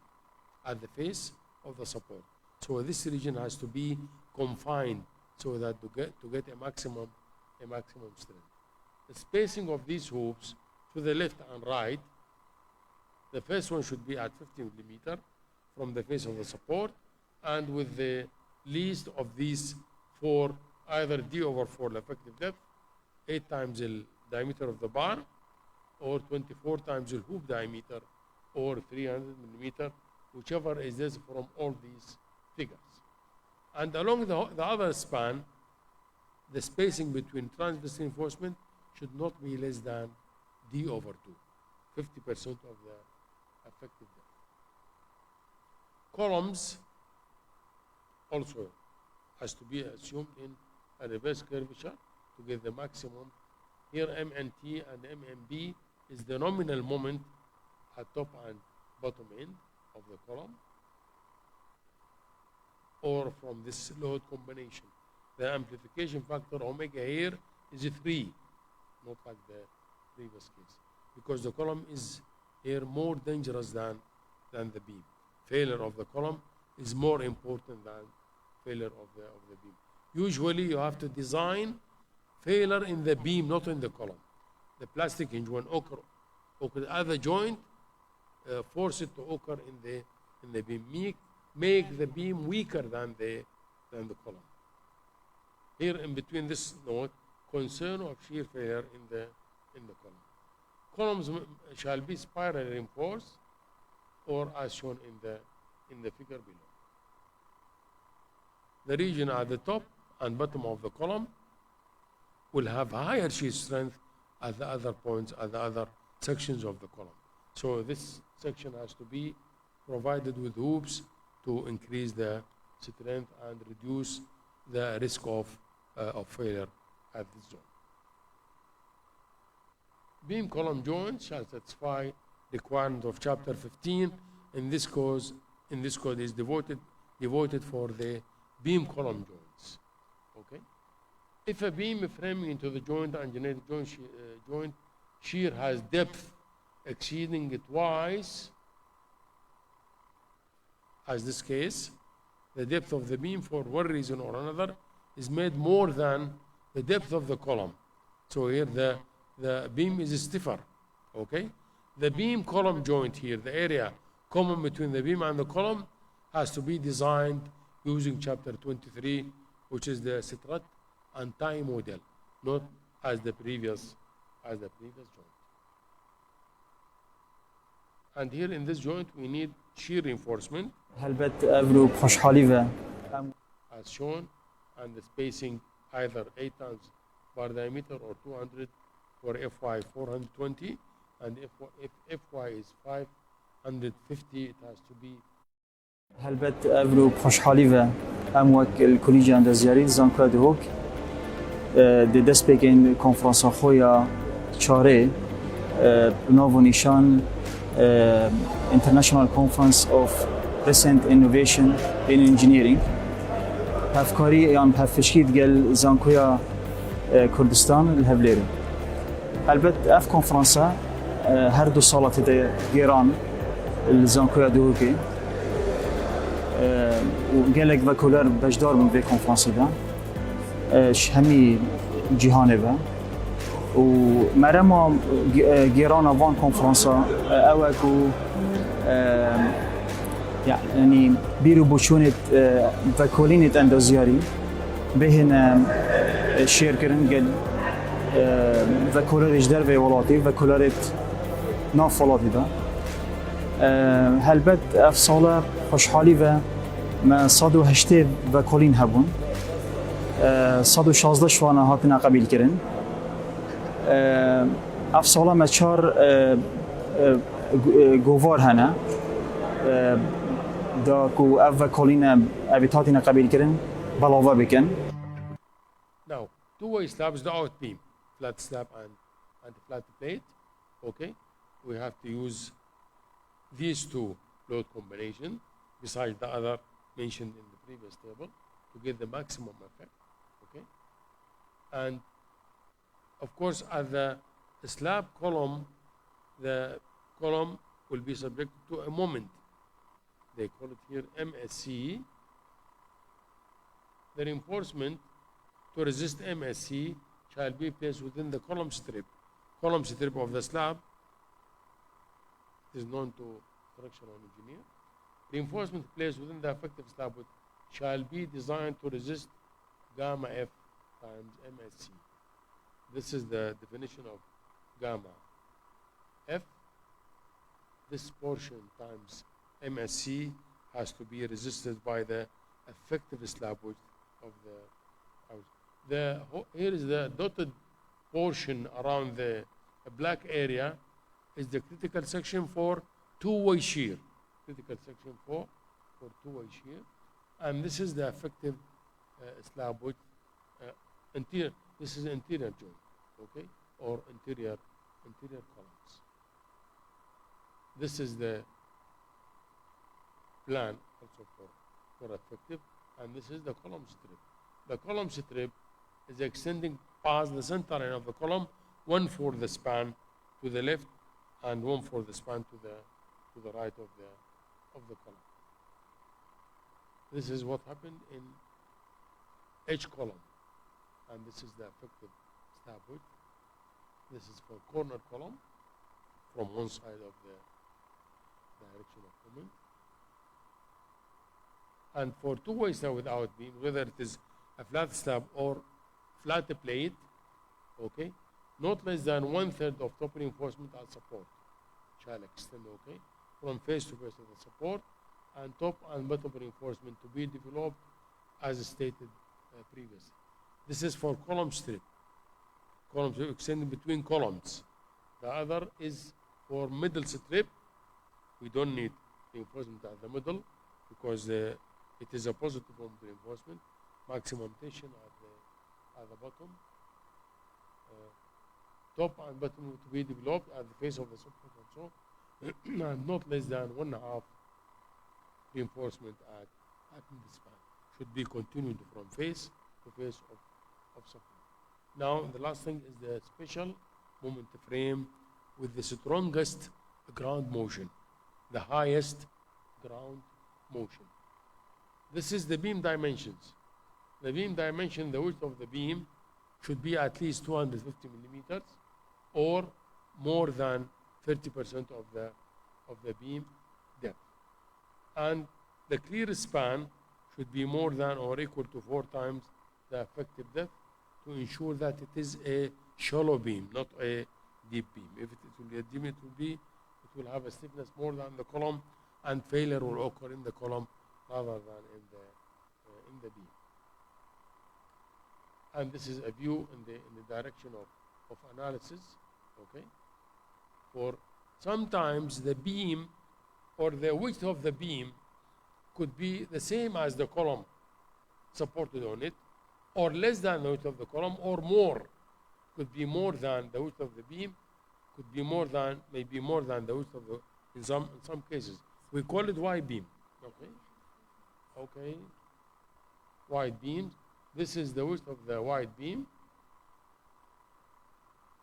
at the face of the support. So this region has to be confined so that to get a maximum strength. The spacing of these hoops to the left and right, the first one should be at 50 millimeter from the face of the support, and with the least of these four, either D/4 effective depth, 8 times the diameter of the bar, or 24 times the hoop diameter, or 300 millimeter, whichever is this from all these figures. And along the other span, the spacing between transverse reinforcement should not be less than D/2, 50% of the effective depth. Columns also has to be assumed in a reverse curvature to get the maximum. Here MNT and MMB is the nominal moment at top and bottom end of the column, or from this load combination. The amplification factor omega here is 3, not like the previous case, because the column is here more dangerous than the beam. Failure of the column is more important than failure of the beam. Usually you have to design failure in the beam, not in the column. The plastic hinge, when occur at the joint, force it to occur in the beam. Make the beam weaker than the column. Here in between this note, concern of shear failure in the column. Columns shall be spirally reinforced, or as shown in the figure below. The region at the top and bottom of the column will have higher shear strength at the other points, at the other sections of the column. So this section has to be provided with hoops to increase the strength and reduce the risk of failure at this zone. Beam column joints shall satisfy requirement of chapter 15. In this code is devoted for the beam column joints. Okay. If a beam framing into the joint and generated joint shear has depth exceeding twice, as this case, the depth of the beam for one reason or another is made more than the depth of the column. So here the beam is stiffer. Okay. The beam column joint here, the area common between the beam and the column, has to be designed using chapter 23, which is the strut and tie model, not as the previous joint. And here in this joint we need shear reinforcement, as shown, and the spacing either 8 times bar diameter or 200 for FY 420, and if FY is 550, it has to be. هلبت افرو بخوشحالی و ام وک الکلیج ئەندازیاری زانکۆیا دهۆک دی دەستپێکین کۆنفرانسان خۆیان چوارێ ناو و نیشان International Conference of Recent Innovation in Engineering. هفکاری یان هفشکید گل زانکۆیا کوردستان الهبلێرە. البت اف کۆنفرانسە هەر دو ساڵە تێدا گێران زانکۆیا دهۆکێ. وقالك فاكولار بجدار من في كونفرانسي دا همي جهاني با ومرما جيرانا فان كونفرانسا اوكو يعني بيرو بوشونت فاكولينت اندازياري بهن شير كرن قال فاكولار اجدار في ولاتي فاكولارت ناف ولاتي دا هلبت اف سالا خوشحالی و ما 180 وکولین هبون 116 شوانه هاتنا قبیل کردن اف سالا ما 4 گووار هنه دا کو اف وکولین ابیتاتنا قبیل کردن بلاوا بکن. Now, two-way slabs, the out beam, flat slab and flat plate. Okay, we have to use these two load combination. besides the other mentioned in the previous table to get the maximum effect, okay? And of course, at the slab column, the column will be subject to a moment. They call it here MSC. The reinforcement to resist MSC shall be placed within the column strip. Column strip of the slab is known to structural engineer. Reinforcement placed within the effective slab shall be designed to resist gamma F times MSC. This is the definition of gamma F. This portion times MSC has to be resisted by the effective slab width of the house. Here is the dotted portion around the black area is the critical section for two-way shear. Critical section for two-way shear. And this is the effective slab width. Interior, this is interior joint, okay? Or interior columns. This is the plan also for effective, and this is the column strip. The column strip is extending past the center line of the column, one for the span to the left and one for the span to the right of the column. This is what happened in each column, and this is the effective slab width. This is for corner column from one side of the direction of movement. And for two-way slab without beam, whether it is a flat slab or flat plate, okay, not less than 1/3 of top reinforcement at support shall extend, okay, from face to face of the support, and top and bottom reinforcement to be developed as stated previously. This is for column strip. Column strip extending between columns. The other is for middle strip. We don't need reinforcement at the middle because it is a positive moment reinforcement. Maximum tension at the bottom. Top and bottom to be developed at the face of the support also, and not less than 1/2 reinforcement at mid-span. Should be continued from face to face of support. Now the last thing is the special moment frame with the strongest ground motion, the highest ground motion. This is the beam dimensions. The beam dimension, the width of the beam should be at least 250 millimeters or more than 30% of the beam depth. And the clear span should be more than or equal to 4 times the effective depth to ensure that it is a shallow beam, not a deep beam. If it will be a deep, it will have a stiffness more than the column, and failure will occur in the column rather than in the beam. And this is a view in the direction of analysis, okay? For sometimes the beam or the width of the beam could be the same as the column supported on it, or less than the width of the column, or more. Could be more than the width of the beam, could be more than, maybe more than the width of the, in some cases. We call it wide beam, okay? Okay, wide beams. This is the width of the wide beam,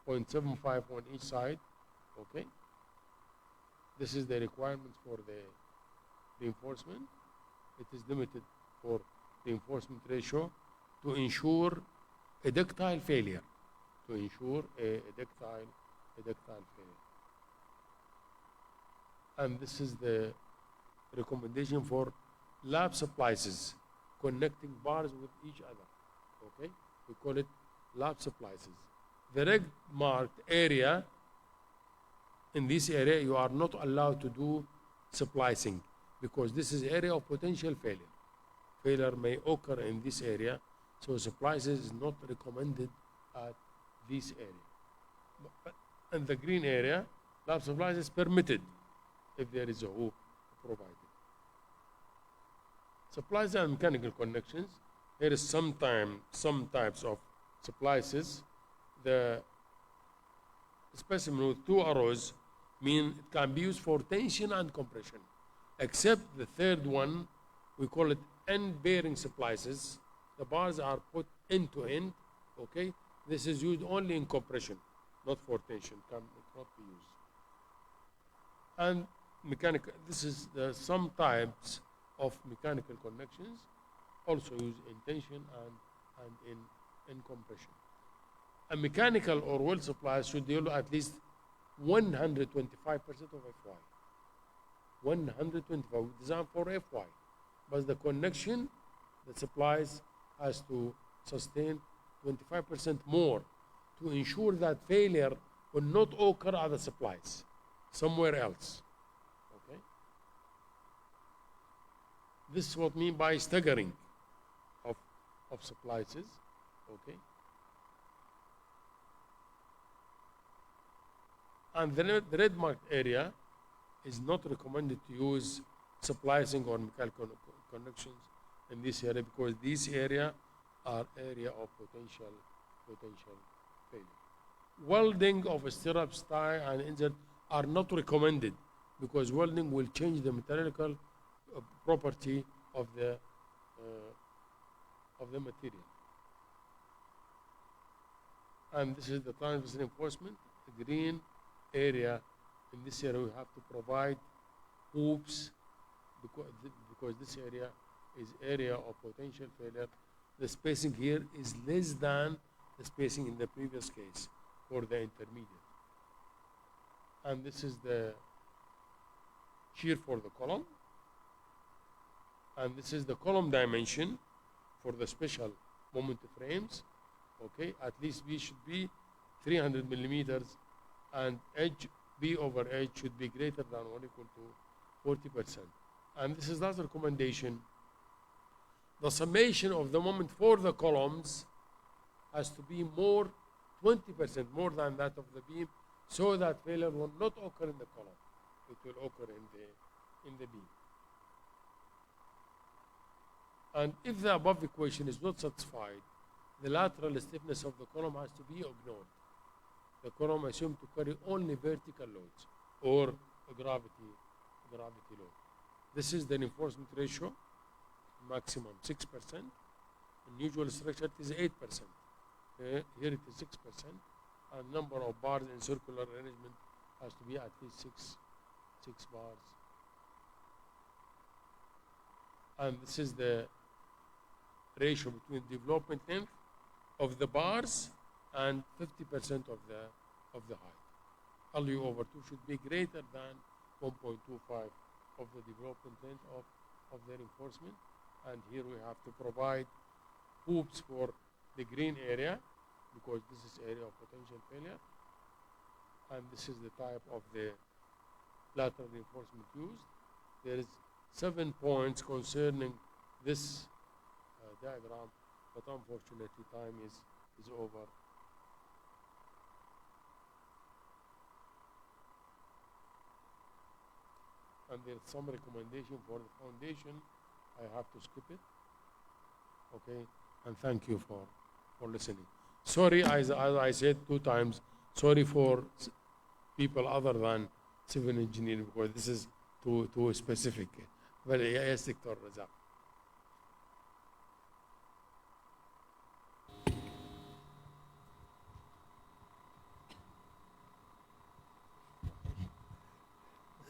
0.75 on each side, okay? This is the requirements for the reinforcement. It is limited for reinforcement ratio to ensure a ductile failure, to ensure a ductile failure. And this is the recommendation for lap splices connecting bars with each other, okay? We call it lap splices. The red marked area, in this area you are not allowed to do splicing because this is area of potential failure. Failure may occur in this area, so splices is not recommended at this area. But in the green area, lap splices is permitted if there is a hoop provided. Splices and mechanical connections. There is some types of splices. The specimen with 2 arrows mean it can be used for tension and compression. except the third one, we call it end-bearing splices. The bars are put end to end, okay? This is used only in compression, not for tension, cannot be used. And mechanical, this is some types of mechanical connections, also used in tension and in compression. A mechanical or weld supplies should deal at least 125% of FY. 125, designed for FY. But the connection, the supplies has to sustain 25% more to ensure that failure will not occur at the supplies, somewhere else. Okay? This is what I mean by staggering of supplies. Okay? And the red marked area is not recommended to use splicing or mechanical connections in this area, because this area are area of potential failure. Welding of stirrups, tie, and insert are not recommended, because welding will change the metallurgical property of the material. And this is the transverse reinforcement. The green area, in this area we have to provide hoops, because this area is area of potential failure. The spacing here is less than the spacing in the previous case for the intermediate. And this is the shear for the column. And this is the column dimension for the special moment frames. Okay, at least B should be 300 millimeters, and edge B over edge should be greater than or equal to 40%. And this is last recommendation. The summation of the moment for the columns has to be more, 20% more than that of the beam, so that failure will not occur in the column. It will occur in the beam. And if the above equation is not satisfied, the lateral stiffness of the column has to be ignored. The column assumed to carry only vertical loads or a gravity load. This is the reinforcement ratio, maximum 6%. In usual structure it is 8%. Here it is 6%. And number of bars in circular arrangement has to be at least six bars. And this is the ratio between development length of the bars and 50% of the height. LU over 2 should be greater than 1.25 of the development length of the reinforcement. And here we have to provide hoops for the green area, because this is area of potential failure. And this is the type of the lateral reinforcement used. There is 7 points concerning this diagram, but unfortunately time is over. And there's some recommendation for the foundation. I have to skip it. Okay, and thank you for listening. Sorry, as I said 2 times, sorry for people other than civil engineering, because this is too specific. But yes, Dr. Razak.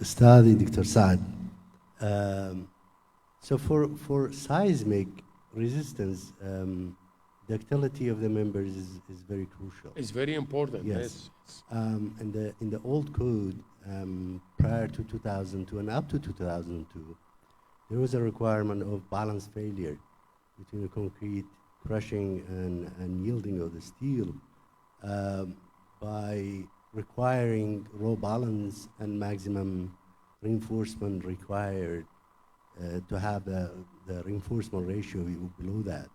Study, Dr. Saad. So for seismic resistance, ductility of the members is very crucial. It's very important. Yes. In the old code, prior to 2002 and up to 2002, there was a requirement of balance failure between the concrete crushing and yielding of the steel by requiring raw balance and maximum reinforcement required to have the reinforcement ratio below that.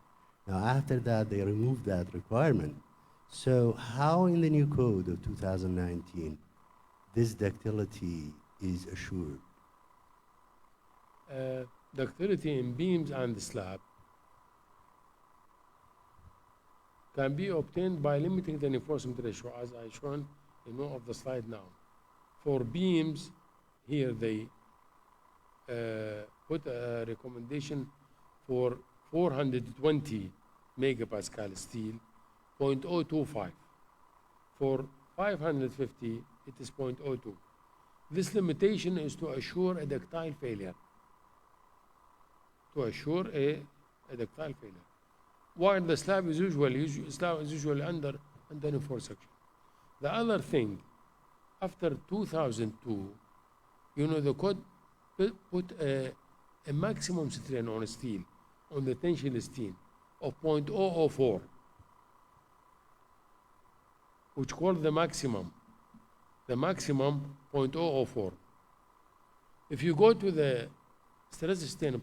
Now after that, they removed that requirement. So how in the new code of 2019, this ductility is assured? Ductility in beams and slab can be obtained by limiting the reinforcement ratio, as I shown in one of the slide now. For beams, here they put a recommendation for 420 megapascal steel, 0.025. For 550, it is 0.02. This limitation is to assure a ductile failure. To assure a ductile failure. While the slab is usually under reinforced section. The other thing, after 2002, you know, the code put a maximum strain on steel, on the tension steel, of 0.004, which called the maximum 0.004. If you go to the stress strain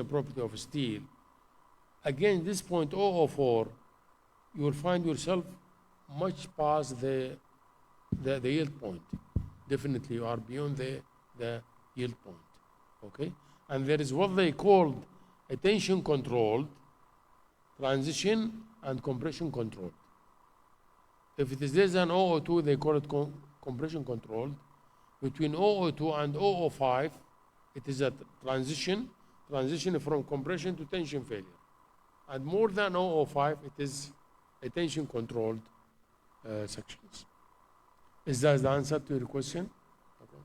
property of steel, again, this 0.004, you will find yourself much past the yield point. Definitely, you are beyond the yield point, okay? And there is what they called a tension controlled, transition and compression controlled. If it is less than 002, they call it compression controlled. Between 002 and 005, it is a transition from compression to tension failure. And more than 005, it is a tension controlled sections. Is that the answer to your question? Okay.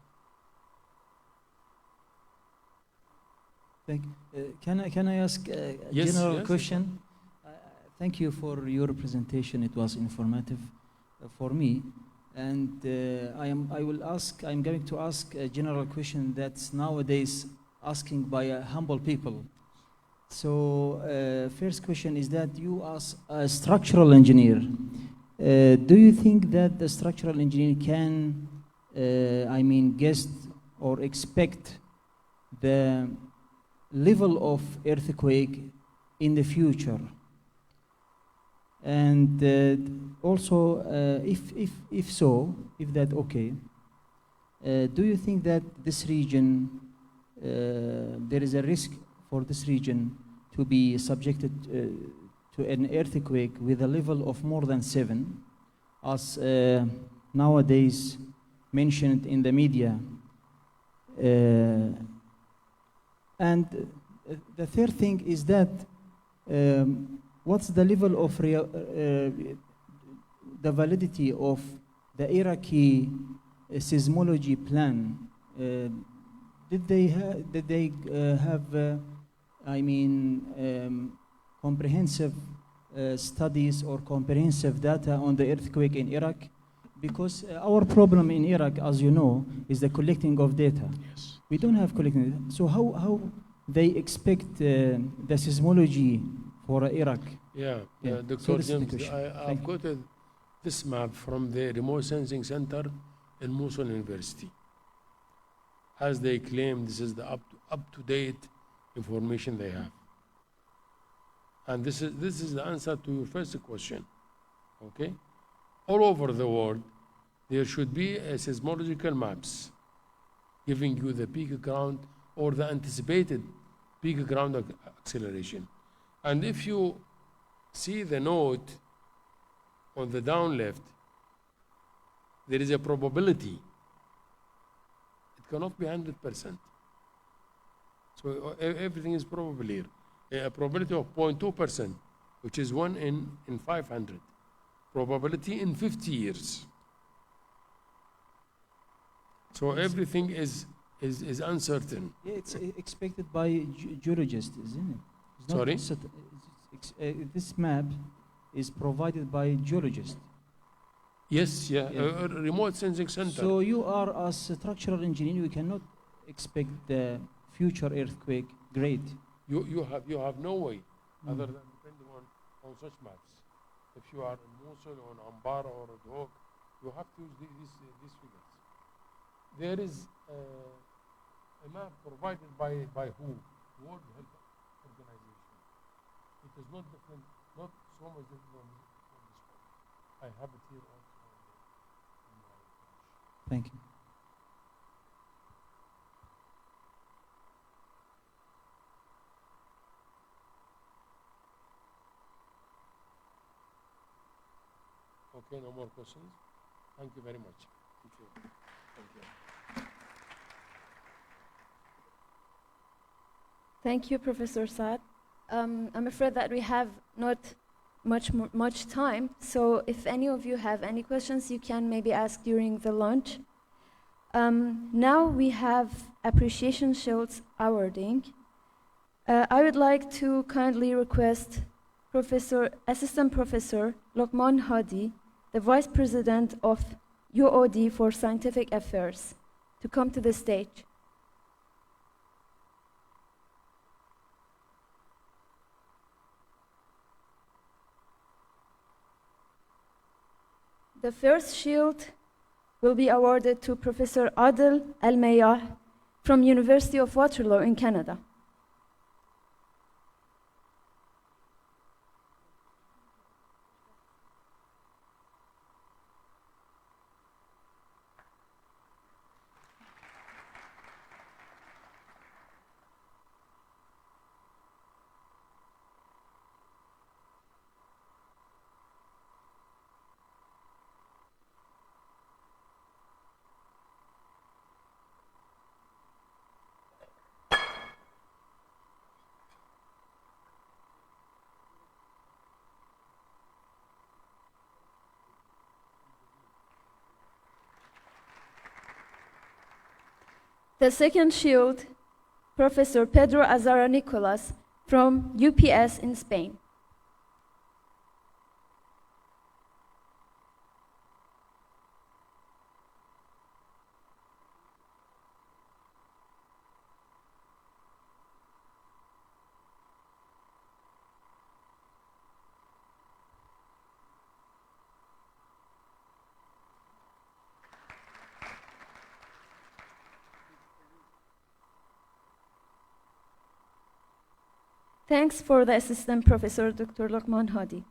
Thank you. Can I ask a general question? Thank you for your presentation. It was informative for me, and I'm going to ask a general question that's nowadays asking by humble people. So, first question is that you, as a structural engineer, do you think that the structural engineer can, guess or expect the level of earthquake in the future? And also, if so, if that okay, do you think that this region, there is a risk for this region to be subjected to an earthquake with a level of more than 7, as nowadays mentioned in the media? And the third thing is that what's the level of the validity of the Iraqi seismology plan? Did they have comprehensive studies or comprehensive data on the earthquake in Iraq? Because our problem in Iraq, as you know, is the collecting of data. Yes. We don't have collecting data. So how they expect the seismology for Iraq? Yeah. Dr. So James, I've got this map from the Remote Sensing Center in Mosul University. As they claim, this is the up-to-date information they have. And this is the answer to your first question, okay? All over the world, there should be a seismological maps giving you the peak ground or the anticipated peak ground acceleration. And if you see the note on the down left, there is a probability. It cannot be 100%. So everything is probable here. A probability of 0.2%, which is 1 in 500. Probability in 50 years. So everything is uncertain. Yeah, it's expected by geologists, isn't it? It's not Sorry? This map is provided by geologists. Yes, yeah. A remote sensing center. So you are, as a structural engineer, you cannot expect the future earthquake grade. You have no way other than depending on such maps. If you are in Mosul or in Anbar or Duhok, you have to use these figures. There is a map provided by who? World Health Organization. It is not different, not so much different from this one. I have it here also. Thank you. Okay, no more questions? Thank you very much. Thank you. Thank you. Thank you, Professor Saad. I'm afraid that we have not much time, so if any of you have any questions, you can maybe ask during the lunch. Now we have appreciation shields awarding. I would like to kindly request Assistant Professor Lokman Hadi, the Vice President of UOD for Scientific Affairs, to come to the stage. The first shield will be awarded to Professor Adel Al-Mayah from University of Waterloo in Canada. The second shield, Professor Pedro Azara Nicolas from UPS in Spain. Thanks for the Assistant Professor, Dr. Lokman Hadi.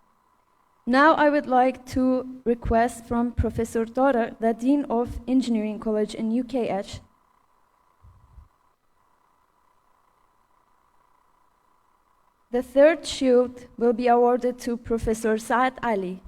Now I would like to request from Professor Dara, the Dean of Engineering College in UKH. The third shield will be awarded to Professor Saad Ali.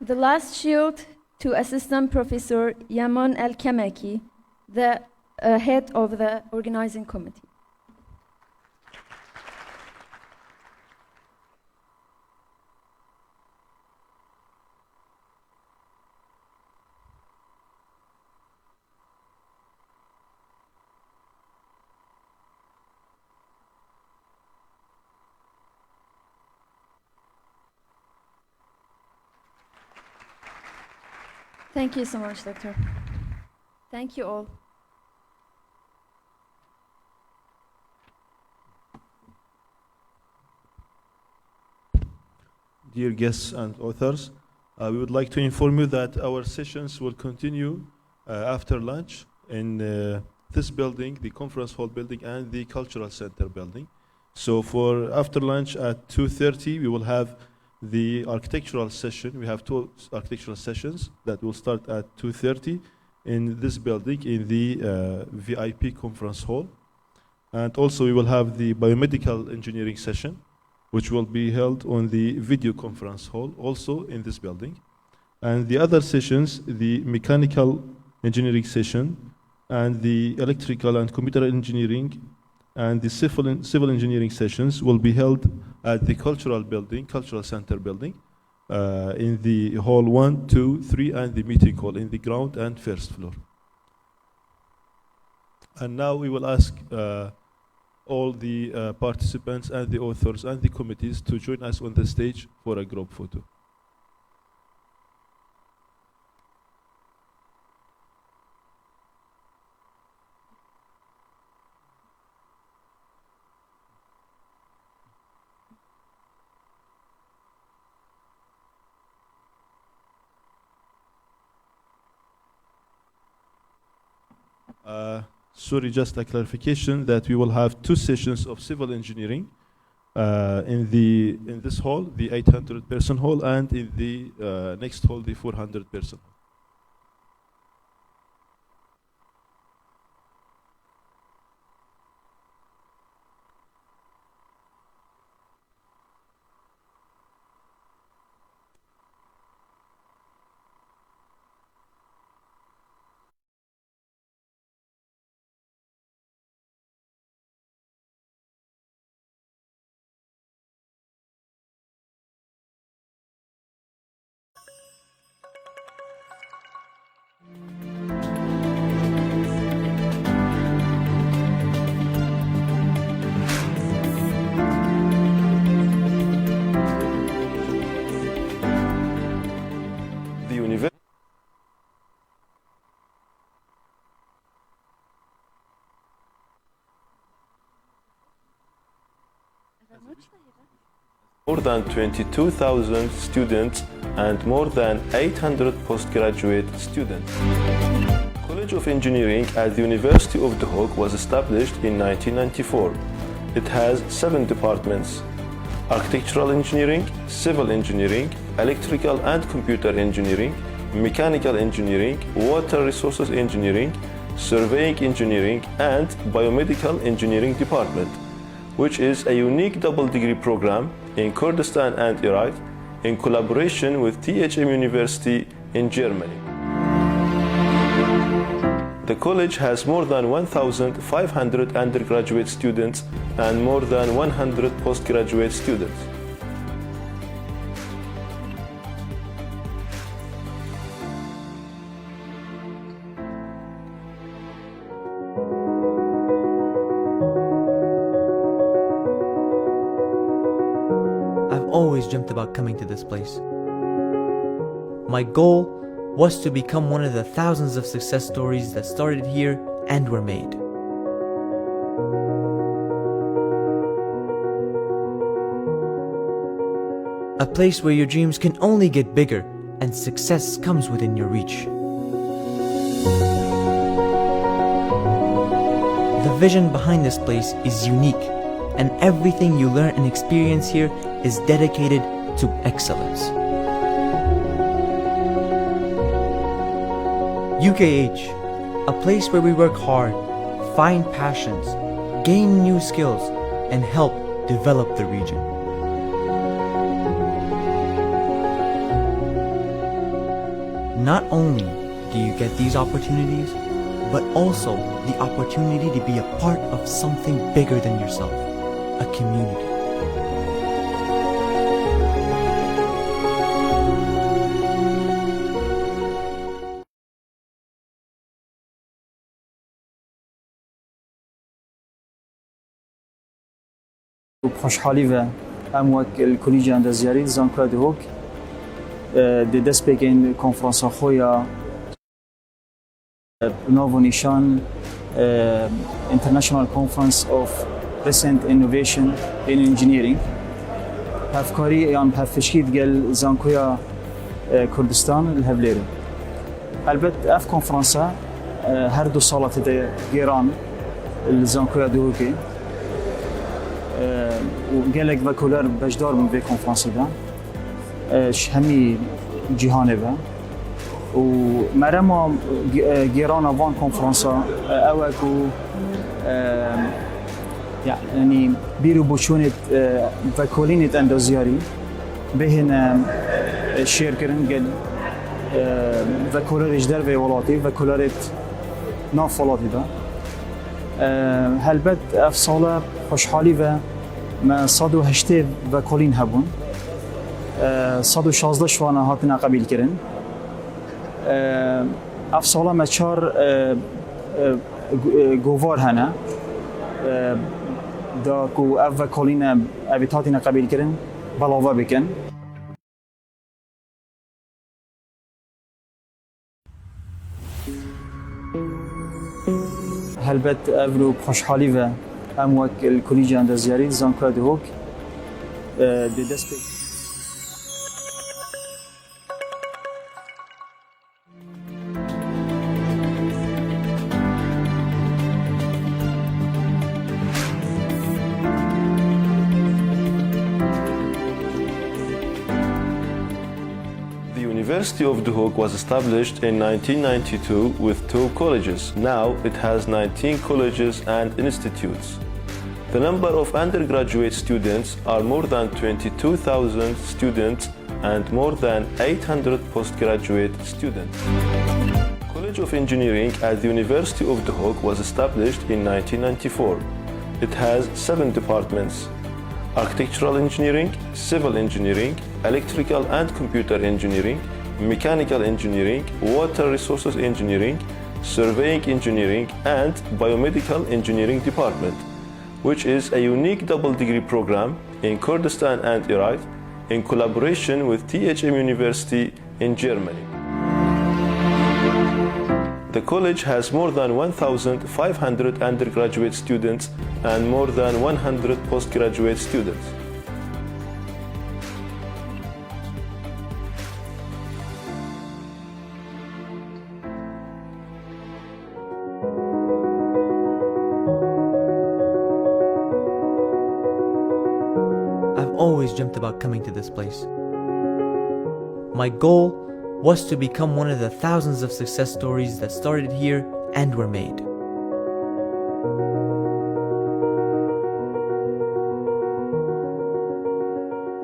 The last shield to Assistant Professor Yaman El-Kemeki, the head of the organizing committee. Thank you so much, Doctor. Thank you all. Dear guests and authors, we would like to inform you that our sessions will continue after lunch in this building, the conference hall building, and the cultural center building. So for after lunch at 2:30, we will have the architectural session. We have 2 architectural sessions that will start at 2:30 in this building in the VIP conference hall. And also we will have the biomedical engineering session, which will be held on the video conference hall, also in this building. And the other sessions, the mechanical engineering session, and the electrical and computer engineering, and the civil engineering sessions will be held at the cultural center building, in the hall 1, 2, 3, and the meeting hall in the ground and first floor. And now we will ask all the participants and the authors and the committees to join us on the stage for a group photo. Sorry, just a clarification that we will have 2 sessions of civil engineering in this hall, the 800-person hall, and in the next hall, the 400-person hall. More than 22,000 students and more than 800 postgraduate students. College of Engineering at the University of Duhok was established in 1994. It has 7 departments: architectural engineering, civil engineering, electrical and computer engineering, mechanical engineering, water resources engineering, surveying engineering, and biomedical engineering department, which is a unique double-degree program in Kurdistan and Iraq in collaboration with THM University in Germany. The college has more than 1,500 undergraduate students and more than 100 postgraduate students. Always dreamt about coming to this place. My goal was to become one of the thousands of success stories that started here and were made. A place where your dreams can only get bigger and success comes within your reach. The vision behind this place is unique, and everything you learn and experience here is dedicated to excellence. UKH, a place where we work hard, find passions, gain new skills, and help develop the region. Not only do you get these opportunities, but also the opportunity to be a part of something bigger than yourself, a community. خوشحالی و ام وک الکلیج ئەندازیاری زانکۆیا دهۆک دی دەستپێکین کۆنفرانسا خۆیە ناو و نیشان International Conference of Recent Innovation in Engineering هەفکاری یان هەفشکی دگەل زانکۆیا کوردستان هەولێرە البەت ئەف کۆنفرانسە هەر دوو ساڵە تێدە گێران زانکۆیا دهۆکێ وگەلێک ڤەکولەر بەشدار بوون vê کۆنفرانسەدا هەمی جیهانê ve û merema gêrana van konferansa ew e ku yanî bîr û boçûnê vekolînê endaziyarî bihêne şêrkirin gel vekolerê ji dervê welatî vekolerê nav welatî de helbet ev sala xoşhalî ve me 180 vekolîn hebûn 116 şwana hatine qebîlkirin ev sala me 4 govar hene da ku ev vekolîne evî hatine qebîlkirin belava bikin helbet ev û xoşhalî ve em wek الکلیج ئەندازیاری زانکۆیا دهۆک di destpêk University of Duhok was established in 1992 with 2 colleges. Now it has 19 colleges and institutes. The number of undergraduate students are more than 22,000 students and more than 800 postgraduate students. College of Engineering at the University of Duhok was established in 1994. It has 7 departments: Architectural Engineering, Civil Engineering, Electrical and Computer Engineering, Mechanical Engineering, Water Resources Engineering, Surveying Engineering, and Biomedical Engineering Department, which is a unique double-degree program in Kurdistan and Iraq in collaboration with THM University in Germany. The college has more than 1,500 undergraduate students and more than 100 postgraduate students. I've always dreamt about coming to this place. My goal was to become one of the thousands of success stories that started here and were made.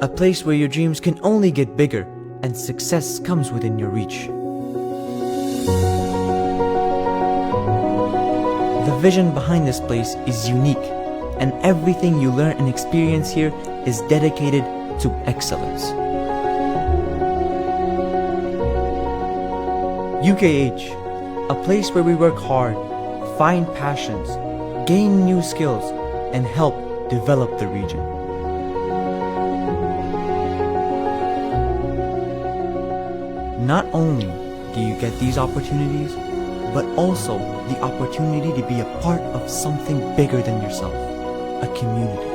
A place where your dreams can only get bigger and success comes within your reach. The vision behind this place is unique, and everything you learn and experience here is dedicated to excellence. UKH, a place where we work hard, find passions, gain new skills, and help develop the region. Not only do you get these opportunities, but also the opportunity to be a part of something bigger than yourself, a community.